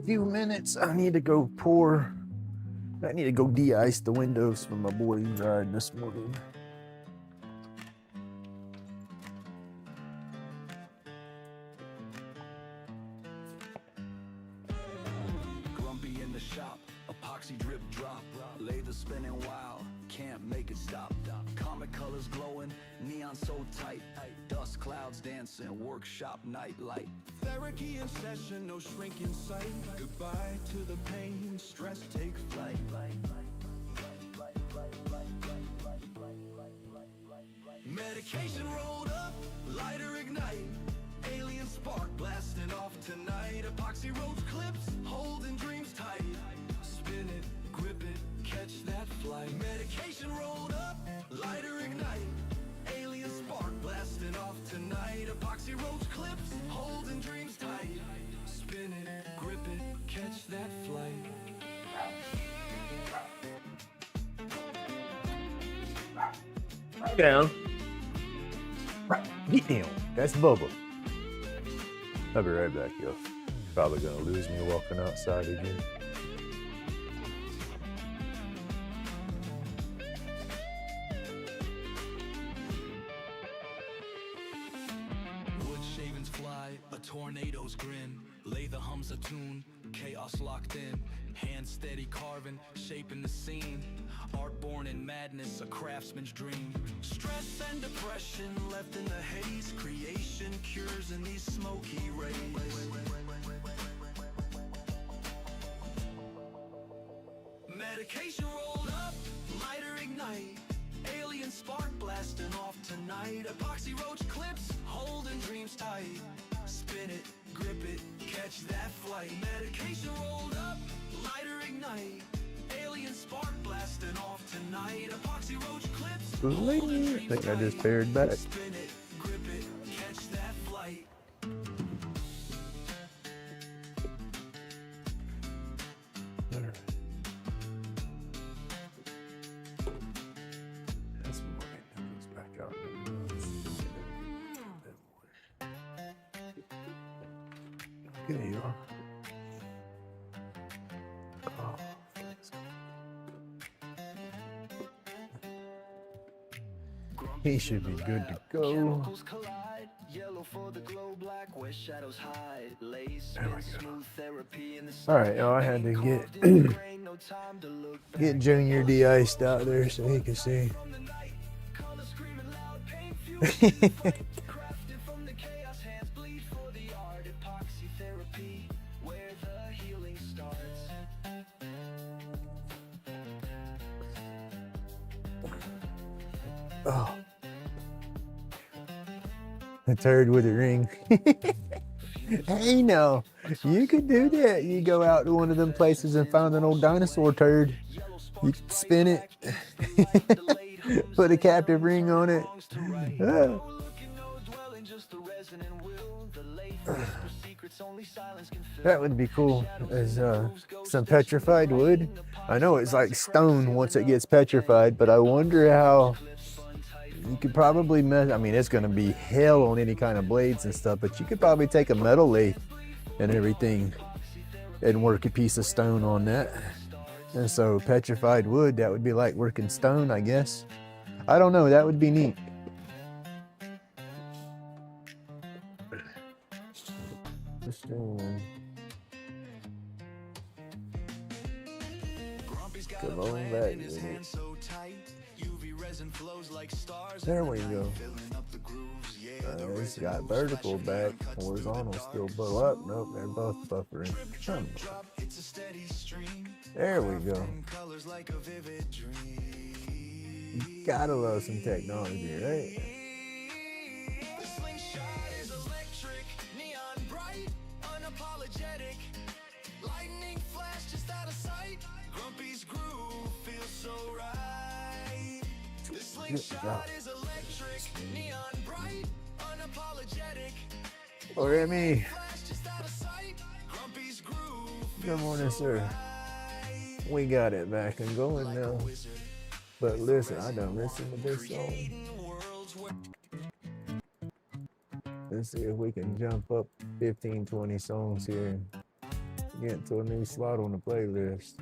few minutes. I need to go de-ice the windows for my boy ride this morning. Grumpy in the shop, epoxy drip drop, Lathe spinning wild, can't make it stop. Comic colors glowing, neon so tight, dust clouds dancing, workshop nightlight. Therapy in session, no shrink in sight. Goodbye to the pain, stress take flight. Medication rolled up, lighter ignite. Alien spark blasting off tonight. Epoxy roach clips, holding dreams tight. Spin it, grip it, catch that flight. Medication rolled up, lighter ignite. Alien spark blasting off tonight. Epoxy roach clips, holding dreams tight. Spin it, grip it, catch that flight. Down. Get down. That's Bubble. I'll be right back, yo. Probably gonna lose me walking outside again. Wood shavings fly, a tornado's grin. Lathe hums a tune, chaos locked in. Hands steady carving, shaping the scene. Art born in madness, a craftsman's dream. Stress and depression left in the haze. Creation cures in these smoky rays. Medication rolled up, lighter ignite. Alien spark blasting off tonight. Epoxy roach clips, holding dreams tight. Spin it, grip it, catch that flight. Medication rolled up, lighter ignite. Alien spark blasting off tonight. Epoxy roach clips, holding I dreams think I just tight. paired back. Spin it, grip it, catch that flight. Alright. That's more numbers back out. Okay, you are. Oh, thanks. He should be good to go. Chemicals collide, yellow for the glow, black where shadows hide. Lace, There we go. smooth therapy in the Alright, y'all, I had to get no time to look back. get Junior de-iced out there so he can see. From the night, color screaming loud, pain fueled. Crafted from the chaos, hands bleed for the art. Epoxy therapy, where the healing starts. Oh. A turd with a ring. Hey, no, you could do that. You go out to one of them places and find an old dinosaur turd. You spin it, put a captive ring on it. Ah. That would be cool. There's some petrified wood. I know it's like stone once it gets petrified, but I wonder how you could probably I mean, it's going to be hell on any kind of blades and stuff, but you could probably take a metal lathe and everything and work a piece of stone on that. And so petrified wood, that would be like working stone, I guess. I don't know, that would be neat. Come on back with it. There we go. It's got vertical back, horizontal still bow up. Nope, they're both buffering. Come on. There we go. You gotta love some technology, right? Look at me. Good morning, sir. We got it back and going now. But listen, I don't listen to this song. Let's see if we can jump up 15, 20 songs here and get to a new slot on the playlist.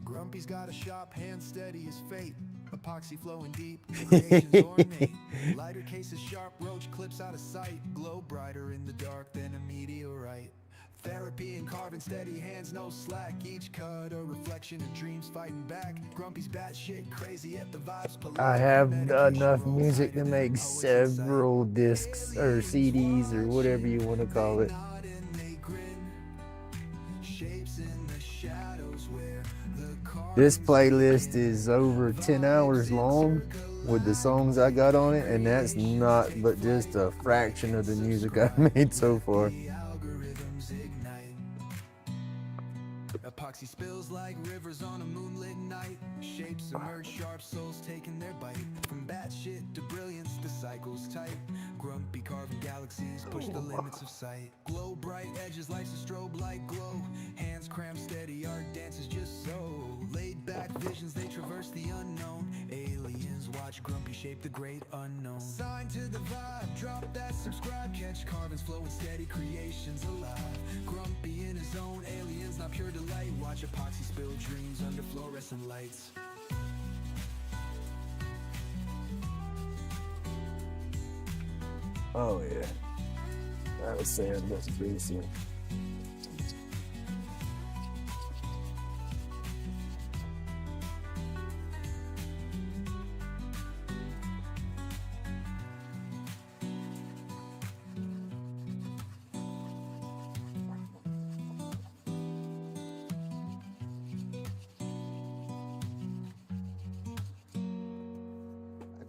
Grumpy's got a sharp hand, steady as fate. Epoxy flowing deep, creation's ornate. Lighter cases sharp, roach clips out of sight. Glow brighter in the dark than a meteorite. Therapy and carving, steady hands, no slack. Each cut a reflection of dreams fighting back. Grumpy's batshit crazy at the vibes polite. I have enough music to make several discs or CDs or whatever you want to call it. This playlist is over 10 hours long with the songs I got on it, and that's not but just a fraction of the music I've made so far. Epoxy spills like rivers on a moonlit night. Shapes emerge, sharp souls taking their bite. From batshit to brilliance, the cycle's tight. Grumpy carving galaxies push the limits of sight. Glow bright edges, life's a strobe light glow. Hands cramped steady, art dances just so. Laid back visions, they traverse the unknown. Aliens watch Grumpy shape the great unknown. Sign to the vibe, drop that subscribe. Catch carvings flowing steady, creations alive. Grumpy in his own, aliens not pure delight. Watch epoxy spill dreams under fluorescent lights. Oh yeah, that was saying that's crazy.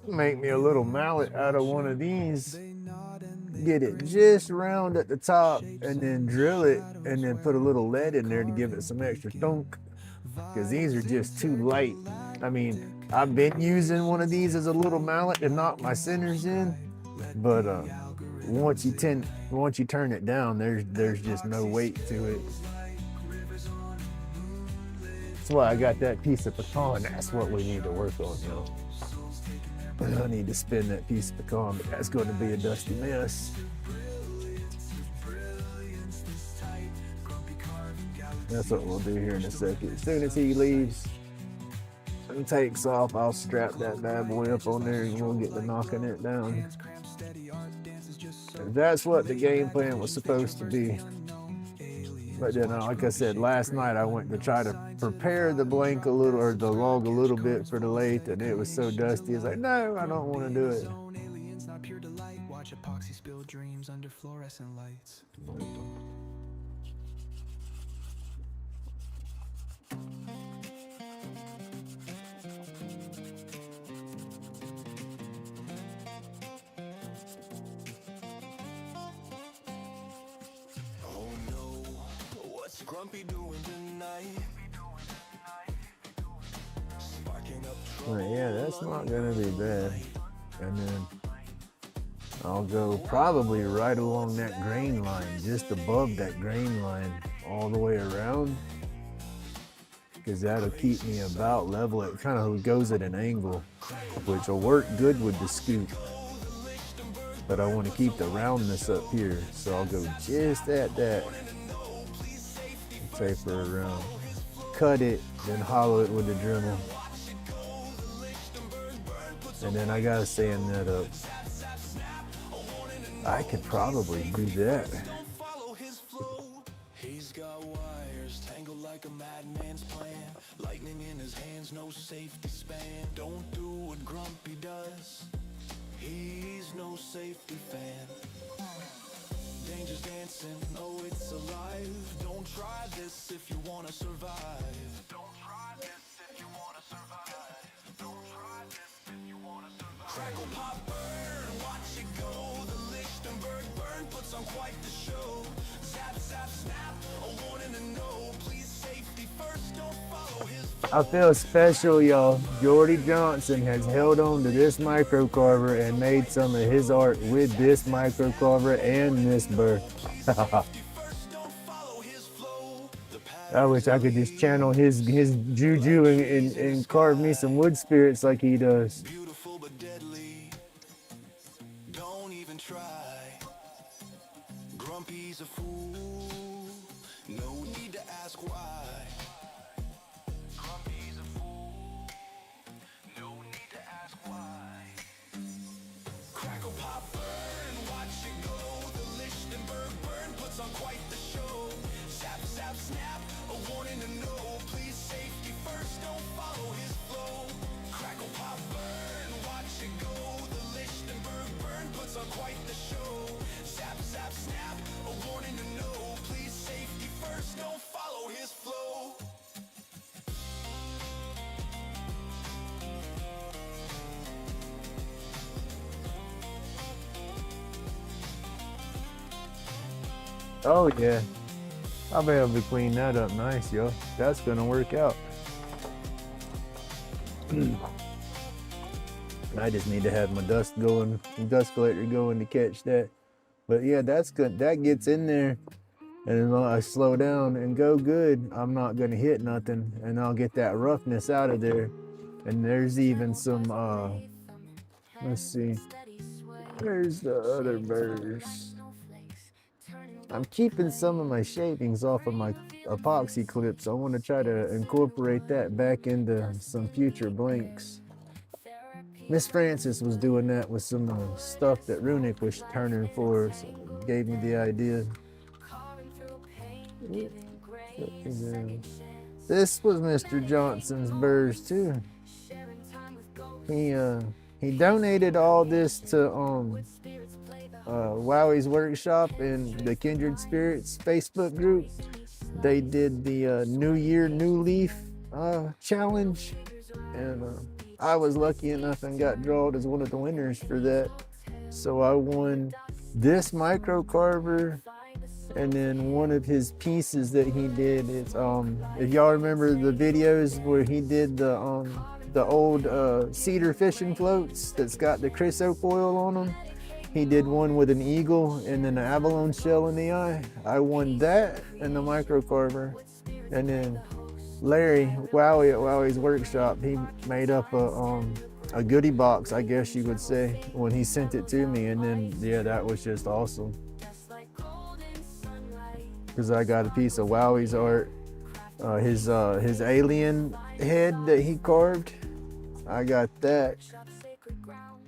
Make me a little mallet out of one of these, get it just round at the top, and then drill it, and then put a little lead in there to give it some extra thunk, because these are just too light. I mean, I've been using one of these as a little mallet to knock my centers in, but once you turn it down, there's just no weight to it. That's why I got that piece of pecan. That's what we need to work on, you know. I need to spin that piece of pecan, but that's going to be a dusty mess. That's what we'll do here in a second. As soon as he leaves and takes off, I'll strap that bad boy up on there and we'll get to knocking it down. And that's what the game plan was supposed to be. But then, like I said, last night I went to try to prepare the blank a little, or the log a little bit for the lathe, and it was so dusty. It's like, no, I don't want to do it. Aliens not pure delight. Watch epoxy spill dreams under fluorescent lights. Grumpy doing tonight. Well, yeah, that's not gonna be bad. And then I'll go probably right along that grain line, just above that grain line, all the way around, because that'll keep me about level. It kind of goes at an angle, which will work good with the scoop. But I want to keep the roundness up here, so I'll go just at that. Taper around, cut it, then hollow it with the Dremel, and then I gotta sand that up. I could probably do that. He's got wires tangled like a madman's plan. Lightning in his hands, no safety span. Don't do what Grumpy does. He's no safety fan. Danger's dancing, oh it's alive. Don't try this if you wanna survive. Don't try this if you wanna survive. Don't try this if you wanna survive. Crackle, pop, burn, watch it go. The Lichtenberg burn puts on quite the show. Zap, zap, snap, a warning and no. Please safety first, don't follow his I feel special, y'all. Jordy Johnson has held on to this microcarver and made some of his art with this microcarver and this burr. I wish I could just channel his juju and carve me some wood spirits like he does. beautiful but deadly. Don't even try. Grumpy's a fool. No need to ask why. Grumpy's a fool. No need to ask why. Crackle, pop, burn, watch it go. The Lichtenberg burn puts on quite the show. Oh yeah, I'll be able to clean that up nice, yo. That's gonna work out. I just need to have my dust collector going to catch that. But yeah, that's good. That gets in there, and as long as I slow down and go good, I'm not gonna hit nothing, and I'll get that roughness out of there. And there's even some let's see, where's the other verse? I'm keeping some of my shavings off of my epoxy clips. I want to try to incorporate that back into some future blanks. Miss Francis was doing that with some stuff that Runic was turning for, so it gave me the idea. This was Mr. Johnson's burrs too. He donated all this to Wowie's Workshop and the Kindred Spirits Facebook group. They did the New Year New Leaf challenge, and I was lucky enough and got drawn as one of the winners for that. So I won this micro carver, and then one of his pieces that he did. It's if y'all remember the videos where he did the old cedar fishing floats that's got the chrysofoil on them. He did one with an eagle and then an abalone shell in the eye. I won that and the micro carver. And then Larry Wowie at Wowie's Workshop, he made up a goodie box, I guess you would say, when he sent it to me. And then yeah, that was just awesome, because I got a piece of Wowie's art, his alien head that he carved. I got that.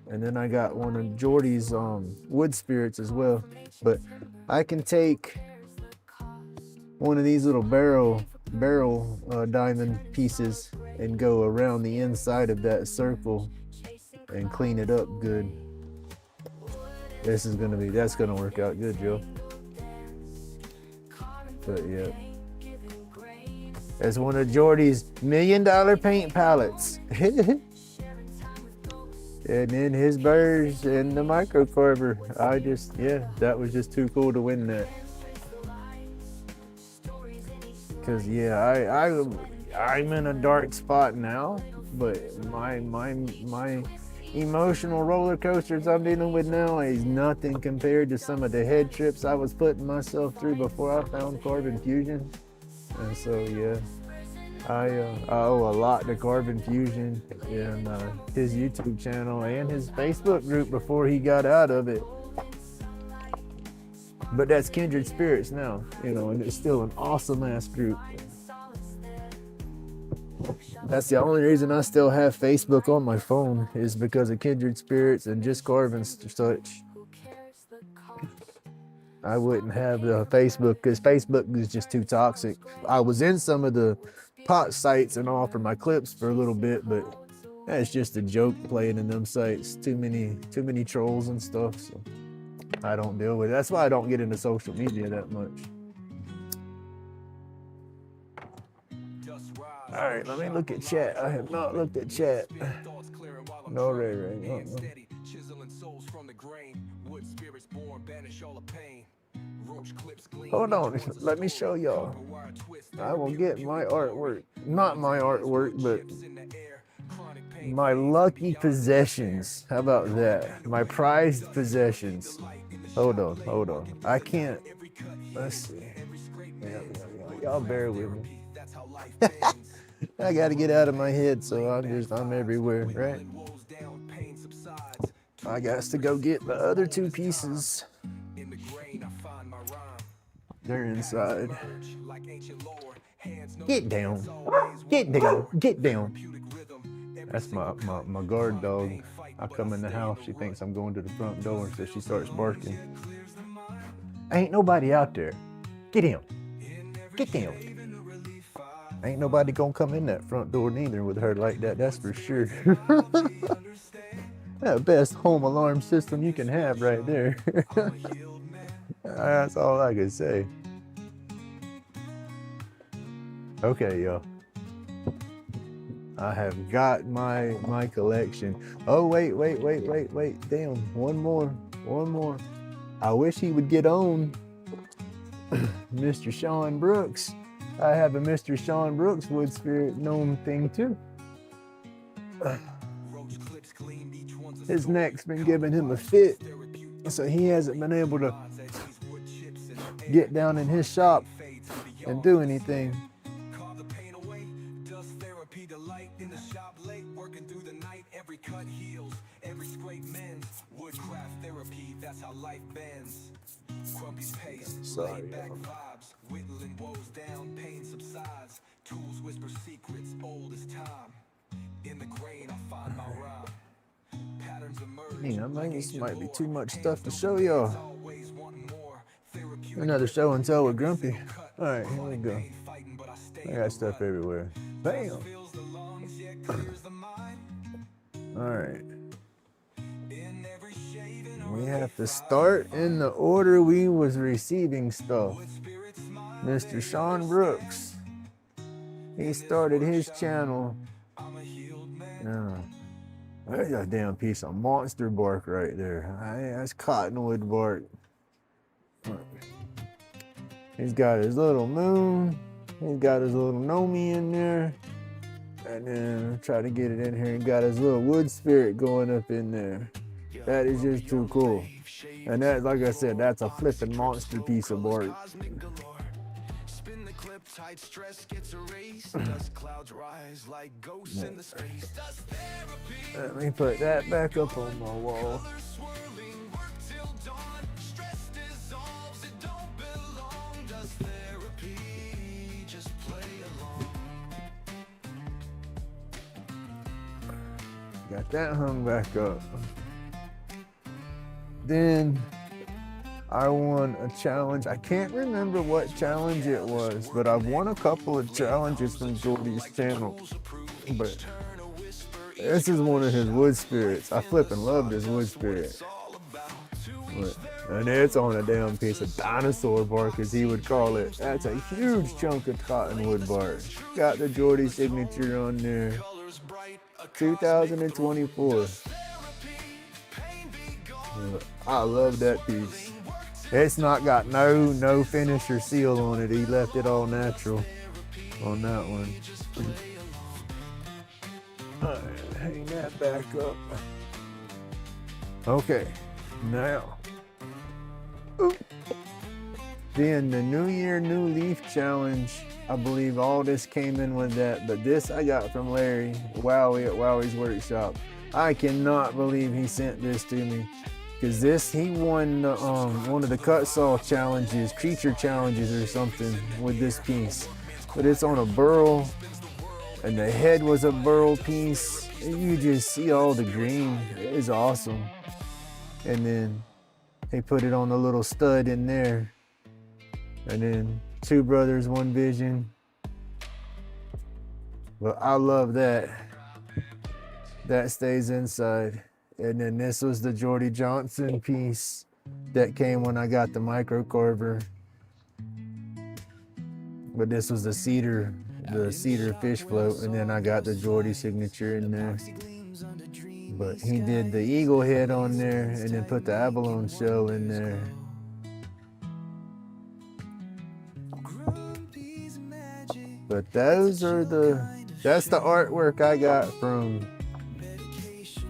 And then I got one of Jordy's wood spirits as well. But I can take one of these little barrel diamond pieces and go around the inside of that circle and clean it up good. That's gonna work out good, Joe. But yeah, that's one of Jordy's $1 million paint palettes. And then his burrs and the micro carver. That was just too cool to win that. Cause yeah, I'm in a dark spot now, but my emotional roller coasters I'm dealing with now is nothing compared to some of the head trips I was putting myself through before I found Carbon Fusion. And so yeah, I owe a lot to Carbon Fusion and his YouTube channel and his Facebook group before he got out of it. But that's Kindred Spirits now, and it's still an awesome ass group. That's the only reason I still have Facebook on my phone, is because of Kindred Spirits and just carving such. I wouldn't have the Facebook because Facebook is just too toxic. I was in some of the pot sites and all for my clips for a little bit, but that's just a joke playing in them sites. Too many trolls and stuff, so I don't deal with it. That's why I don't get into social media that much. All right, let me look at chat. I have not looked at chat. No, Ray. Hold on, let me show y'all. I will get my artwork. Not my artwork, but my lucky possessions. How about that? My prized possessions. Hold on. I can't. Let's see. Y'all bear with me. I gotta get out of my head, so I'm everywhere, right? I got to go get the other two pieces. They're inside. Get down. That's my guard dog. I come in the house, she thinks I'm going to the front door, so she starts barking. Ain't nobody out there. Get down. Ain't nobody gonna come in that front door neither with her like that, that's for sure. That best home alarm system you can have right there. That's all I can say. Okay, y'all. I have got my collection. Oh, wait. Damn, one more. I wish he would get on. Mr. Sean Brooks. I have a Mr. Sean Brooks wood spirit gnome thing too. His neck's been giving him a fit, so he hasn't been able to get down in his shop and do anything. Sorry, whittling woes down, pain subsides. Tools whisper secrets old as time. In the grain I find my rhyme. Patterns emerge. Yeah, man, this might be too much stuff to show y'all. Another show and tell with Grumpy. Alright, here we go. I got stuff everywhere. Bam! Alright. We have to start in the order we was receiving stuff. Mr. Sean Brooks. He started his channel. There's a damn piece of monster bark right there. That's cottonwood bark. He's got his little moon. He's got his little Nomi in there. And then try to get it in here. He got his little wood spirit going up in there. That is just too cool. And that, like I said, that's a flipping monster piece of bark. Let me put that back up on my wall. Got that hung back up. Then I won a challenge. I can't remember what challenge it was, but I've won a couple of challenges from Jordy's channel. But this is one of his wood spirits. I flipping loved his wood spirit. And it's on a damn piece of dinosaur bark, as he would call it. That's a huge chunk of cottonwood bark. Got the Jordy signature on there. 2024. I love that piece. It's not got no finish or seal on it. He left it all natural on that one. Alright, hang that back up. Okay, now. Oop. Then the New Year, New Leaf Challenge. I believe all this came in with that, but this I got from Larry Wowie at Wowie's Workshop. I cannot believe he sent this to me. Cause this, he won one of the cut saw challenges, creature challenges or something with this piece. But it's on a burl, and the head was a burl piece. And you just see all the green, it is awesome. And then he put it on a little stud in there. And then two brothers, one vision. But I love that. That stays inside. And then this was the Jordy Johnson piece that came when I got the micro carver. But this was the cedar fish float, and then I got the Jordy signature in there. But he did the eagle head on there and then put the abalone shell in there. But that's the artwork I got from,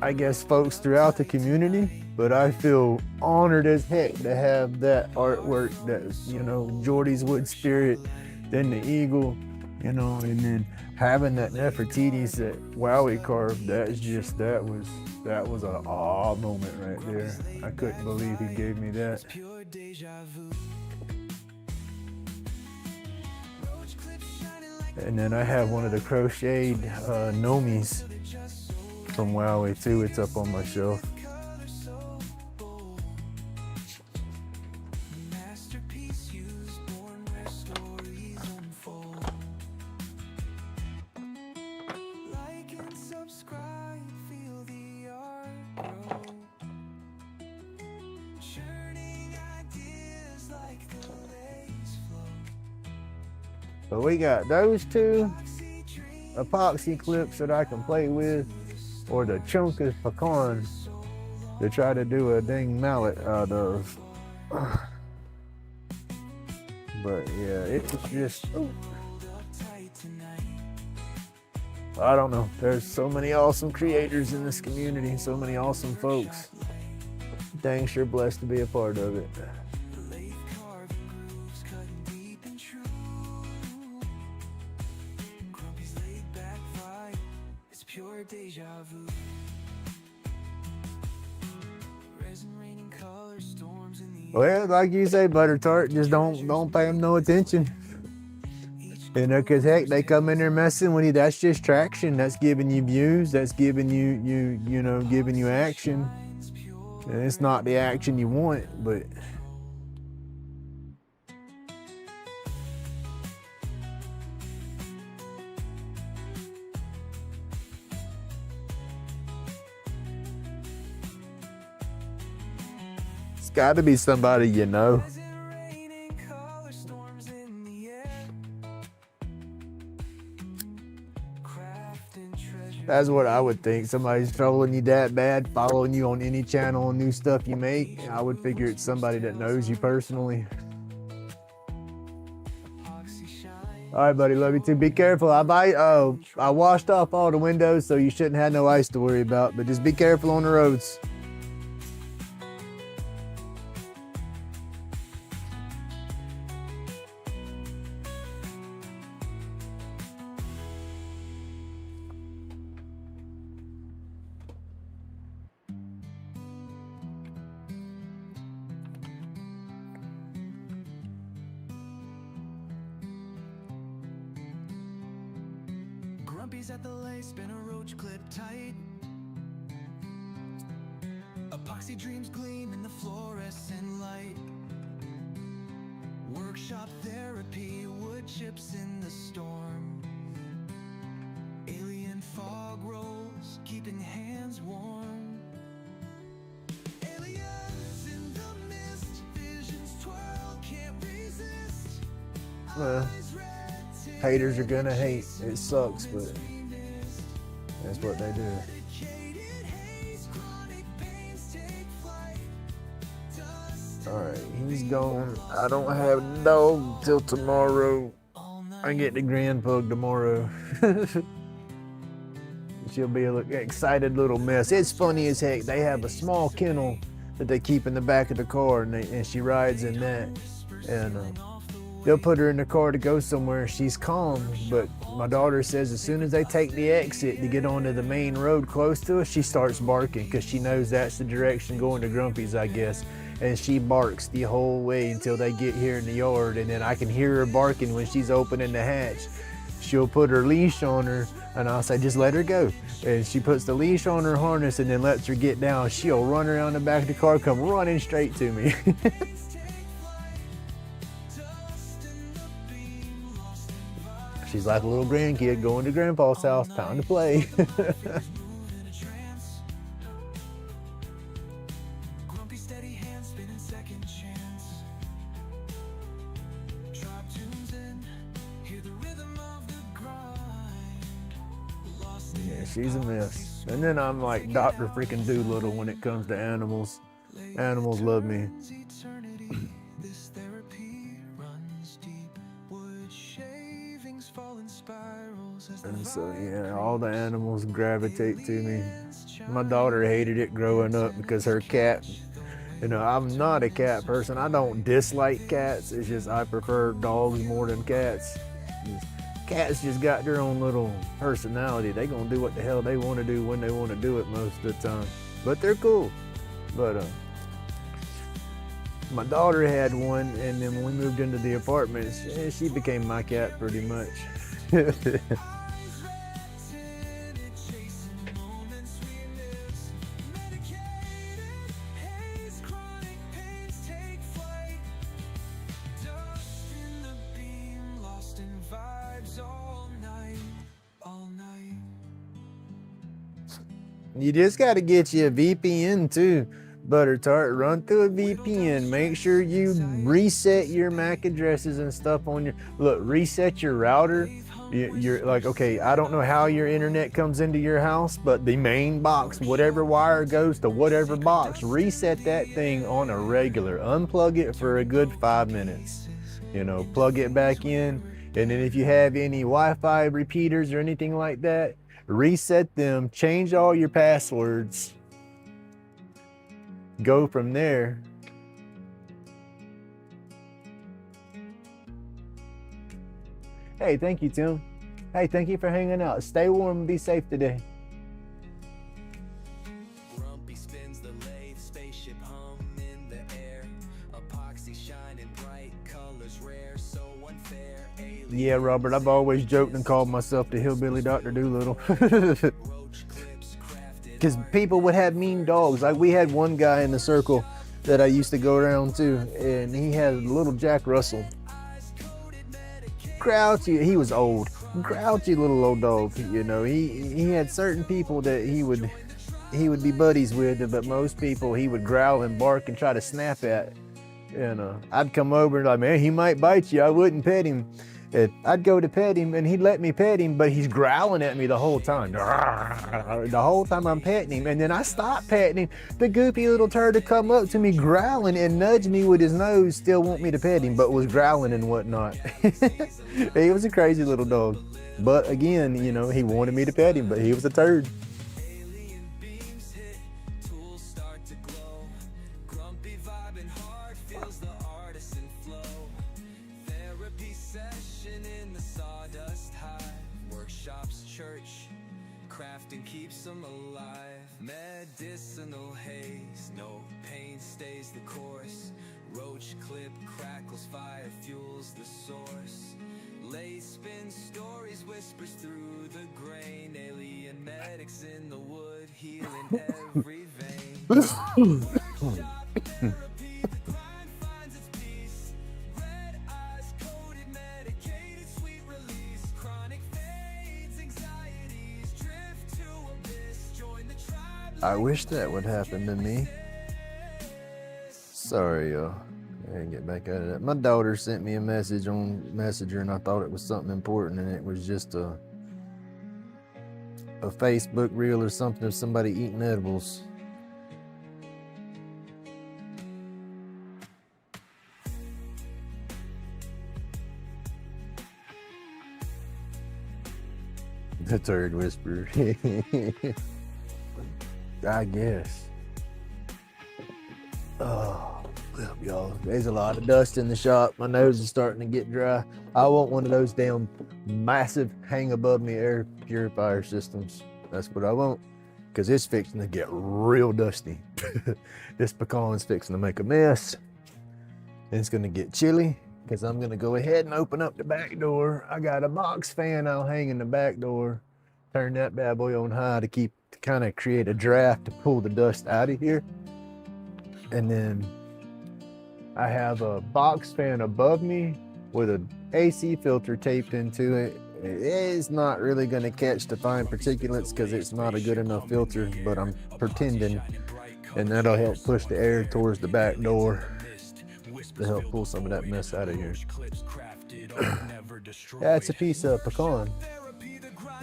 I guess, folks throughout the community. But I feel honored as heck to have that artwork, that, you know, Jordy's wood spirit, then the eagle, you know, and then having that Nefertiti's that Wowie carved. That was an awe moment right there. I couldn't believe he gave me that. And then I have one of the crocheted Nomis from Wowie too. It's up on my shelf. But we got those two epoxy clips that I can play with, or the chunk of pecan to try to do a dang mallet out of. But yeah, it's just, I don't know. There's so many awesome creators in this community, so many awesome folks. Dang sure blessed to be a part of it. Lathe carving grooves, cutting deep and true. Grumpy's laid back vibe, it's pure deja vu. Resin raining colors, storms in the Well, like you say, Butter Tart, just don't pay them no attention. You know, cause heck, they come in there messing with you. That's just traction. That's giving you views. That's giving you know, giving you action. And it's not the action you want, but it's got to be somebody you know. raining colors, storms in the air. Craft and treasure. That's what I would think. Somebody's trolling you that bad, following you on any channel and new stuff you make. I would figure it's somebody that knows you personally. All right, buddy. Love you too. Be careful. I washed off all the windows, so you shouldn't have no ice to worry about. But just be careful on the roads. Grumpy's at the lathe, spin a roach clip tight. Epoxy dreams gleam in the fluorescent light. Workshop therapy, wood chips in the storm. Alien fog rolls, keeping hands warm. Aliens in the mist, visions twirl, can't resist. Well, haters are gonna hate. It sucks, but that's what they do. Alright, he's gone. I don't have a dog till tomorrow. I get the grand pug tomorrow. She'll be an excited little mess. It's funny as heck. They have a small kennel that they keep in the back of the car, and she rides in that. And they'll put her in the car to go somewhere. She's calm, but my daughter says as soon as they take the exit to get onto the main road close to us, she starts barking because she knows that's the direction going to Grumpy's, I guess. And she barks the whole way until they get here in the yard, and then I can hear her barking when she's opening the hatch. She'll put her leash on her, and I'll say, just let her go. And she puts the leash on her harness and then lets her get down. She'll run around the back of the car, come running straight to me. She's like a little grandkid going to Grandpa's house, time to play. Grumpy steady hands spinning second chance. Drop tunes in, hear the rhythm of the grind. Lost in Yeah, she's a mess. And then I'm like Dr. freaking Doolittle when it comes to animals. Animals love me. eternity. This therapy runs deep. Wood shavings fall in spirals as the And so, yeah, all the animals gravitate to me. My daughter hated it growing up because her cat, you know, I'm not a cat person. I don't dislike cats. It's just I prefer dogs more than cats. Cats just got their own little personality. They gonna do what the hell they want to do when they want to do it most of the time. But they're cool. But my daughter had one, and then when we moved into the apartment, she became my cat pretty much. You just got to get you a VPN too, Butter Tart. Run through a VPN. Make sure you reset your MAC addresses and stuff on your, look, reset your router. You're like, okay, I don't know how your internet comes into your house, but the main box, whatever wire goes to whatever box, reset that thing on a regular. Unplug it for a good 5 minutes. You know, plug it back in, and then if you have any Wi-Fi repeaters or anything like that, reset them, change all your passwords, go from there. Hey, thank you, Tim. Hey, thank you for hanging out. Stay warm and be safe today. Grumpy spins the lathe, spaceship hum in the air. Epoxy shining bright, colors rare, so unfair. Yeah, Robert, I've always joked and called myself the hillbilly Dr. Doolittle. Roach clips crafted. Because people would have mean dogs. Like, we had one guy in the circle that I used to go around to, and he had a little Jack Russell. Grouchy, he was old. Grouchy little old dog, you know. He had certain people that he would be buddies with, but most people he would growl and bark and try to snap at. And I'd come over and like, man, he might bite you. I wouldn't pet him. And I'd go to pet him and he'd let me pet him, but he's growling at me the whole time. The whole time I'm petting him. And then I stopped petting him. The goopy little turd would come up to me growling and nudge me with his nose, still want me to pet him, but was growling and whatnot. He was a crazy little dog. But again, you know, he wanted me to pet him, but he was a turd. Alien beams hit, tools start to glow. Grumpy vibing hard, feels the artisan flow. Therapy session in the sawdust hive. Workshops, church, crafting keeps them alive. Medicinal haze, no pain stays the course. Roach clip crackles, fire fuels the source. Lathe spins stories, whispers through the grain. Alien medics in the wood, healing every vein. Workshop therapy, the grind finds its peace. Red eyes, coded, medicated, sweet release. Chronic fades, anxieties, drift to abyss. Join the tribe. I wish that would happen to me. Sorry, y'all. I didn't get back out of that. My daughter sent me a message on Messenger, and I thought it was something important, and it was just a Facebook reel or something of somebody eating edibles. The turd whisperer. I guess. Oh. Well, y'all, there's a lot of dust in the shop. My nose is starting to get dry. I want one of those damn massive hang above me air purifier systems. That's what I want, because it's fixing to get real dusty. This pecan's fixing to make a mess. And it's going to get chilly, because I'm going to go ahead and open up the back door. I got a box fan I'll hang in the back door. Turn that bad boy on high to kind of create a draft to pull the dust out of here. And then I have a box fan above me with an AC filter taped into it. It is not really going to catch the fine particulates because it's not a good enough filter, but I'm pretending, and that'll help push the air towards the back door to help pull some of that mess out of here. That's a piece of pecan.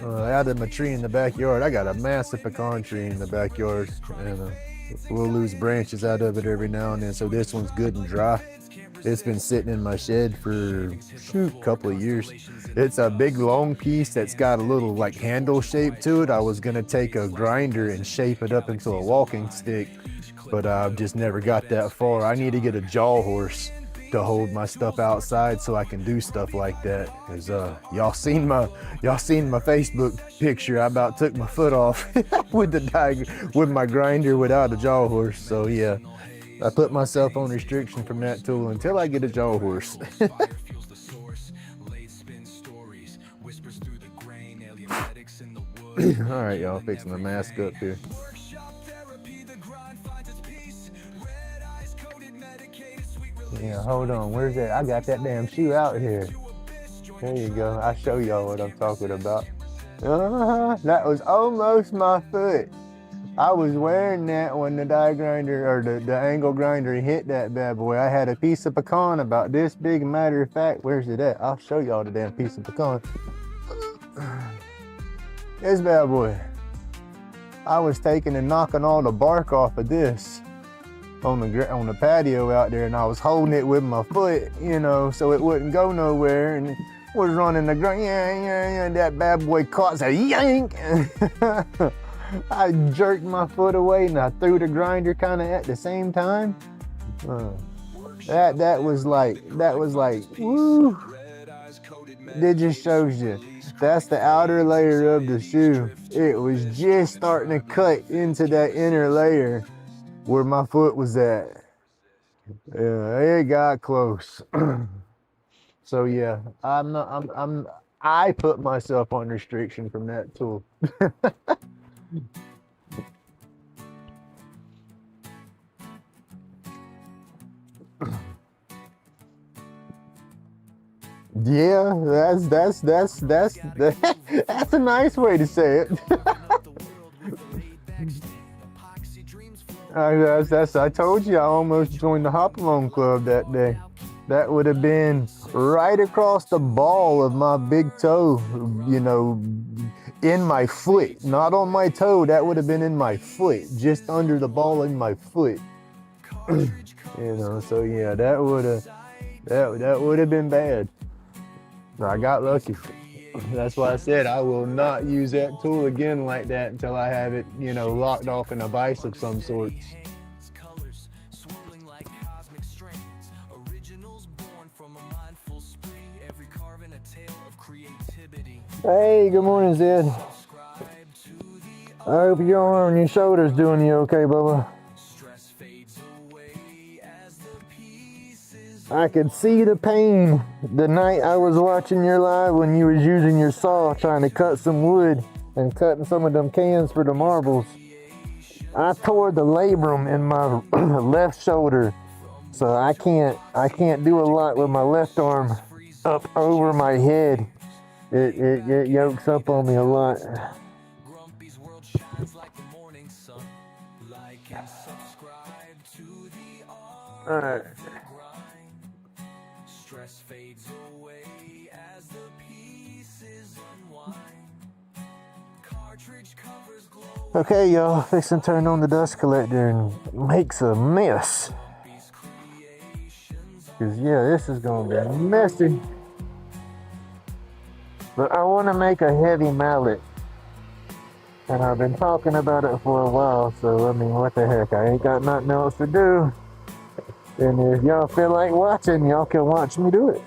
Out of my tree in the backyard. I got a massive pecan tree in the backyard, and we'll lose branches out of it every now and then, so this one's good and dry. It's been sitting in my shed for a couple of years. It's a big long piece that's got a little like handle shape to it. I was gonna take a grinder and shape it up into a walking stick, but I've just never got that far. I need to get a jaw horse to hold my stuff outside so I can do stuff like that. Cause y'all seen my Facebook picture. I about took my foot off with my grinder without a jaw horse. So yeah, I put myself on restriction from that tool until I get a jaw horse. All right, y'all, fixing the mask up here. Yeah, hold on. Where's that? I got that damn shoe out here. There you go. I'll show y'all what I'm talking about. That was almost my foot. I was wearing that when the die grinder or the angle grinder hit that bad boy. I had a piece of pecan about this big. Matter of fact, where's it at? I'll show y'all the damn piece of pecan. This bad boy. I was taking and knocking all the bark off of this. on the patio out there, and I was holding it with my foot, you know, so it wouldn't go nowhere, and was running the grind. Yeah. That bad boy caught, said yank. I jerked my foot away and I threw the grinder kind of at the same time. That was like, woo. It just shows you, that's the outer layer of the shoe. It was just starting to cut into that inner layer where my foot was at. Yeah, it got close. So yeah, I put myself on restriction from that tool. Yeah, that's a nice way to say it. I told you I almost joined the Hop Along Club that day. That would have been right across the ball of my big toe, you know, in my foot, not on my toe. That would have been in my foot, just under the ball in my foot. You know, so yeah, that would have been bad. I got lucky. That's why I said I will not use that tool again like that until I have it, you know, locked off in a vise of some sort. Hey, good morning, Zed. I hope your arm and your shoulder's doing you okay, Bubba. I could see the pain the night I was watching your live when you was using your saw trying to cut some wood and cutting some of them cans for the marbles. I tore the labrum in my left shoulder, so I can't do a lot with my left arm up over my head. It yokes up on me a lot. All right. Stress fades away as the pieces unwind. Cartridge covers glow. Okay, y'all, fixing to turn on the dust collector and makes a mess. Cause yeah, this is gonna be messy. But I want to make a heavy mallet, and I've been talking about it for a while. So I mean, what the heck? I ain't got nothing else to do. And if y'all feel like watching, y'all can watch me do it.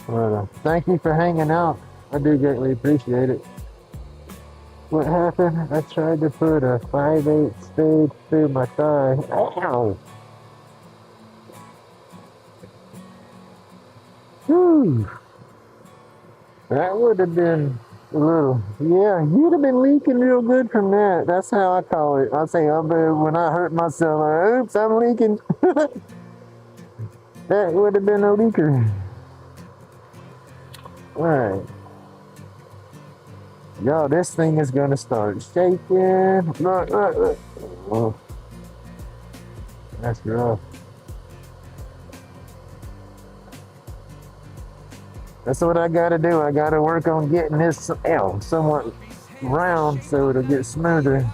But thank you for hanging out. I do greatly appreciate it. What happened? I tried to put a 5/8 spade through my thigh. Ow! Whew. That would have been a little, yeah, you'd have been leaking real good from that. That's how I call it. I say, when I hurt myself, oops, I'm leaking. That would have been a leaker. All right. Y'all, this thing is going to start shaking. Look. Oh, that's rough. That's what I gotta do. I gotta work on getting this somewhat round so it'll get smoother.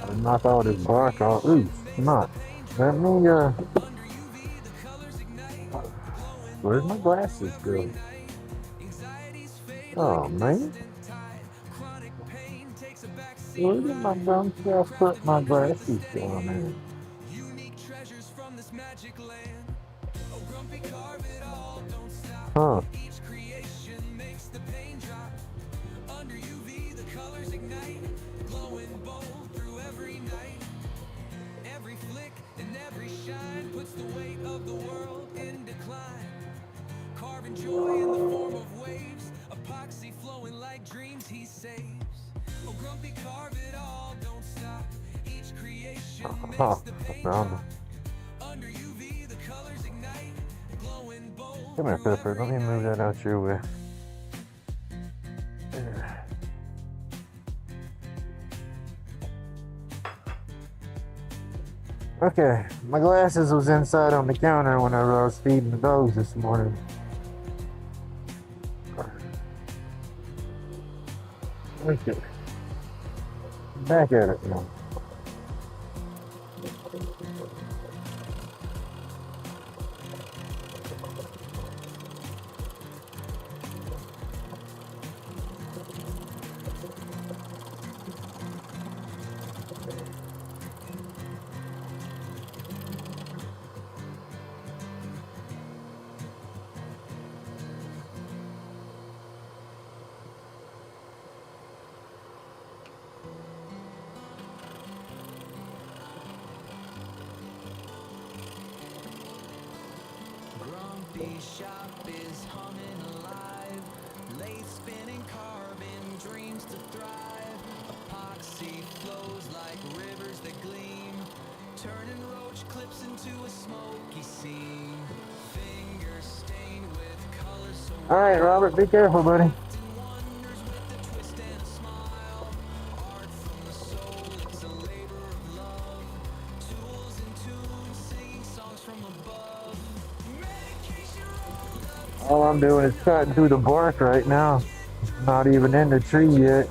I'll knock all this bark off. Ooh, not. Let me, where's my glasses go? Oh, man. Where did my dumb self put my glasses down there? Huh. Every flick and every shine puts the weight of the world in decline. Carving joy in the form of waves, epoxy flowing like dreams he saves. Oh, grumpy, carve it all, don't stop. Each creation makes the pain drop. Under UV, the colors ignite, glowing bold. Come here, Pepper. Let me move that out your way. Okay, my glasses was inside on the counter whenever I was feeding the dogs this morning. Okay, back at it now. Grumpy shop is humming alive. Lathe spinning carbon dreams to thrive. Epoxy flows like rivers that gleam, turning roach clips into a smoky scene. Fingers stained with colors so All right, Robert, be careful, buddy. often wonders with a twist and a smile. Art from the soul, it's a labor of love. Tools and tunes, singing songs from above. Medication rolled up All I'm doing is cutting through the bark right now. Not even in the tree yet.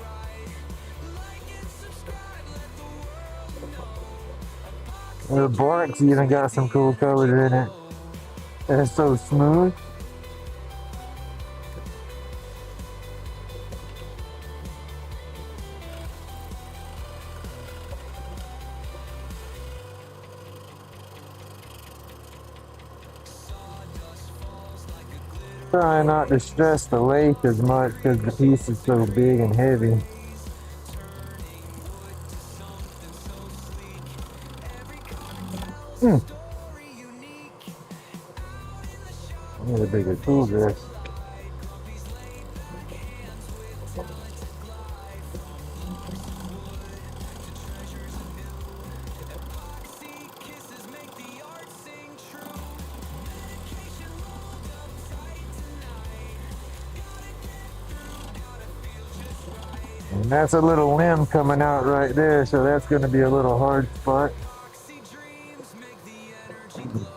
The bark's even got some cool colors in it. And it's so smooth. Trying not to stress the lathe as much because the piece is so big and heavy. I need a bigger tool this. kisses make the art sing true. Medication rolled up tight tonight. Gotta get through, gotta feel just right. And that's a little limb coming out right there, so that's going to be a little hard spot. Oxy dreams make the energy glow.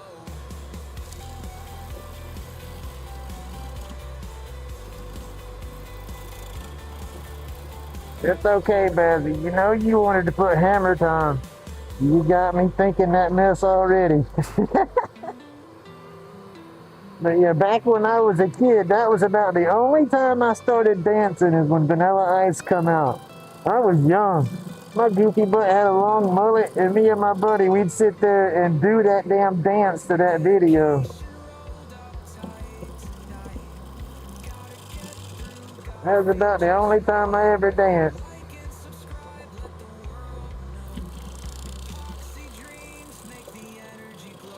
It's okay, Bazzy. You know you wanted to put hammer time. You got me thinking that mess already. But yeah, back when I was a kid, that was about the only time I started dancing is when Vanilla Ice come out. I was young. My goofy butt had a long mullet, and me and my buddy, we'd sit there and do that damn dance to that video. That was about the only time I ever danced. Oxy dreams make the energy glow.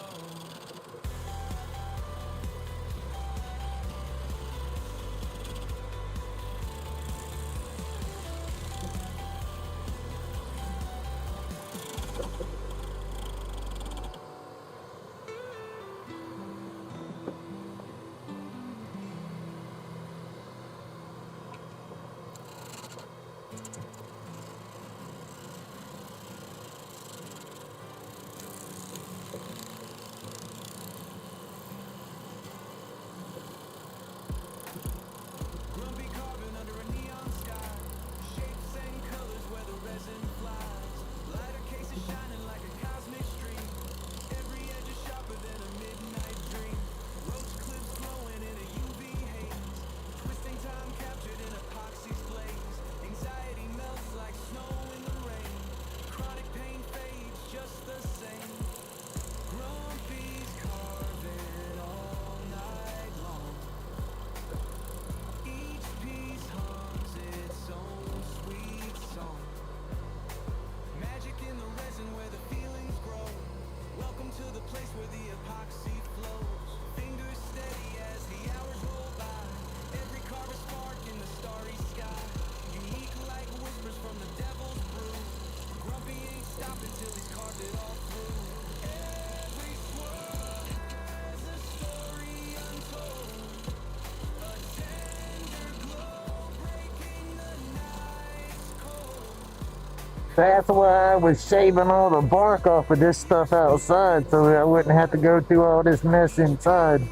That's why I was shaving all the bark off of this stuff outside so I wouldn't have to go through all this mess inside.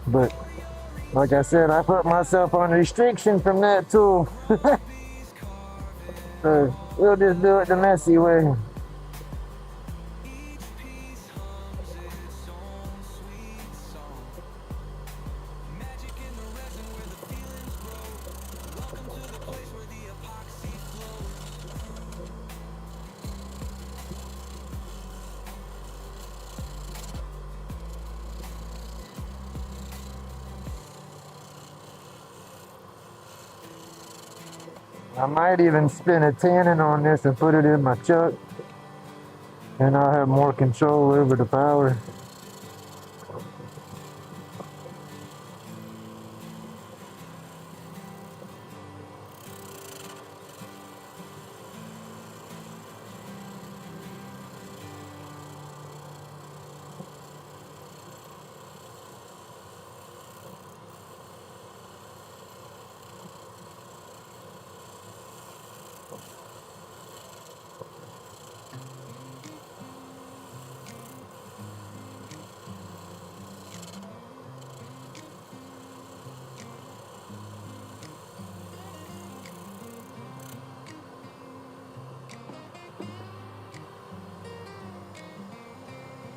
But like I said, I put myself on restriction from that tool. So we'll just do it the messy way. I might even spin a tannin on this and put it in my chuck, and I'll have more control over the power.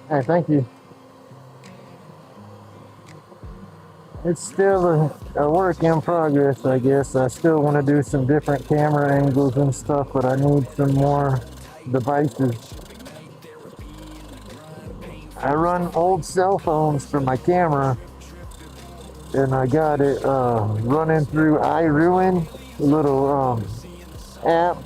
Hey, thank you. It's still a work in progress, I guess. I still want to do some different camera angles and stuff, but I need some more devices. I run old cell phones for my camera, and I got it running through iRuin, a little app.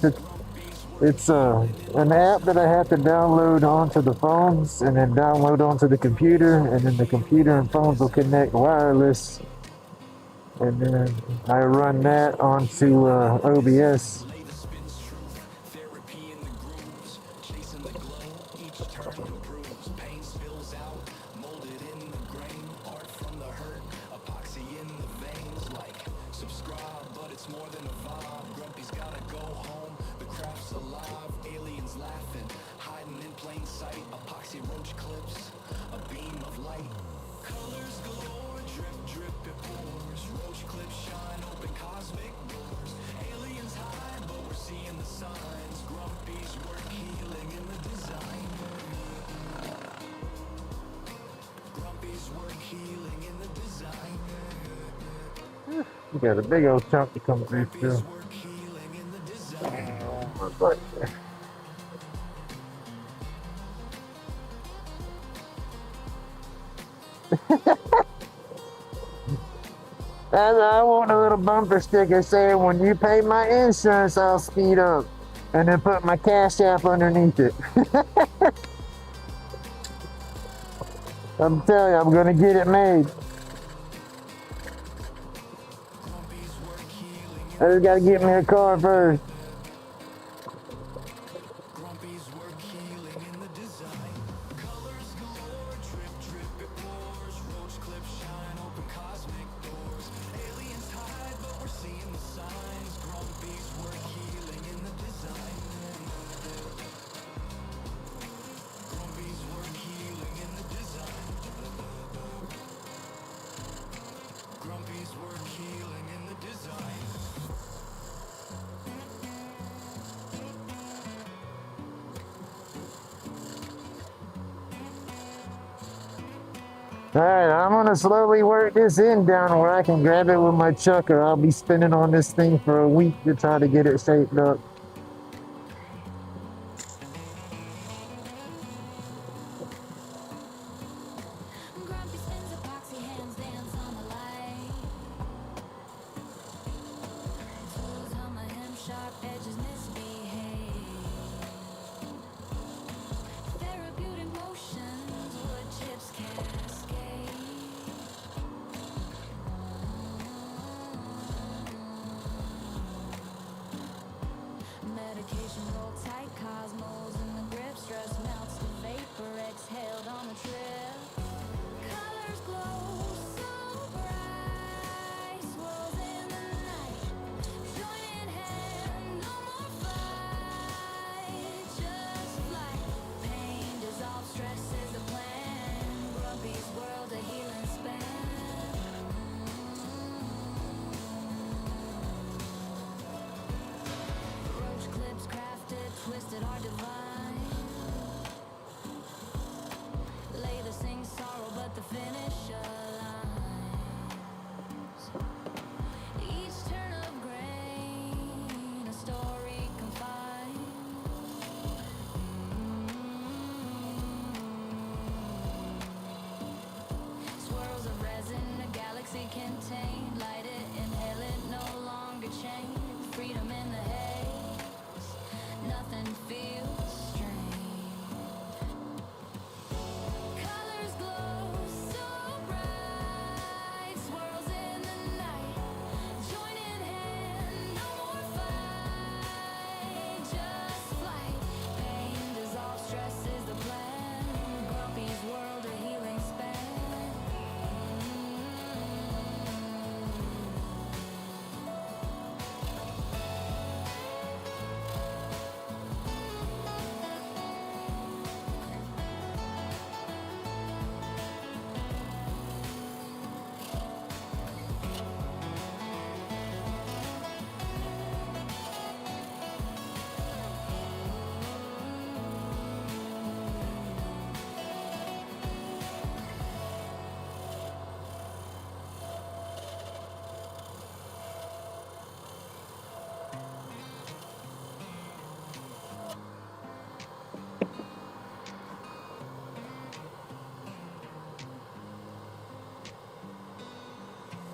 It's an app that I have to download onto the phones and then download onto the computer, and then the computer and phones will connect wireless, and then I run that onto OBS. Roach clips, a beam of light, colors galore, drip, drip, it pours. Roach clips shine, open cosmic doors. Aliens hide, but we're seeing the signs. Grumpy's work healing in the design. Grumpy's work healing in the design. You got a big old chunk to come through still. Grumpy's work healing in the design. Right there. I want a little bumper sticker saying, when you pay my insurance, I'll speed up. And then put my Cash App underneath it. I'm telling you, I'm gonna get it made. I just gotta get me a car first. Grumpy's work healing in the design. Colors galore, drip, drip, it pours. Roach clips shine, open cosmic doors. Aliens hide, but we're seeing the signs. Grumpy's work healing in the design. Grumpy's work healing in the design. Grumpy's work healing in the design. Alright, I'm gonna slowly work this end down where I can grab it with my chuck, or I'll be spinning on this thing for a week to try to get it shaped up. Grumpy spins epoxy, hands dance on the light. Tools on my hem, sharp edges misbehave. Therapeutic motions, wood chips cascade. untamed. Light it, inhale it, no longer chained. Freedom in the haze, nothing feels strange. Colors glow so bright, swirls in the night. Join in hand, no more fight, just flight. Pain dissolves, stress is the plan. Grumpy's world, a healing span.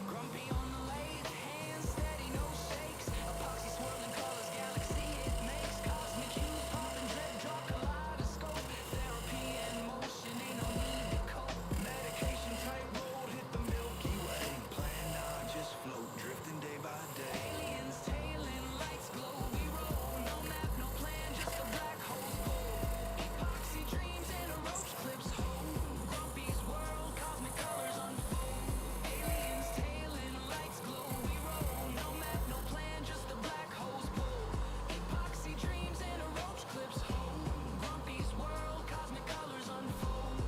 Grumpy on the lathe, hands steady, no shakes. Epoxy swirling colors, galaxy it makes. Cosmic hues popping, drip drop, kaleidoscope. Therapy and motion, ain't no need to cope. Medication type road, hit the Milky Way. Plan now, just float, drifting day by day. Aliens tailing, lights glow, we roll. No map, no plan, just a black hole's pull. Epoxy dreams and a roach clips hold. Grumpy's world, cosmic colors unfold. Aliens tailing, lights glow, we roll. No map, no plan, just a black hole's pull. Epoxy dreams and a roach clips hold. Grumpy's world, cosmic colors unfold.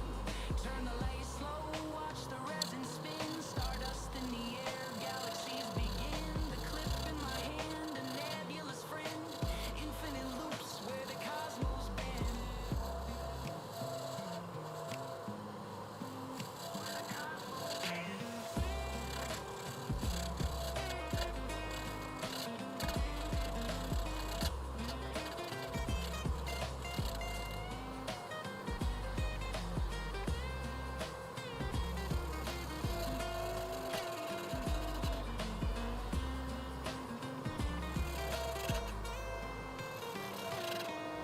Turn the lathe slow, watch the resin spin. Stardust in the air, galaxies begin. The clip in my hand, a nebulous friend. Infinite loops where the cosmos bend.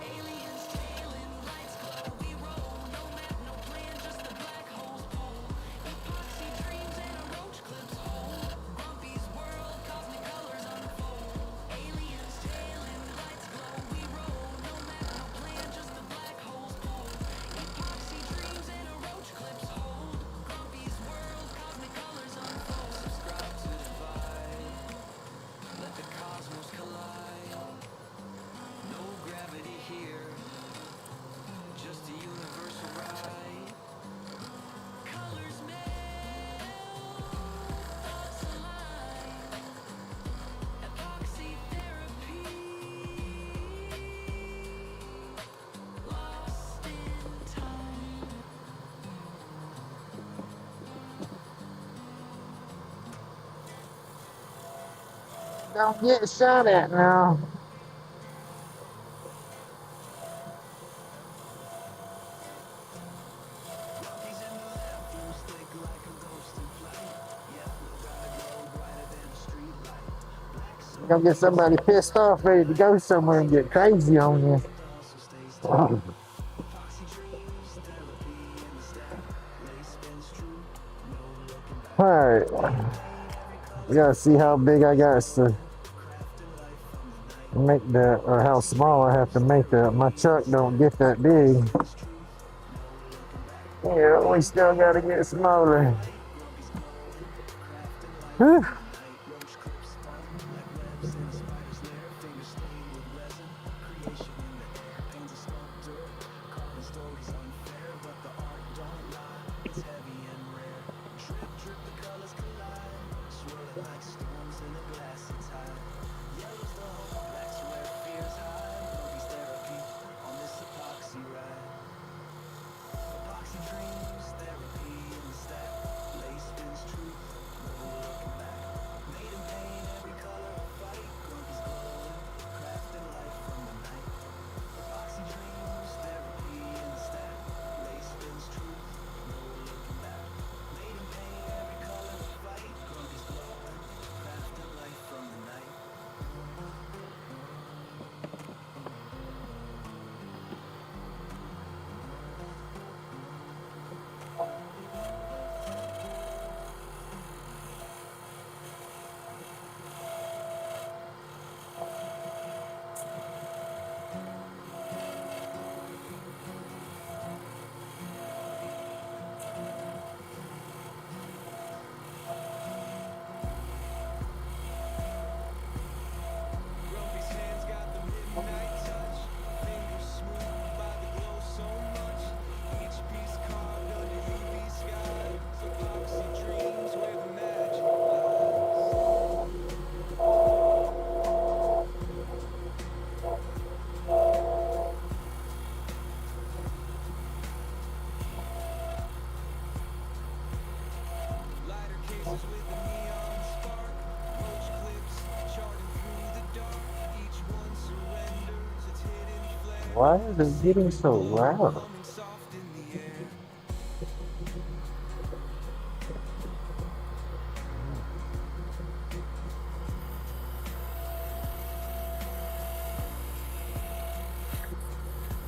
Aliens tailing, lights glow, we roll. No map, no plan, just the black hole's pull. Epoxy dreams and a roach clips hold. Grumpy's world, cosmic colors unfold. Aliens tailing, lights glow, we roll. No map, no plan, just the black hole's pull. Epoxy dreams and a roach clips hold. Grumpy's world, cosmic colors unfold. Subscribe to the vibe, let the cosmos collide. No gravity here, just a universal ride. Colors melt, thoughts align. Epoxy therapy, lost in time. Don't get shot at now. Grumpy's in the lab, full stick like a ghost in flight. Yellow gotta glow brighter than a street light. Black Gonna get somebody pissed off, ready to go somewhere and get crazy on you. also stays down. Epoxy dreams, therapy in the stack. Lace spins true, no looking back. Alright. We gotta see how big I got to make that, or how small I have to make that. My truck don't get that big. Yeah, we still gotta get smaller. Whew. Roach clips spun like webs in a spider's lair. Fingers stained with resin, creation in the air. Paints a sculptor, carving stories unfair. But the art don't lie, it's heavy and rare. Drip, drip, the colors collide. Swirling like storms in a glassy tide. Yellow's the hope, black's where fears hide. Grumpy's therapy on this epoxy ride. Epoxy dreams, therapy in the stack. Lace spins truth, no looking back. Made in pain, every color a fight. Grumpy's glowing, crafting life from the night. Epoxy dreams, therapy in the stack. Lace spins truth, no looking back. Made in pain, every color a fight. Grumpy's glowing. Why is it getting so loud? Humming soft in the air.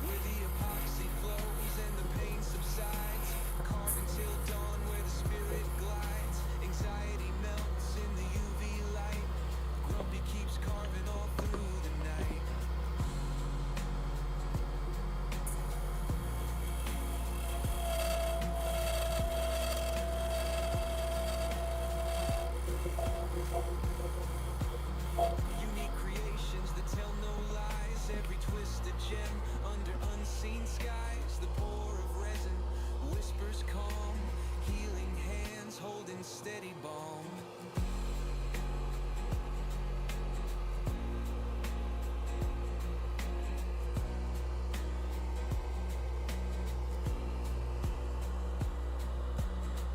Where the epoxy flows and the pain subsides, carving till dawn where the spirit glides. Anxiety melts in the UV light. Grumpy keeps carving all through the night. Unique creations that tell no lies. Every twisted gem under unseen skies. The pour of resin whispers calm. Healing hands holding steady balm.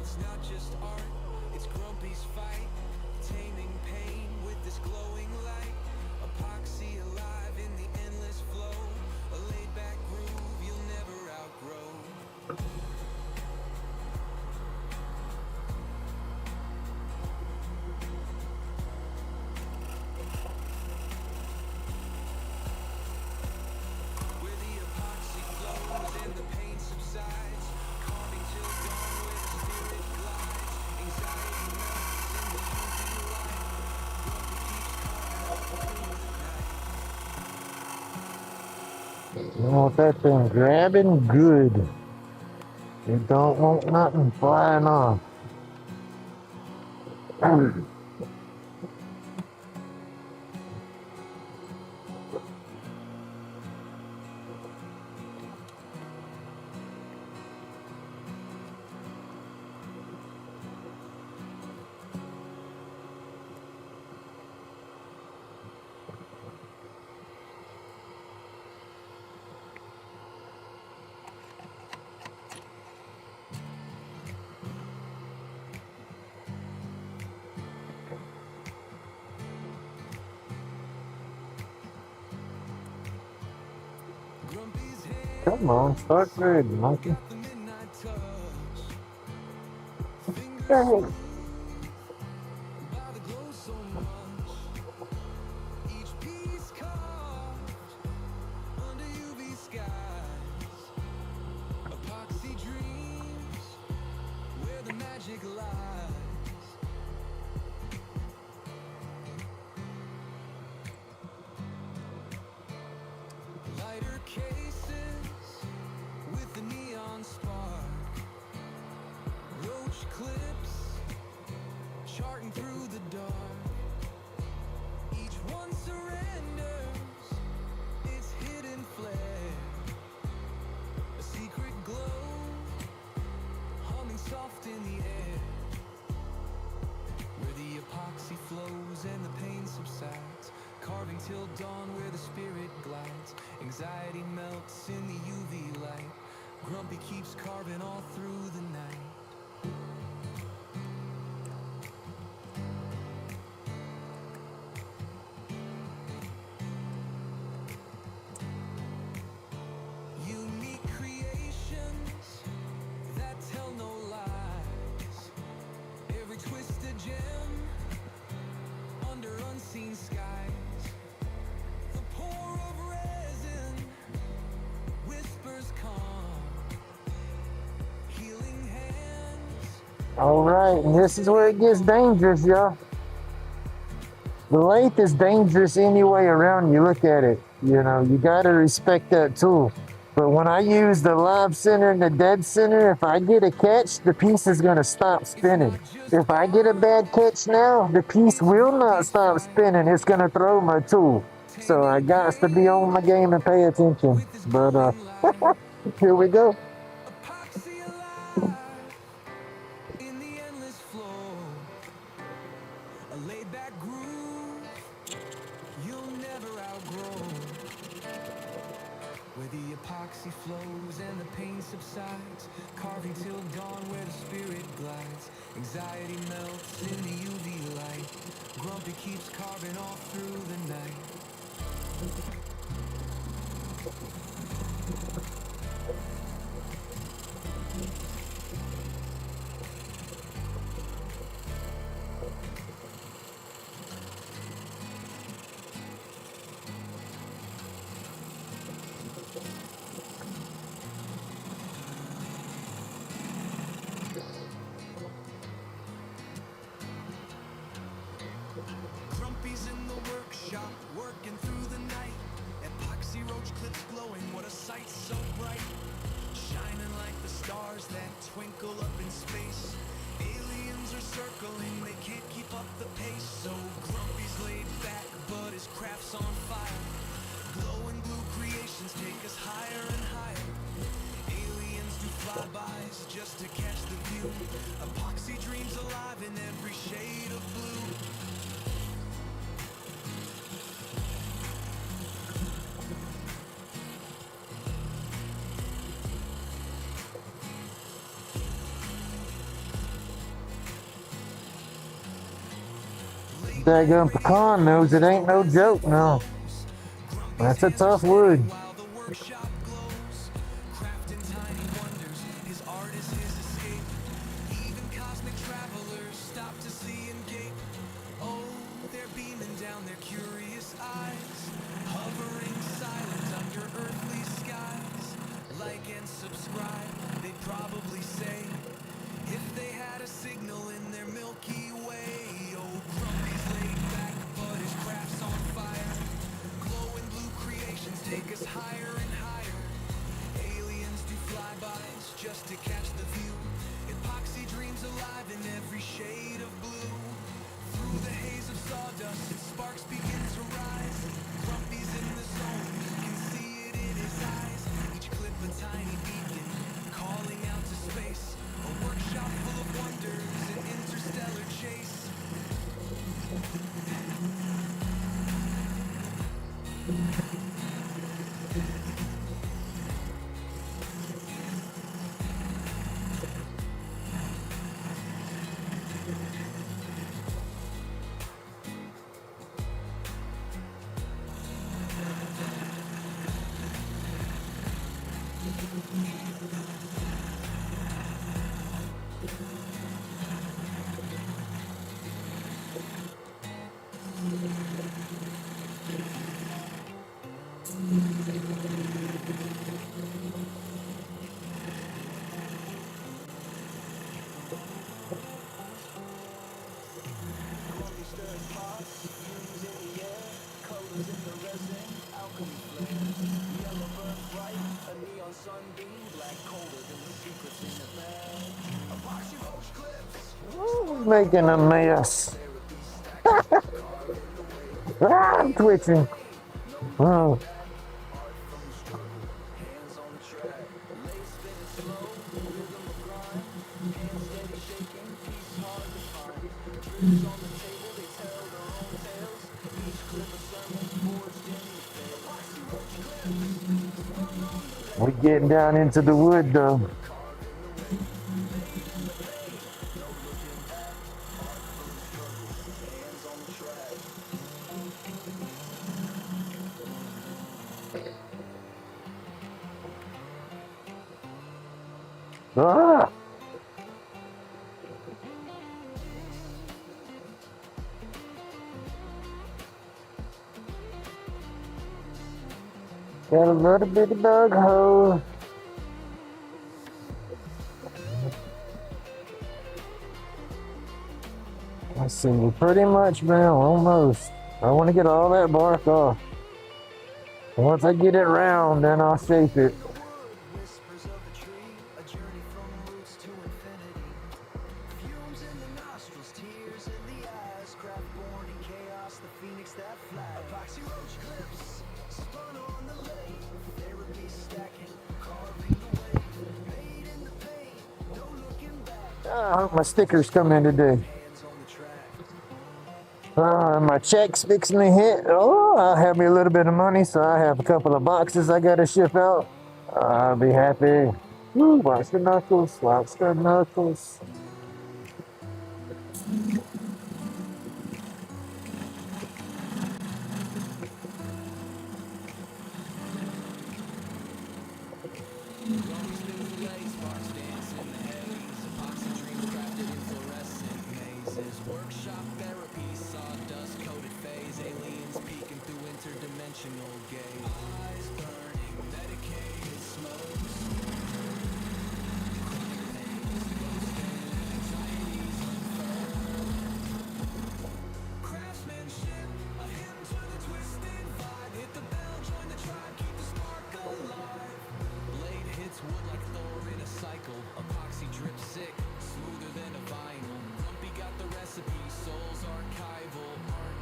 It's not just art, it's Grumpy's fight. Taming pain with this glowing light. Epoxy alive in the endless flow. A laid back groove you'll never outgrow. Where the epoxy flows and the pain subsides, carving till dawn where the spirit glides. Anxiety melts in the UV light. Grumpy keeps carving all through the night. You want that thing grabbing good. You don't want nothing flying off. Grumpy's hand Come on, start grading, monkey. got the midnight touch. Fingers Dang it. by the glow so much. Each piece carved under UV skies. Epoxy dreams where the magic lies. Lighter cases with the neon spark. Roach clips charting through the dark. Each one surrenders its hidden flare. A secret glow humming soft in the air. Where the epoxy flows and the pain subsides, carving till dawn where the spirit glides. Anxiety melts in the UV light. Grumpy keeps carving all through the night. Unique creations that tell no lies. Every twisted gem under unseen skies. The pour of resin whispers calm. Healing hands. All right, and this is where it gets dangerous, y'all. The lathe is dangerous any way around you look at it. You know, you gotta respect that tool. But when I use the live center and the dead center, if I get a catch, the piece is gonna stop spinning. If I get a bad catch now, the piece will not stop spinning. It's gonna throw my tool. So I got to be on my game and pay attention. But here we go. Epoxy alive in the endless flow. A laid back groove you'll never outgrow. Where the epoxy flows and the pain subsides, carving till dawn where the spirit glides. Anxiety melts in the UV light. Grumpy keeps carving all through the night. workshop, working through the night. Epoxy roach clips glowing, what a sight so bright. Shining like the stars that twinkle up in space. Aliens are circling, they can't keep up the pace. So Grumpy's laid back, but his craft's on fire. Glowing blue creations take us higher and higher. Aliens do flybys just to catch the view. Epoxy dreams alive in every shade of blue. Daggum pecan knows it ain't no joke, no. That's a tough wood. While the workshop glows, crafting tiny wonders, his art is his escape. Even cosmic travelers stop to see and gape. Oh, they're beaming down their curious eyes, hovering silent under earthly skies. Like and subscribe, they'd probably say, if they had a signal in their Milky Way. Oh, Grumpy's laid back, but his craft's on fire. Glowing blue creations take us higher and higher. Aliens do flybys just to catch the view. Epoxy dreams alive in every shade of blue. Through the haze of sawdust, sparks begin to rise. Grumpy's in the zone, you can see it in his eyes. Each clip a tiny beacon, calling out to space. A workshop full of wonders, an interstellar chase. Making a mess. I'm twitching. Oh. We're getting down into the wood though. Ah! Got a little bit of dog hole. Let's see, we're pretty much now, almost. I want to get all that bark off. Once I get it round, then I'll shape it. Whispers of a tree, a journey from roots to infinity. Fumes in the nostrils, tears in the eyes. Craft born in chaos, the phoenix that flies. Epoxy roach clips, spun on the lathe. Therapy stacking, carving away. Made in the pain, no looking back. I hope my stickers come in today. Hands on the track. My check's fixing to hit. Oh, I'll have me a little bit of money, so I have a couple of boxes I gotta ship out. I'll be happy. Woo, watch the knuckles, watch the knuckles. Workshop therapy, sawdust coated phase, aliens peeking through interdimensional gaze. Eyes burning, medicated smokes. Craftsmanship, a hymn to the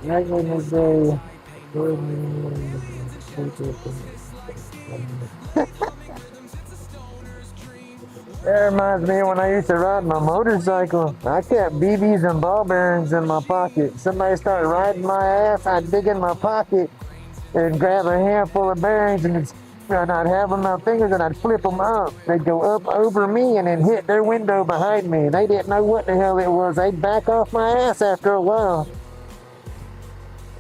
Back in the day. That reminds me of when I used to ride my motorcycle. I kept BBs and ball bearings in my pocket. Somebody started riding my ass, I'd dig in my pocket and grab a handful of bearings and I'd have them in my fingers and I'd flip them up. They'd go up over me and then hit their window behind me. They didn't know what the hell it was. They'd back off my ass after a while.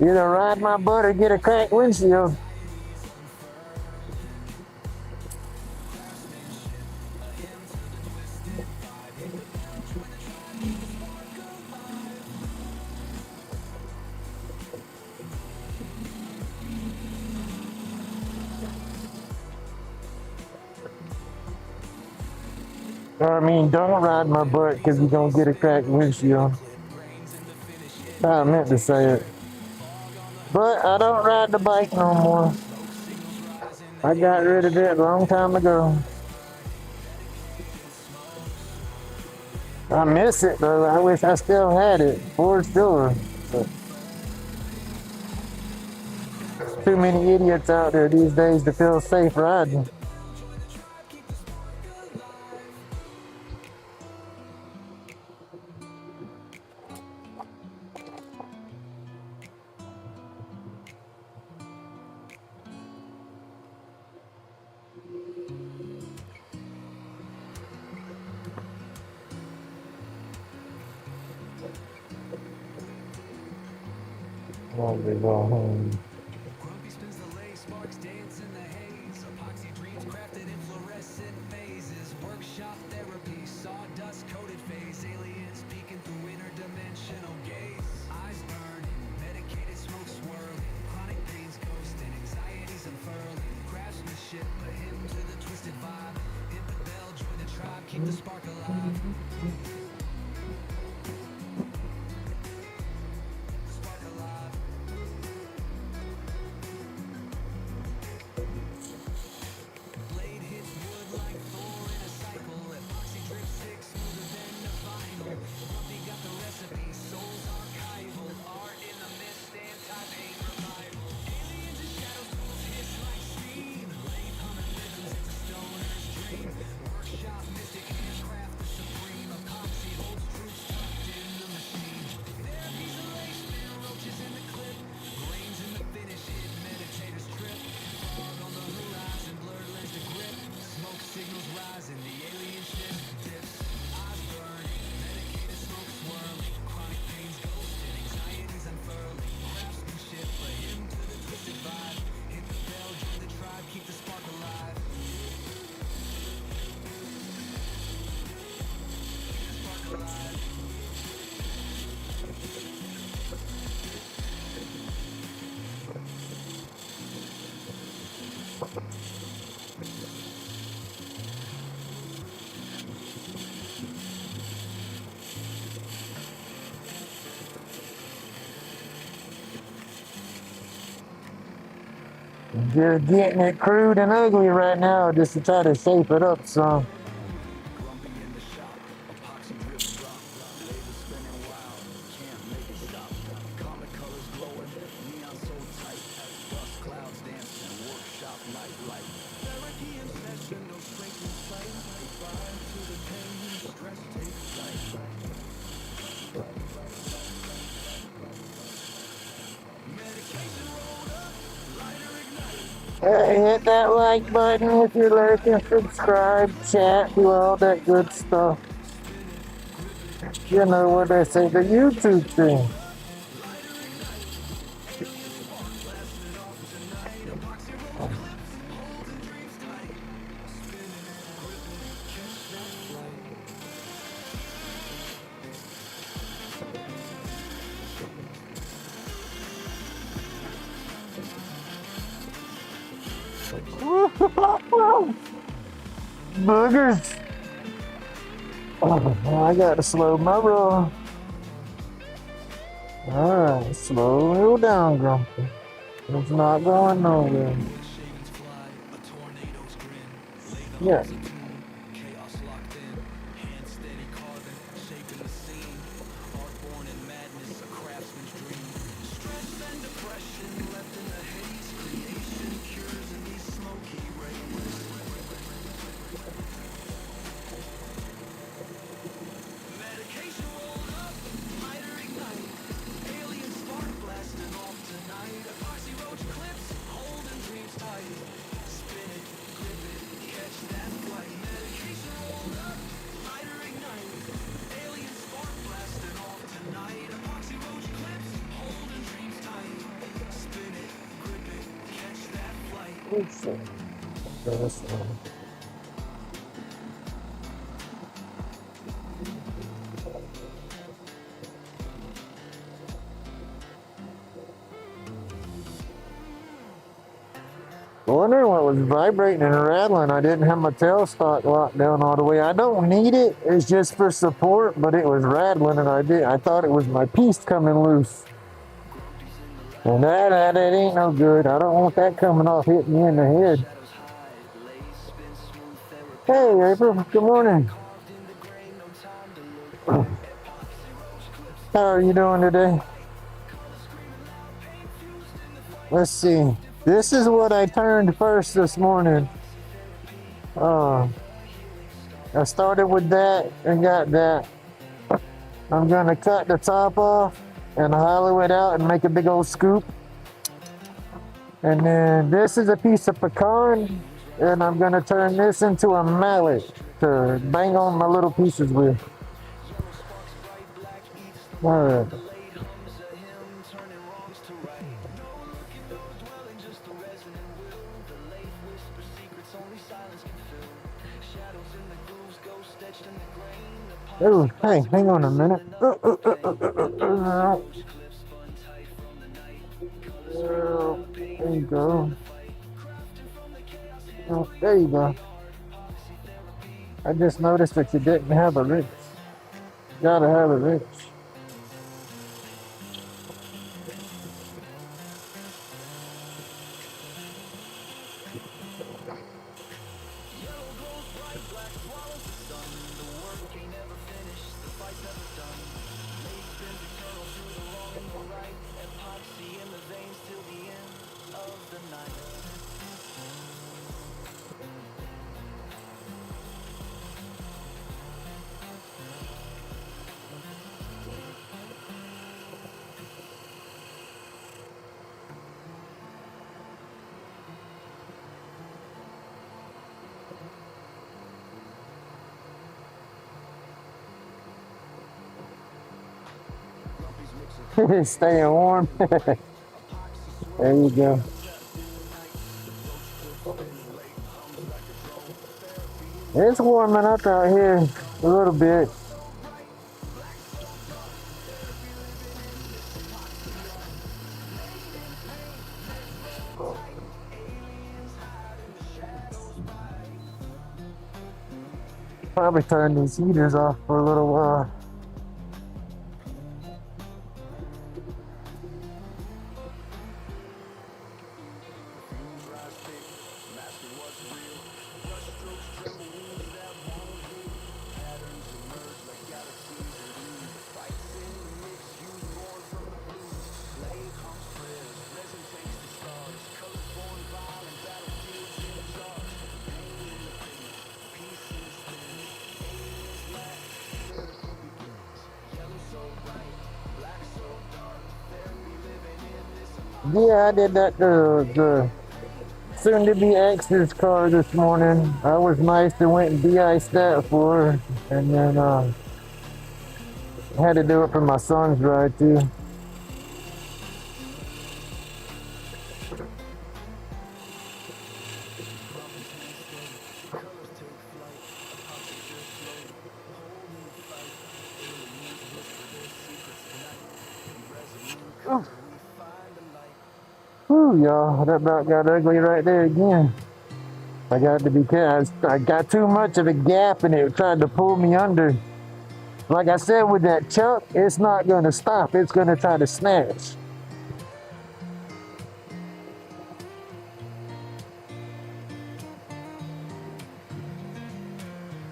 Either ride my butt or get a cracked windshield. I mean, don't ride my butt because you're going to get a cracked windshield. I meant to say it. But I don't ride the bike no more. I got rid of it a long time ago. I miss it though. I wish I still had it. For sure. But too many idiots out there these days to feel safe riding. When we go home. Grumpy spins the Lathe, sparks dance in the haze. Epoxy dreams crafted in fluorescent phases. Workshop therapy, sawdust coated phase. Aliens peeking through interdimensional gaze. Eyes burning, medicated smoke swirling. Chronic pains ghosting, anxieties unfurling. Craftsmanship, a hymn to the twisted vibe. Hit the bell, join the tribe, keep the spark alive. Spark alive. Blade hits wood like Thor in a cycle. Epoxy drips thick, smoother than the vinyl. Grumpy got the recipe, soul's archival. Art in the mist, anti-pain revival. Aliens and shadows, tools hiss like steam. Lathe humming rhythms, it's a stoner's dream. Workshop mystic, handcraft the supreme. Epoxy holds truths tucked in the machine. Therapies a lace, spin roaches in the clip. Brains in the finish, hit meditators trip. Fog on the horizon, blurred lens to grip. Smoke signals rising, the alien ship dips. Eyes burning, medicated smoke swirling. Chronic pains ghosting, anxieties unfurling. Craftsmanship, a hymn to the twisted vibe. Hit the bell, join the tribe, keep the spark alive. Spark alive. Just getting it crude and ugly right now just to try to shape it up some. Grumpy in the shop, epoxy drips drop. Lathe spinning wild, can't make it stop. Comic colors glowing, neon so tight. Dust clouds dancing, workshop light. Therapy in session, no strength in sight. Goodbye to the pain, stress takes flight. Medication rolled up, lighter ignite. Hit that like button if you're lurking, subscribe, chat, do all that good stuff. You know what they say, the YouTube thing. Boogers. Oh, I gotta slow my roll. Alright, slow it down, Grumpy. It's not going nowhere. Shavings fly, a tornado's grin. Lathe Yeah. chaos locked in. Hand steady carving, shaping the scene. Art born in madness, a craftsman's dream. Let's see. This one. Wondering what was vibrating and rattling. I didn't have my tailstock locked down all the way. I don't need it. It's just for support, but it was rattling, and I thought it was my piece coming loose. And that ain't no good. I don't want that coming off hitting me in the head. Hey, April. Good morning. How are you doing today? Let's see. This is what I turned first this morning. I started with that and got that. I'm gonna cut the top off and hollow it out and make a big old scoop. And then this is a piece of pecan, and I'm gonna turn this into a mallet to bang on my little pieces with. All right. Oh, hey, hang on a minute. There you go. Oh, there you go. I just noticed that you didn't have a wrench. Gotta have a wrench. Staying warm. There you go. It's warming up out here a little bit. Probably turn these heaters off for a little while. Yeah, I did that the soon-to-be ex's car this morning. I was nice and went and de-iced that for her, and then had to do it for my son's ride too. Whew, y'all, that about got ugly right there again. I got to be careful. I got too much of a gap and it tried to pull me under. Like I said with that chuck, it's not going to stop. It's going to try to snatch.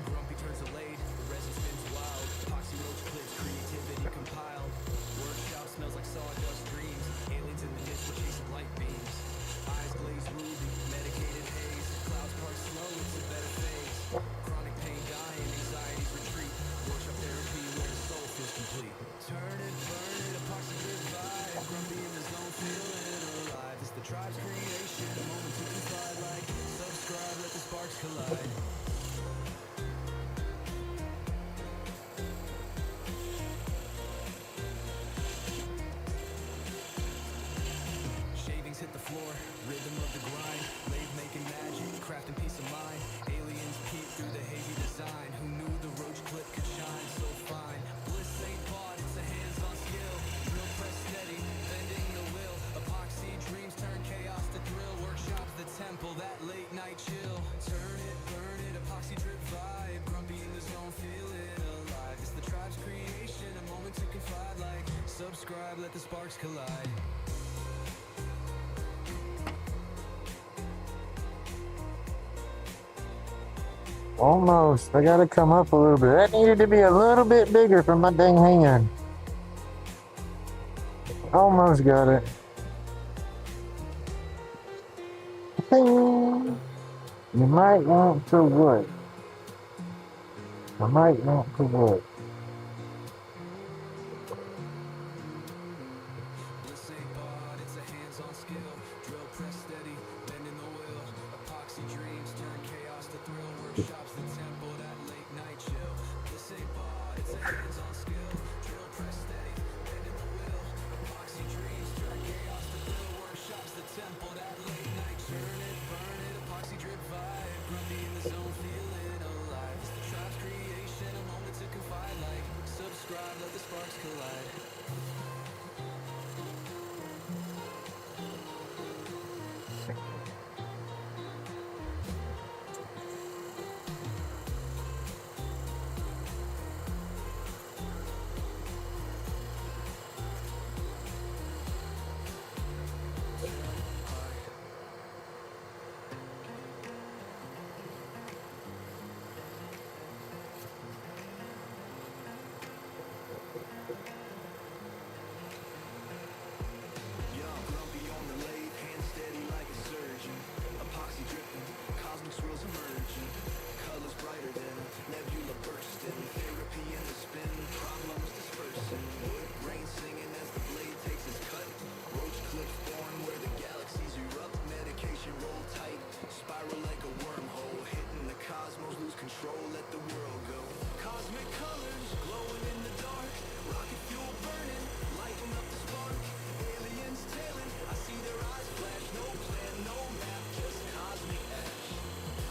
Grumpy turns to Lathe, the resin spins wild. Epoxy roach clips, creativity compiled. Workshop smells like sawdust dreams. Aliens in the mist, we're chasing light beams. Eyes glazed ruby, medicated haze. Clouds part slow, it's a better phase. Chronic pain dying, anxieties retreat. Workshop therapy where the soul feels complete. Turn it, burn it, epoxy good vibe. subscribe, let the sparks collide. Almost. I gotta come up a little bit. That needed to be a little bit bigger for my dang hand. Almost got it. Ding. You might want to what? I might want to what? This ain't bought, it's a hands-on skill. Drill, press steady, bending the wheel. Epoxy dreams turn chaos to thrill. Workshops the tempo, that late night chill. This ain't bought, it's a hands-on skill. Drill, press steady, bending the wheel. Epoxy dreams turn chaos to thrill. Workshops the tempo, that late night churn it, burn it. Epoxy drip vibe, grumpy in the zone, feeling alive. It's the tribe's creation, a moment to confide. Like, subscribe, let the sparks collide. Young, grumpy on the lathe, hand steady like a surgeon. Epoxy dripping, cosmic swirls emerging. Colors brighter than a nebula bursting. Therapy in the spin, problems dispersing. Wood grain singing as the blade takes its cut. Roach clips born where the galaxies erupt. Medication roll tight, spiral like a wormhole. Hitting the cosmos, lose control, let the world go. Cosmic colors glowing in the dark. Rocket fuel burning, lighting up the spark. Aliens tailing, I see their eyes flash. No plan, no map, just cosmic ash.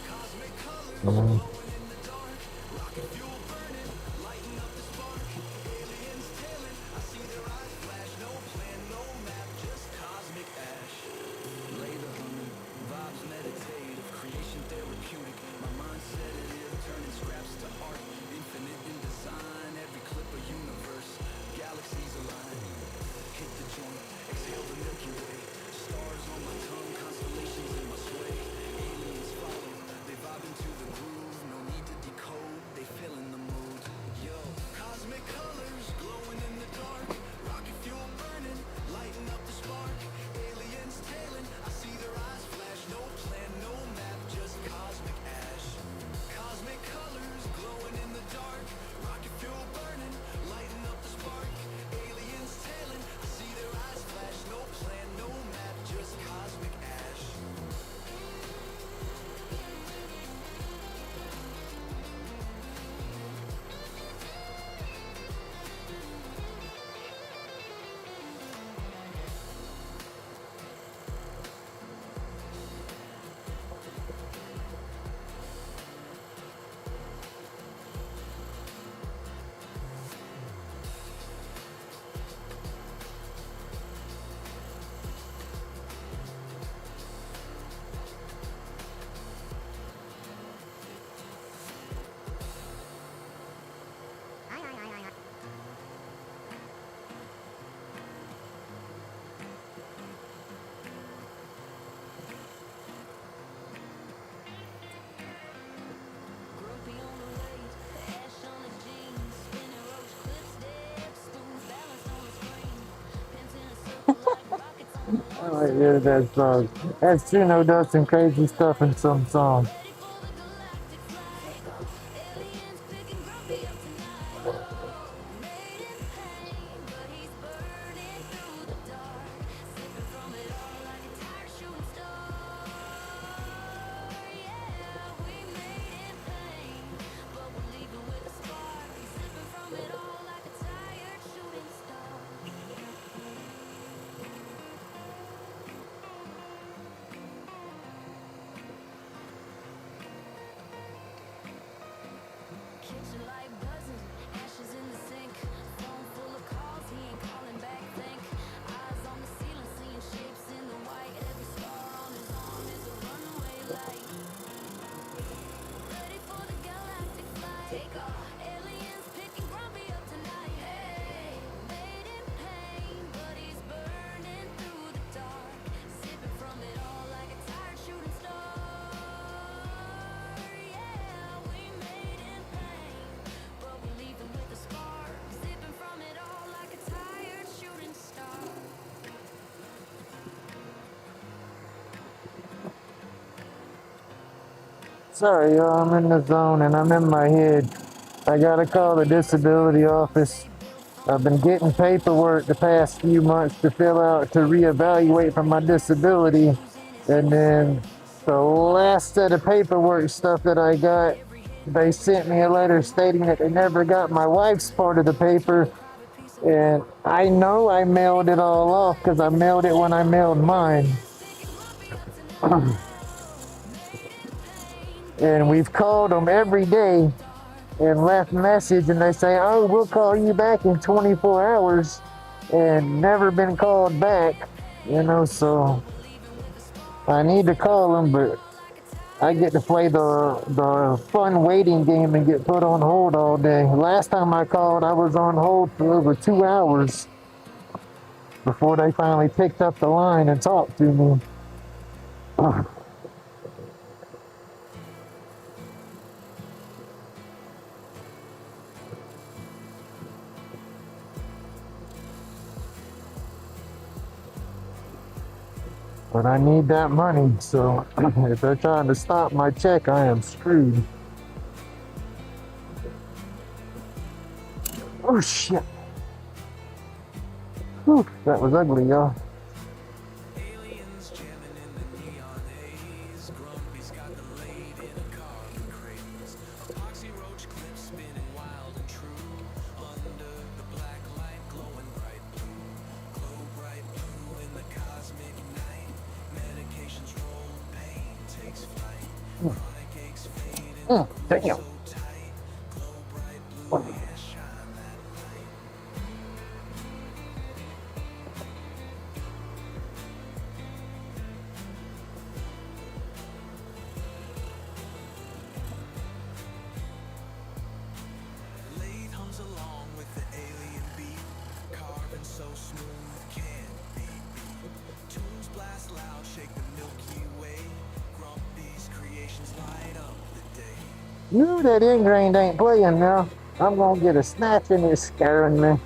Cosmic colors glowing in the dark. Rocket fuel burning, lighting up the spark. Aliens tailing, I see their eyes flash. No plan, no map, just cosmic ash. Lathe humming, vibes meditative, creation therapeutic. My mind sedative, turning scraps to art. Infinite in design, every clip a universe. Galaxies align. Hit the joint, exhale the Milky Way. Stars on my tongue, constellations in my sway. Aliens follow, they vibe into the groove. No need to decode, they fill in the mood. Yo, cosmic colors glowing in the dark. Rocket fuel burning, lighting up the spark. Aliens tailing, I see their eyes flash. No plan, no map, just cosmic ash. Cosmic colors glowing in the dark. Rocket fuel burning, lighting up the spark. Aliens tailing, I see their eyes flash. No plan, no map, just cosmic ash. Grumpy on the lathe, ash on his jeans, spinning roach clip steps, smooth balance on the screen. Pins in a circle like rockets on the I launch like site. hear that song. That's Chino does some crazy stuff in some songs. Ready for the galactic flight. Aliens picking Grumpy up tonight. Oh, made in pain, but he's burning through the dark. Sipping from it all like a tired shooting star. Yeah, we made in pain, but we're leaving with a spark. He's sipping from it all like a tired shooting star. Sorry, y'all, I'm in the zone and I'm in my head. I gotta call the disability office. I've been getting paperwork the past few months to fill out to reevaluate for my disability. And then the last set of paperwork stuff that I got, they sent me a letter stating that they never got my wife's part of the paper. And I know I mailed it all off because I mailed it when I mailed mine. And we've called them every day and left message, and they say, oh, we'll call you back in 24 hours, and never been called back, you know. So I need to call them, but I get to play the fun waiting game and get put on hold all day. Last time I called, I was on hold for over 2 hours before they finally picked up the line and talked to me. But I need that money, so if they're trying to stop my check, I am screwed. Oh shit. Whew, that was ugly, y'all. Aliens jamming in the neon haze. Grumpy's got the Lathe in a carbon craze. Epoxy roach clips spinning wild and true. Under the black light glowing bright blue. Glow bright blue in the cosmic night. Medications roll, pain takes flight. Chronic aches fade in the groove Damn. so tight. Glow bright blue, yeah, shine that light. Lathe hums along with the alien beat, carving so smooth can't be beat. Tunes blast loud, shake the Milky Way. Grumpy's creations light up the day. Ooh, that ingrained ain't playing now. I'm gonna get a snatch and it's scaring me.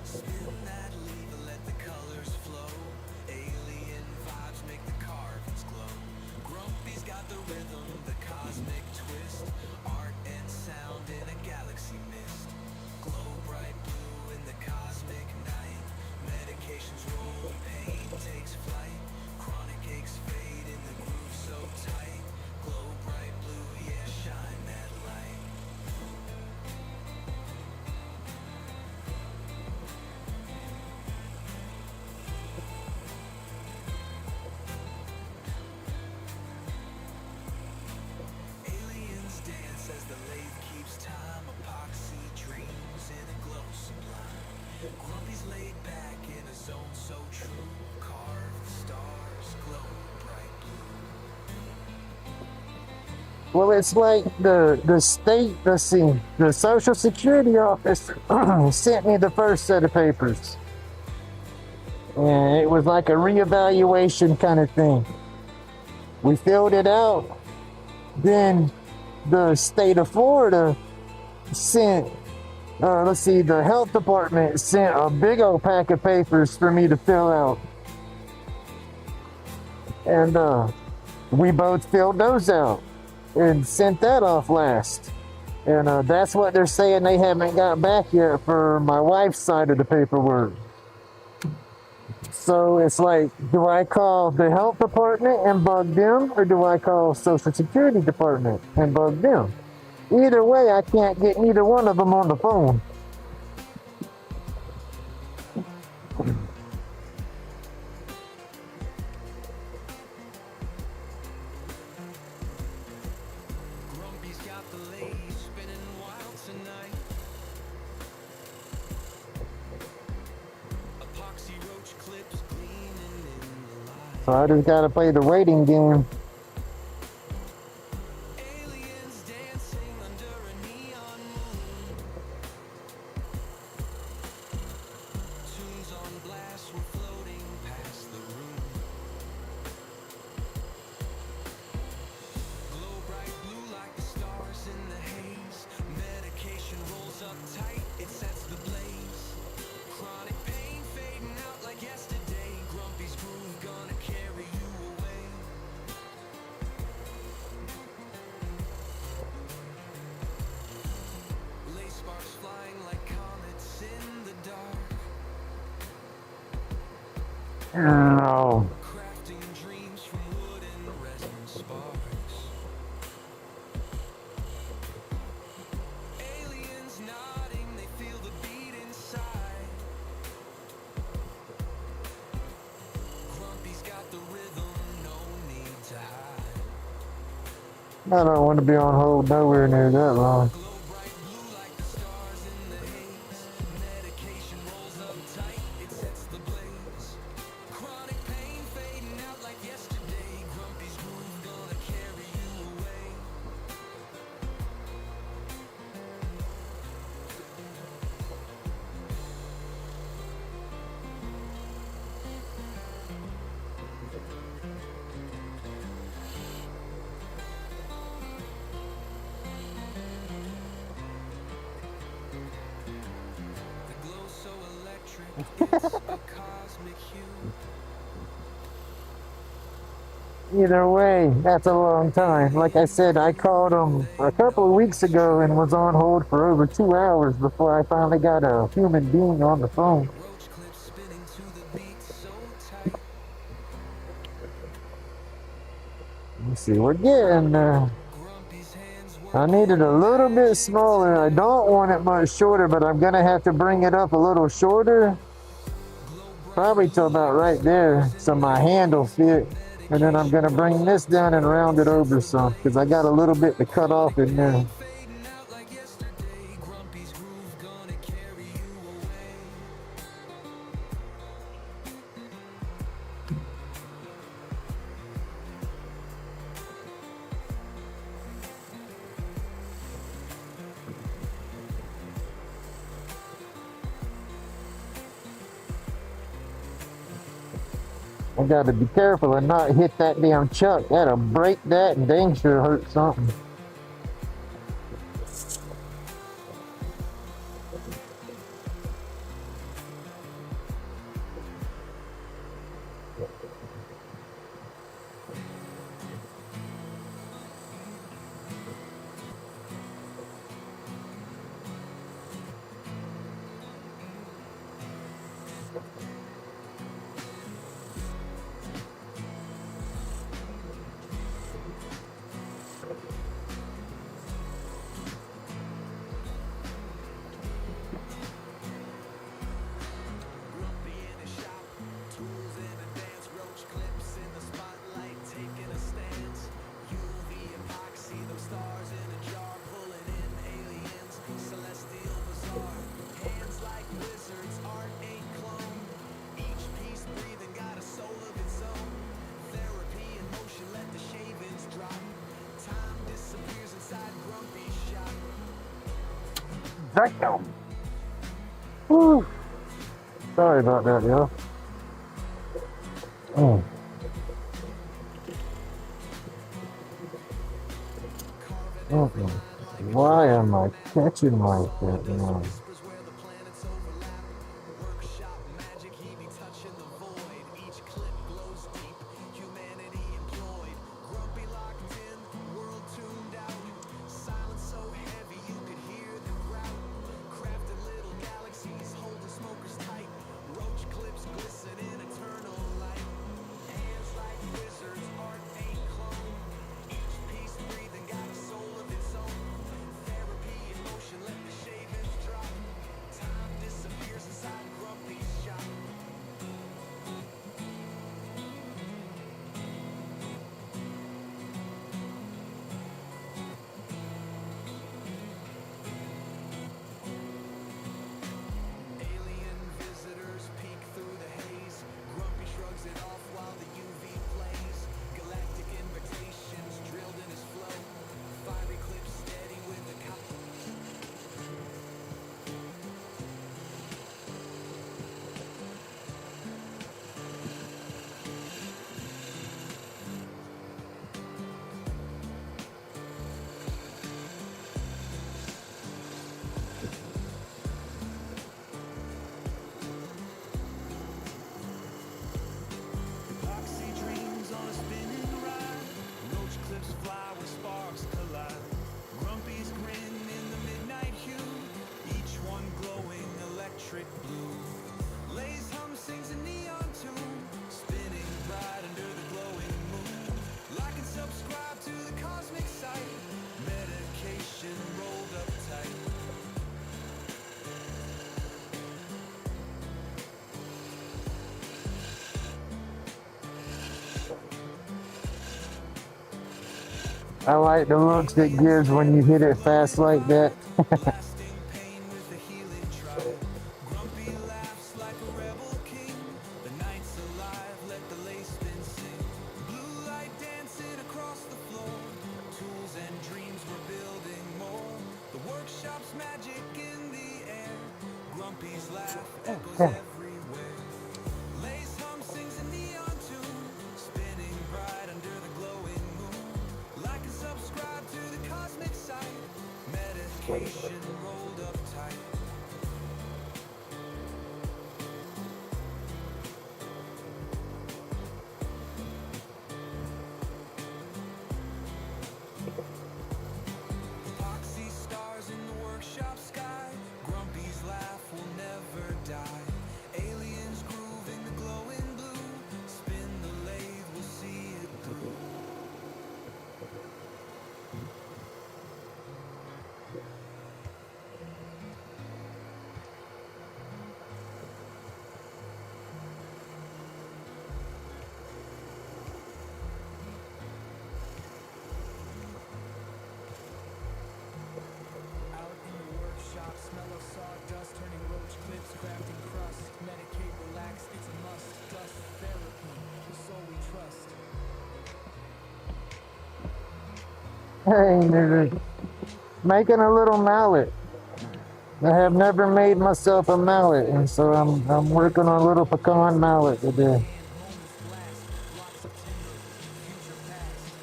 Spin that lever, let the colors flow. Alien vibes make the carvings glow. Grumpy's got the rhythm, the cosmic twist. Art and sound in a galaxy mist. Glow bright blue in the cosmic night. Medications roll, pain takes flight. Chronic aches fade in the groove so tight. Glow bright blue, yeah, shine that light. Aliens dance as the lathe keeps time. Epoxy dreams in a glow sublime. Grumpy's laid back in a zone so true. Carved stars glow bright blue. Well, it's like the state, let's see, the Social Security office sent me the first set of papers. And it was like a reevaluation kind of thing. We filled it out. Then the state of Florida sent, let's see, the health department sent a big old pack of papers for me to fill out. And we both filled those out and sent that off last. And that's what they're saying they haven't got back yet for my wife's side of the paperwork. So it's like, do I call the health department and bug them, or do I call Social Security department and bug them? Either way, I can't get neither one of them on the phone. Grumpy's got the lathe spinning wild tonight. Epoxy roach clips gleaming in the light. So I just gotta play the waiting game. Aliens dancing under a neon moon. Tunes on blast, we're floating past the room. Glow bright blue like the stars in the haze. Medication rolls up tight, it sets the blaze. Chronic pain fades No. Crafting dreams from wood and resin sparks. Aliens nodding, they feel the beat inside. Grumpy's got the rhythm, no need to hide. I don't want to be on hold nowhere near that long. Glow bright blue like the stars in the haze. Medication rolls up tight, it sets the blaze. Chronic pain fading out like yesterday. Grumpy's groove gonna carry you away. The glow so electric, it's a cosmic hue. Either way, that's a long time. Like I said, I called him a couple of weeks ago and was on hold for over 2 hours before I finally got a human being on the phone. Roach clips spinning to the beat so tight. Let's see, we're getting there. Grumpy's hands I work need it a little bit smaller. I don't want it much shorter, but I'm gonna have to bring it up a little shorter. Probably to about right there, so my hand will fit. And then I'm gonna bring this down and round it over some, because I got a little bit to cut off in there. fading out like yesterday. Grumpy's groove gonna carry you away. I gotta be careful and not hit that damn chuck. That'll break that and dang sure hurt something. Grumpy in his shop, tools in a dance. Roach clips in the spotlight, taking a stance. UV epoxy, those stars in a jar, pulling in aliens. Celestial bizarre, hands like wizards, art ain't clone. Each piece breathing, got a soul of its own. Therapy in motion, let the shavings drop. Time disappears inside Grumpy's shop. Damn. Whew. Sorry about that, y'all. Oh. Okay. Why am I catching like that now? Whispers where the planets overlap. Workshop magic, he be touching the void. Each clip glows deep, humanity employed. Grumpy locked in, world tuned out. Silence so heavy you could hear them growl. Crafted little galaxies, holding smokers tight. Roach clips glisten in eternal light. Hands like wizards, art ain't clone. Each piece breathing, got a soul of its own. Therapy in motion, let the shavings drop. Time disappears inside Grumpy's shop. Alien visitors peek through the haze. Grumpy shrugs it off while the UV plays. Galactic invitations drilled in his flow. Fiery clips steady with the cop. Epoxy dreams on a spinning ride. Roach clips fly where sparks collide. Grumpy's grin in the midnight hue. Each one glowing electric blue. Lathe hum sings a neon tune, spinning bright under the glowing moon. Like and subscribe to the cosmic sight, medication rolled up tight. I like the looks it gives when you hit it fast like that. Lasting pain with a healing tribe. Grumpy laughs like a rebel king. The night's alive, let the lace spin sing. Blue light dancing across the floor. Tools and dreams we're building more. The workshop's magic in the air. Grumpy's laugh echoes everywhere. Lace hum sings a neon tune, spinning bright under the glowing moon. Like and subscribe to the cosmic sight, medication rolled up tight. Epoxy stars in the workshop sky, Grumpy's laugh will never die. Aliens groove in the glowing blue, spin the lathe, we'll see it through. Out in the workshop, smell of sawdust, turning roach clips, crafting crust. Medicate, relax, it's a must. Dust therapy, so we trust. Hey, nigga. Making a little mallet. I have never made myself a mallet, and so I'm working on a little pecan mallet today. Moments last, blocks of timber, future past.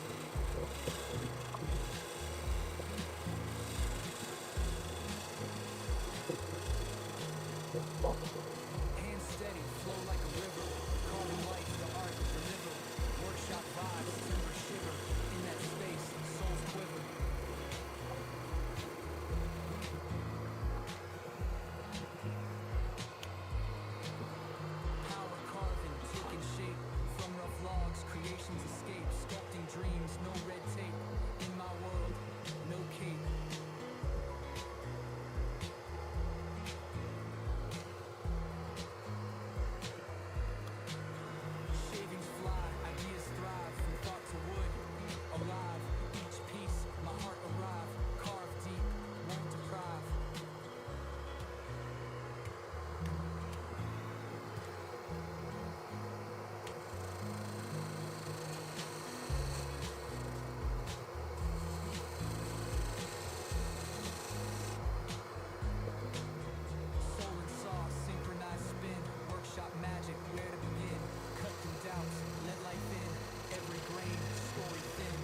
Hands steady, flow like a river. Carving light, the art, deliver. Workshop vibes, timber shiver. In that space, souls quiver. Power carving, taking shape. From rough logs, creations escape. Sculpting dreams, no red tape. In my world, no cape. Shavings fly, ideas thrive. From thought to wood, alive. Each piece, my heart arrive. Carved deep, won't deprive. Soul and saw, synchronized spin. Workshop magic, where to begin? Cut through doubts, let life in. Every grain, story thin.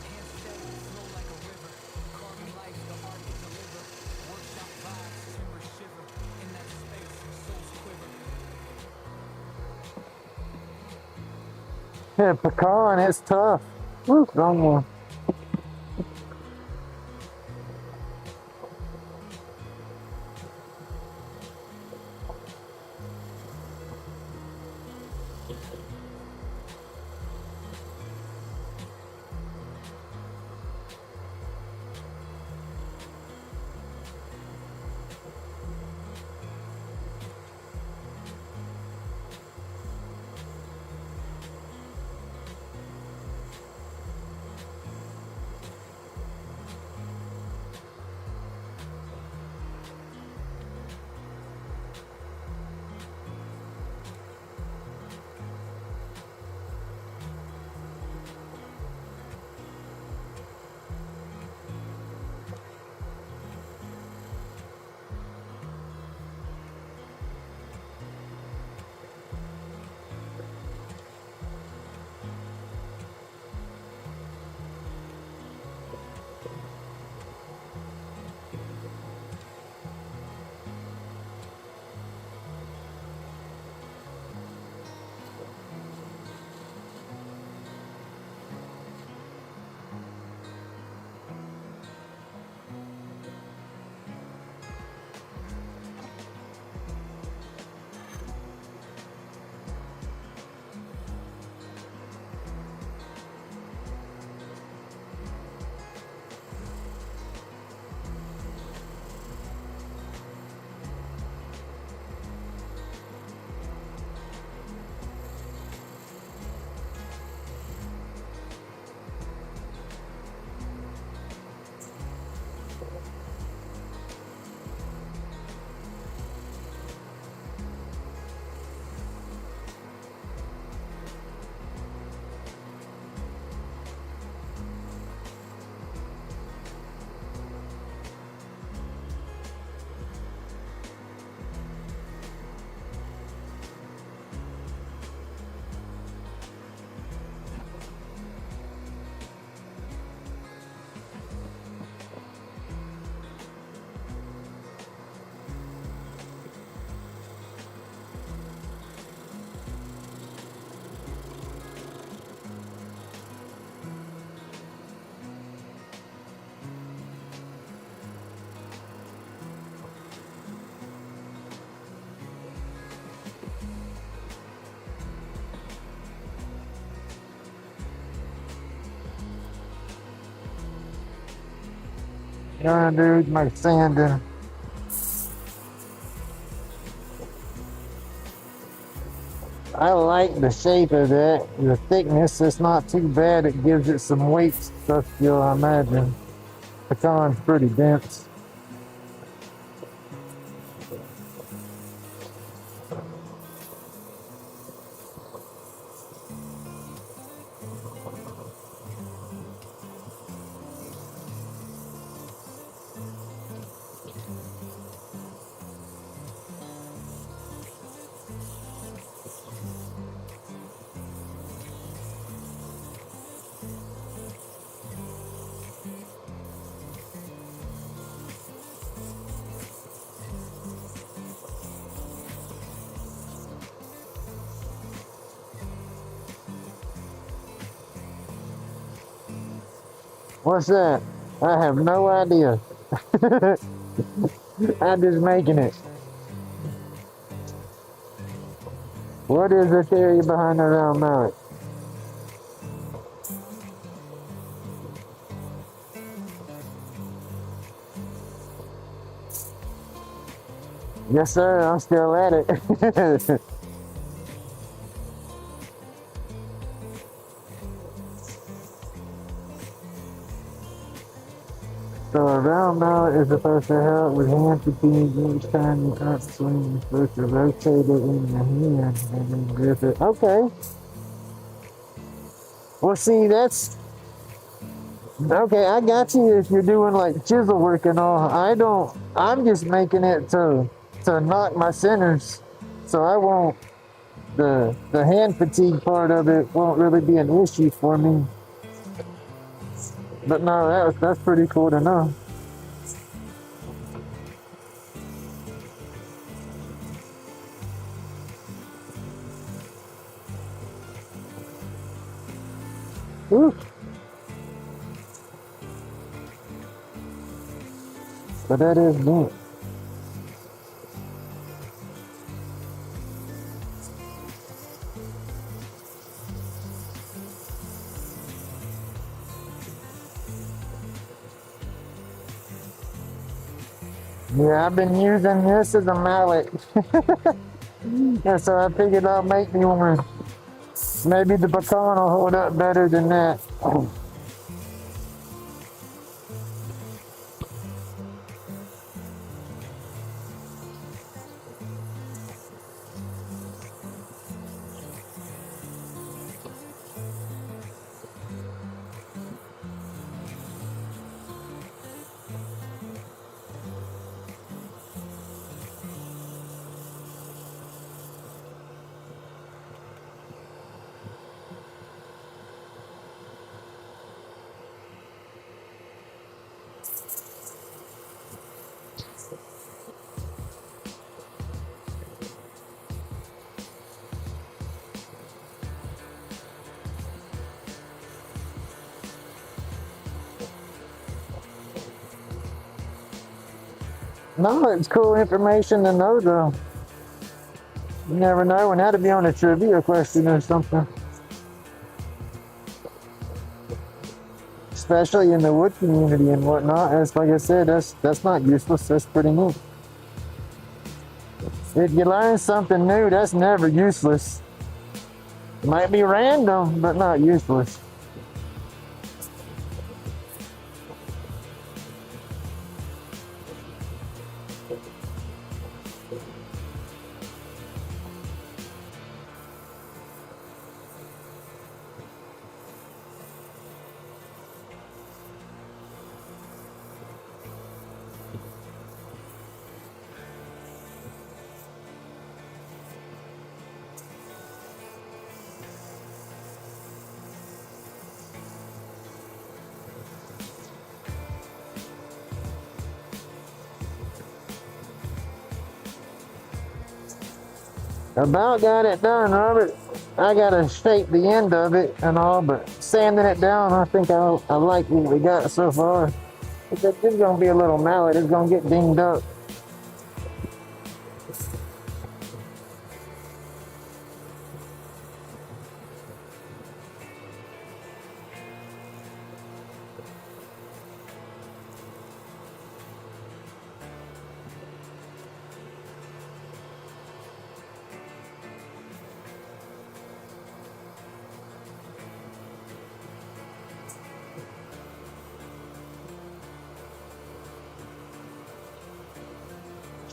Hands steady, flow like a river. Carving life, the art to deliver. Workshop vibes, timber shiver. In that space, souls quiver. Yeah, pecan, it's tough. Woo, wrong one. gonna do my sanding. I like the shape of that. The thickness, it's not too bad. It gives it some weight stuff still, I imagine. Pecan's pretty dense. What's that? I have no idea. I'm just making it. What is the theory behind the round mallet? Yes, sir. I'm still at it. So a round mallet is supposed to help with hand fatigue each time you upswing. You're supposed to rotate it in your hand and then grip it. Okay. Well, see, that's okay. I got you if you're doing like chisel work and all. I don't. I'm just making it to knock my centers, so I won't. The hand fatigue part of it won't really be an issue for me. But no, that's pretty cool to know. Woo. But that is neat. Yeah, I've been using this as a mallet. And so I figured I'll make me one. Maybe the pecan will hold up better than that. No, it's cool information to know though. You never know when that'll be on a trivia question or something. Especially in the wood community and whatnot. As like I said, that's not useless. That's pretty neat. If you learn something new, that's never useless. Might be random, but not useless. About got it done, Robert. I gotta shape the end of it and all, but sanding it down, I think I like what we got so far. It's gonna be a little mallet. It's gonna get dinged up.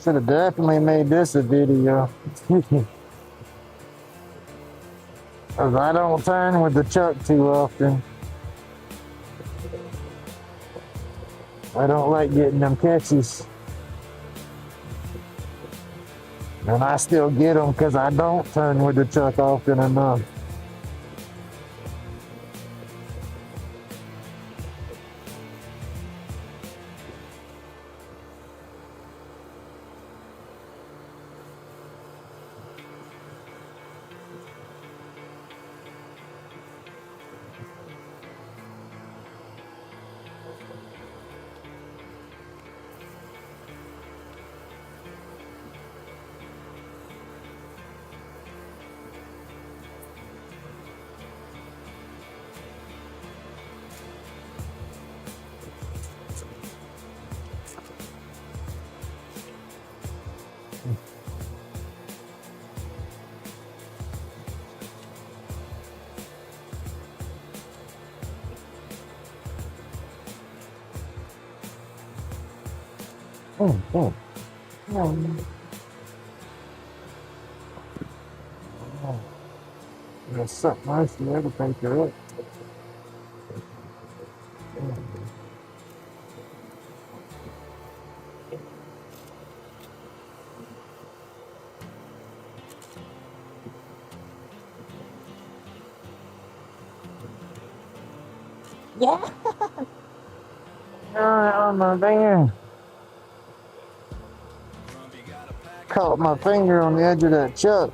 Should have definitely made this a video. Cause I don't turn with the chuck too often. I don't like getting them catches. And I still get them because I don't turn with the chuck often enough. There's something nice there to take her up. Yeah. Oh my finger. Caught my finger on the edge of that chuck.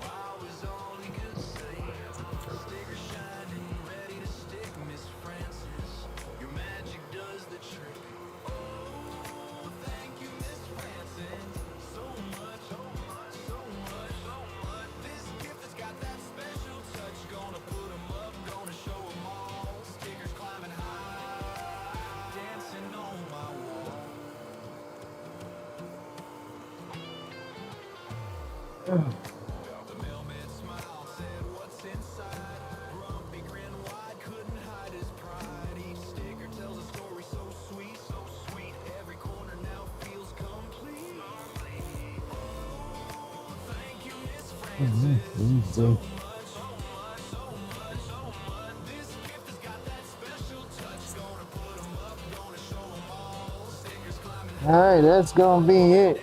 Alright, that's gonna be it.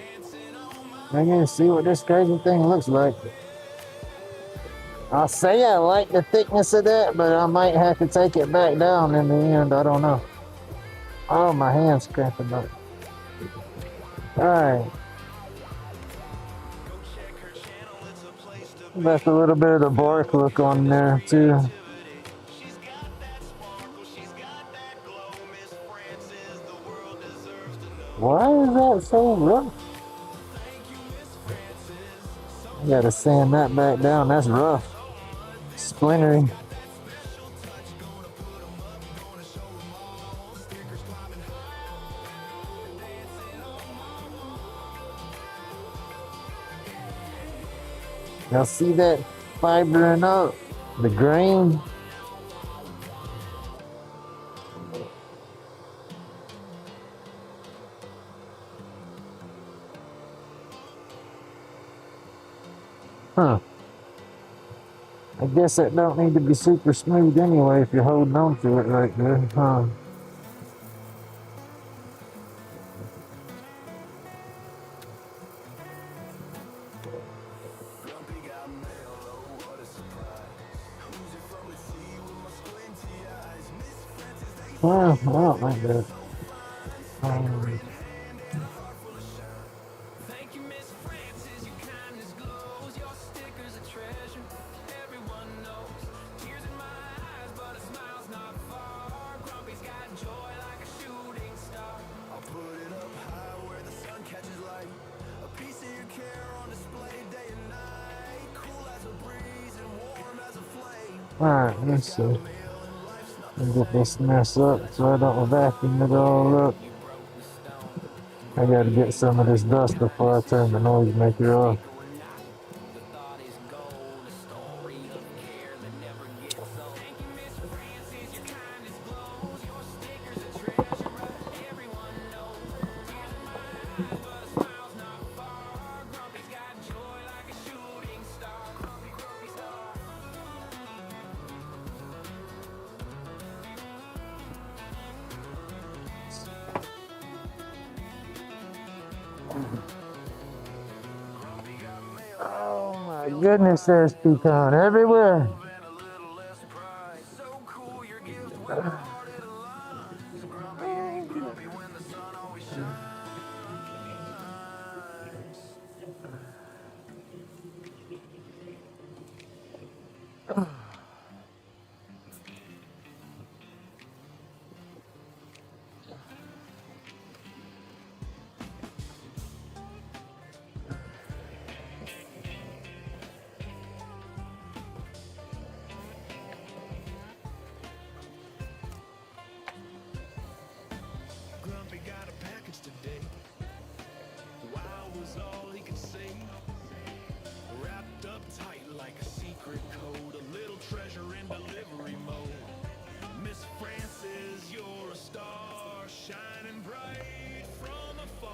I can see what this crazy thing looks like. I'll say I like the thickness of that, but I might have to take it back down in the end. I don't know. Oh, my hand's cramping up. Alright. Left a little bit of the bark look on there too. Why is that so rough? I gotta sand that back down. That's rough. Splintery. Y'all see that fibering up? The grain? Huh. I guess that don't need to be super smooth anyway if you're holding on to it right there, huh? Well, I don't like that. Thank you, Miss Francis. Your kindness glows. Your sticker's a treasure. Everyone knows. Tears in my eyes, but a smile's not far. Grumpy's got joy like a shooting star. I'll put it up high where the sun catches light. A piece of your care on display day and night. Cool as a breeze and warm as a flame. Alright, let's see. Let me get this mess up so I don't vacuum it all up. I gotta get some of this dust before I turn the noise maker off. My goodness, there's pecan everywhere. Grumpy got a package today. Wow was all he could say. Wrapped up tight like a secret code. A little treasure in delivery mode. Miss Francis, you're a star. Shining bright from afar.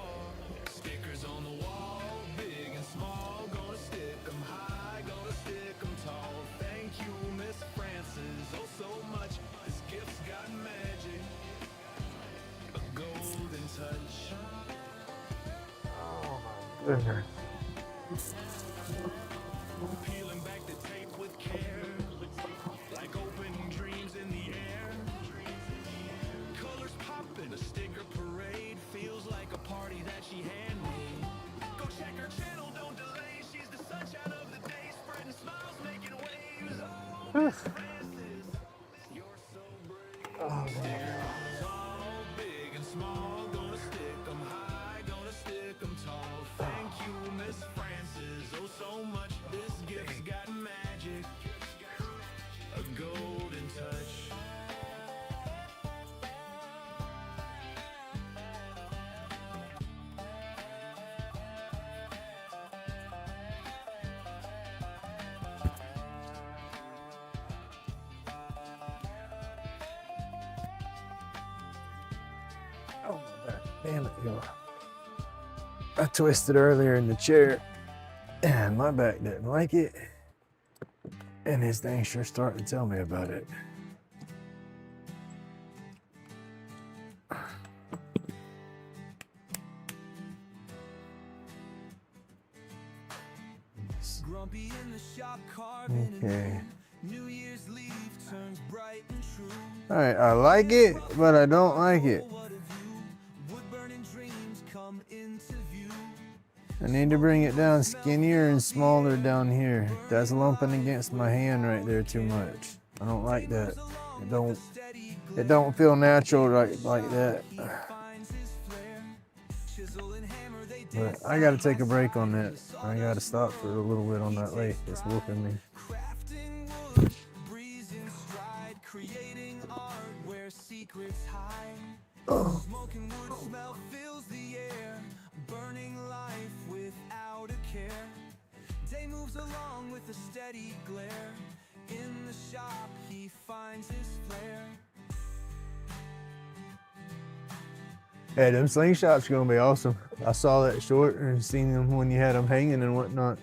Stickers on the wall, big and small. Gonna stick 'em high, gonna stick 'em tall. Thank you, Miss Francis, oh so much. This gift's got magic. A golden touch. Goodness. Peeling back the tape with care, like opening dreams in the air. Colors popping, a sticker parade. Feels like a party that she handmade. Go check her channel, don't delay. She's the sunshine of the day, spreading smiles, making waves. Oh, Miss Francis, you're so brave. Stickers all big and small, gonna stick 'em high, gonna stick 'em tall. Thank you, Miss Francis, oh so much. This gift's got magic, a golden touch. Oh, my back. Damn it, yo. I twisted earlier in the chair and my back didn't like it. And this thing sure starting to tell me about it. Grumpy in the shop carving it Okay. New Year's leaf turns bright and true. Alright, I like it, but I don't like it. What a view. Wood burning dreams come into view. I need to bring it down skinnier and smaller down here. That's lumping against my hand right there too much. I don't like that. It don't feel natural like that. Finds his flair. Chisel and hammer, they But I gotta take a break on that. I gotta stop for a little bit on that lathe. It's whooping me. crafting wood, breeze in stride, creating art where secrets hide. Smoking wood smell fills the air, burning life without a care. Day moves along with a steady glare. In the shop he finds his flair. Hey, them slingshots are gonna be awesome. I saw that short and seen them when you had them hanging and whatnot.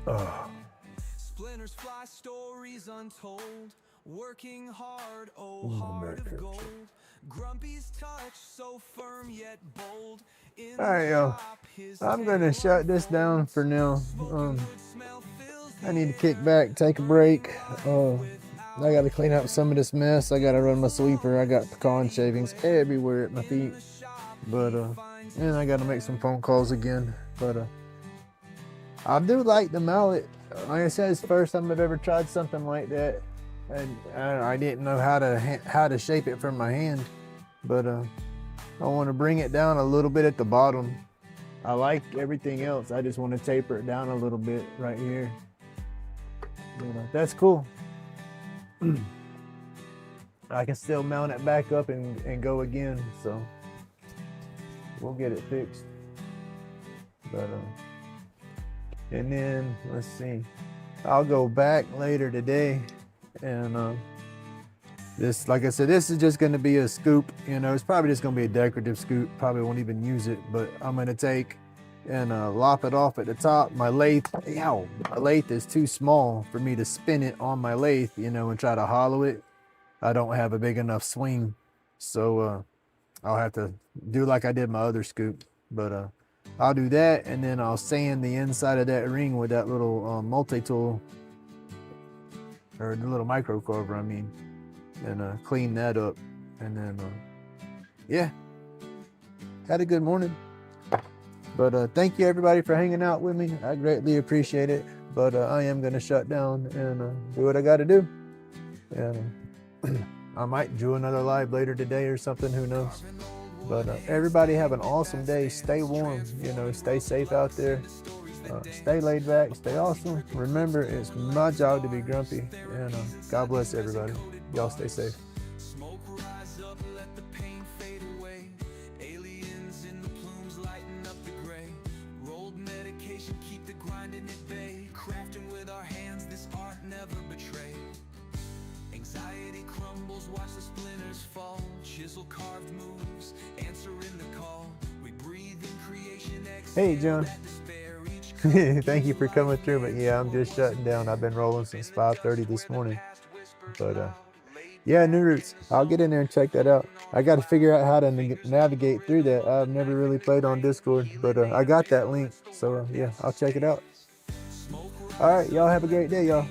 Oh, Splinters fly, stories untold. Working hard, oh my heart back of hurts. gold. Grumpy's touch so firm yet bold. In all right, the yo. shop, his I'm gonna table shut this down for now. wood smell fills the I need to kick back, take a break. I gotta clean up some of this mess. I gotta run my sweeper. I got pecan shavings everywhere at my feet. But and I gotta make some phone calls again. But I do like the mallet. Like I said, it's the first time I've ever tried something like that, and I didn't know how to shape it from my hand. But I want to bring it down a little bit at the bottom. I like everything else. I just want to taper it down a little bit right here. But, that's cool. I can still mount it back up and go again, so we'll get it fixed. But and then let's see, I'll go back later today, and this, like I said, this is just going to be a scoop. You know, it's probably just going to be a decorative scoop. Probably won't even use it, but I'm going to take and lop it off at the top. My lathe, my lathe is too small for me to spin it on my lathe, you know, and try to hollow it. I don't have a big enough swing, so I'll have to do like I did my other scoop. But I'll do that, and then I'll sand the inside of that ring with that little multi-tool, or the little micro carver, I mean, and clean that up. And then, yeah, had a good morning. But thank you everybody for hanging out with me. I greatly appreciate it. But I am gonna shut down and do what I gotta do. And I might do another live later today or something, who knows. But everybody have an awesome day. Stay warm, you know, stay safe out there. Stay laid back, stay awesome. Remember, it's my job to be grumpy. And God bless everybody. Y'all stay safe. Smoke rise up, let the pain fade away. Aliens in the plumes lighten up the gray. Rolled medication, keep the grinding at bay. Crafting with our hands, this art never betray. Anxiety crumbles, watch the splinters fall. Chisel carved moves, answering the call. We breathe in creation. Hey, John. Thank you for coming through. But yeah, I'm just shutting down. I've been rolling since 5:30 this morning. But yeah, New Roots. I'll get in there and check that out. I got to figure out how to navigate through that. I've never really played on Discord, but I got that link. So yeah, I'll check it out. All right, y'all have a great day, y'all.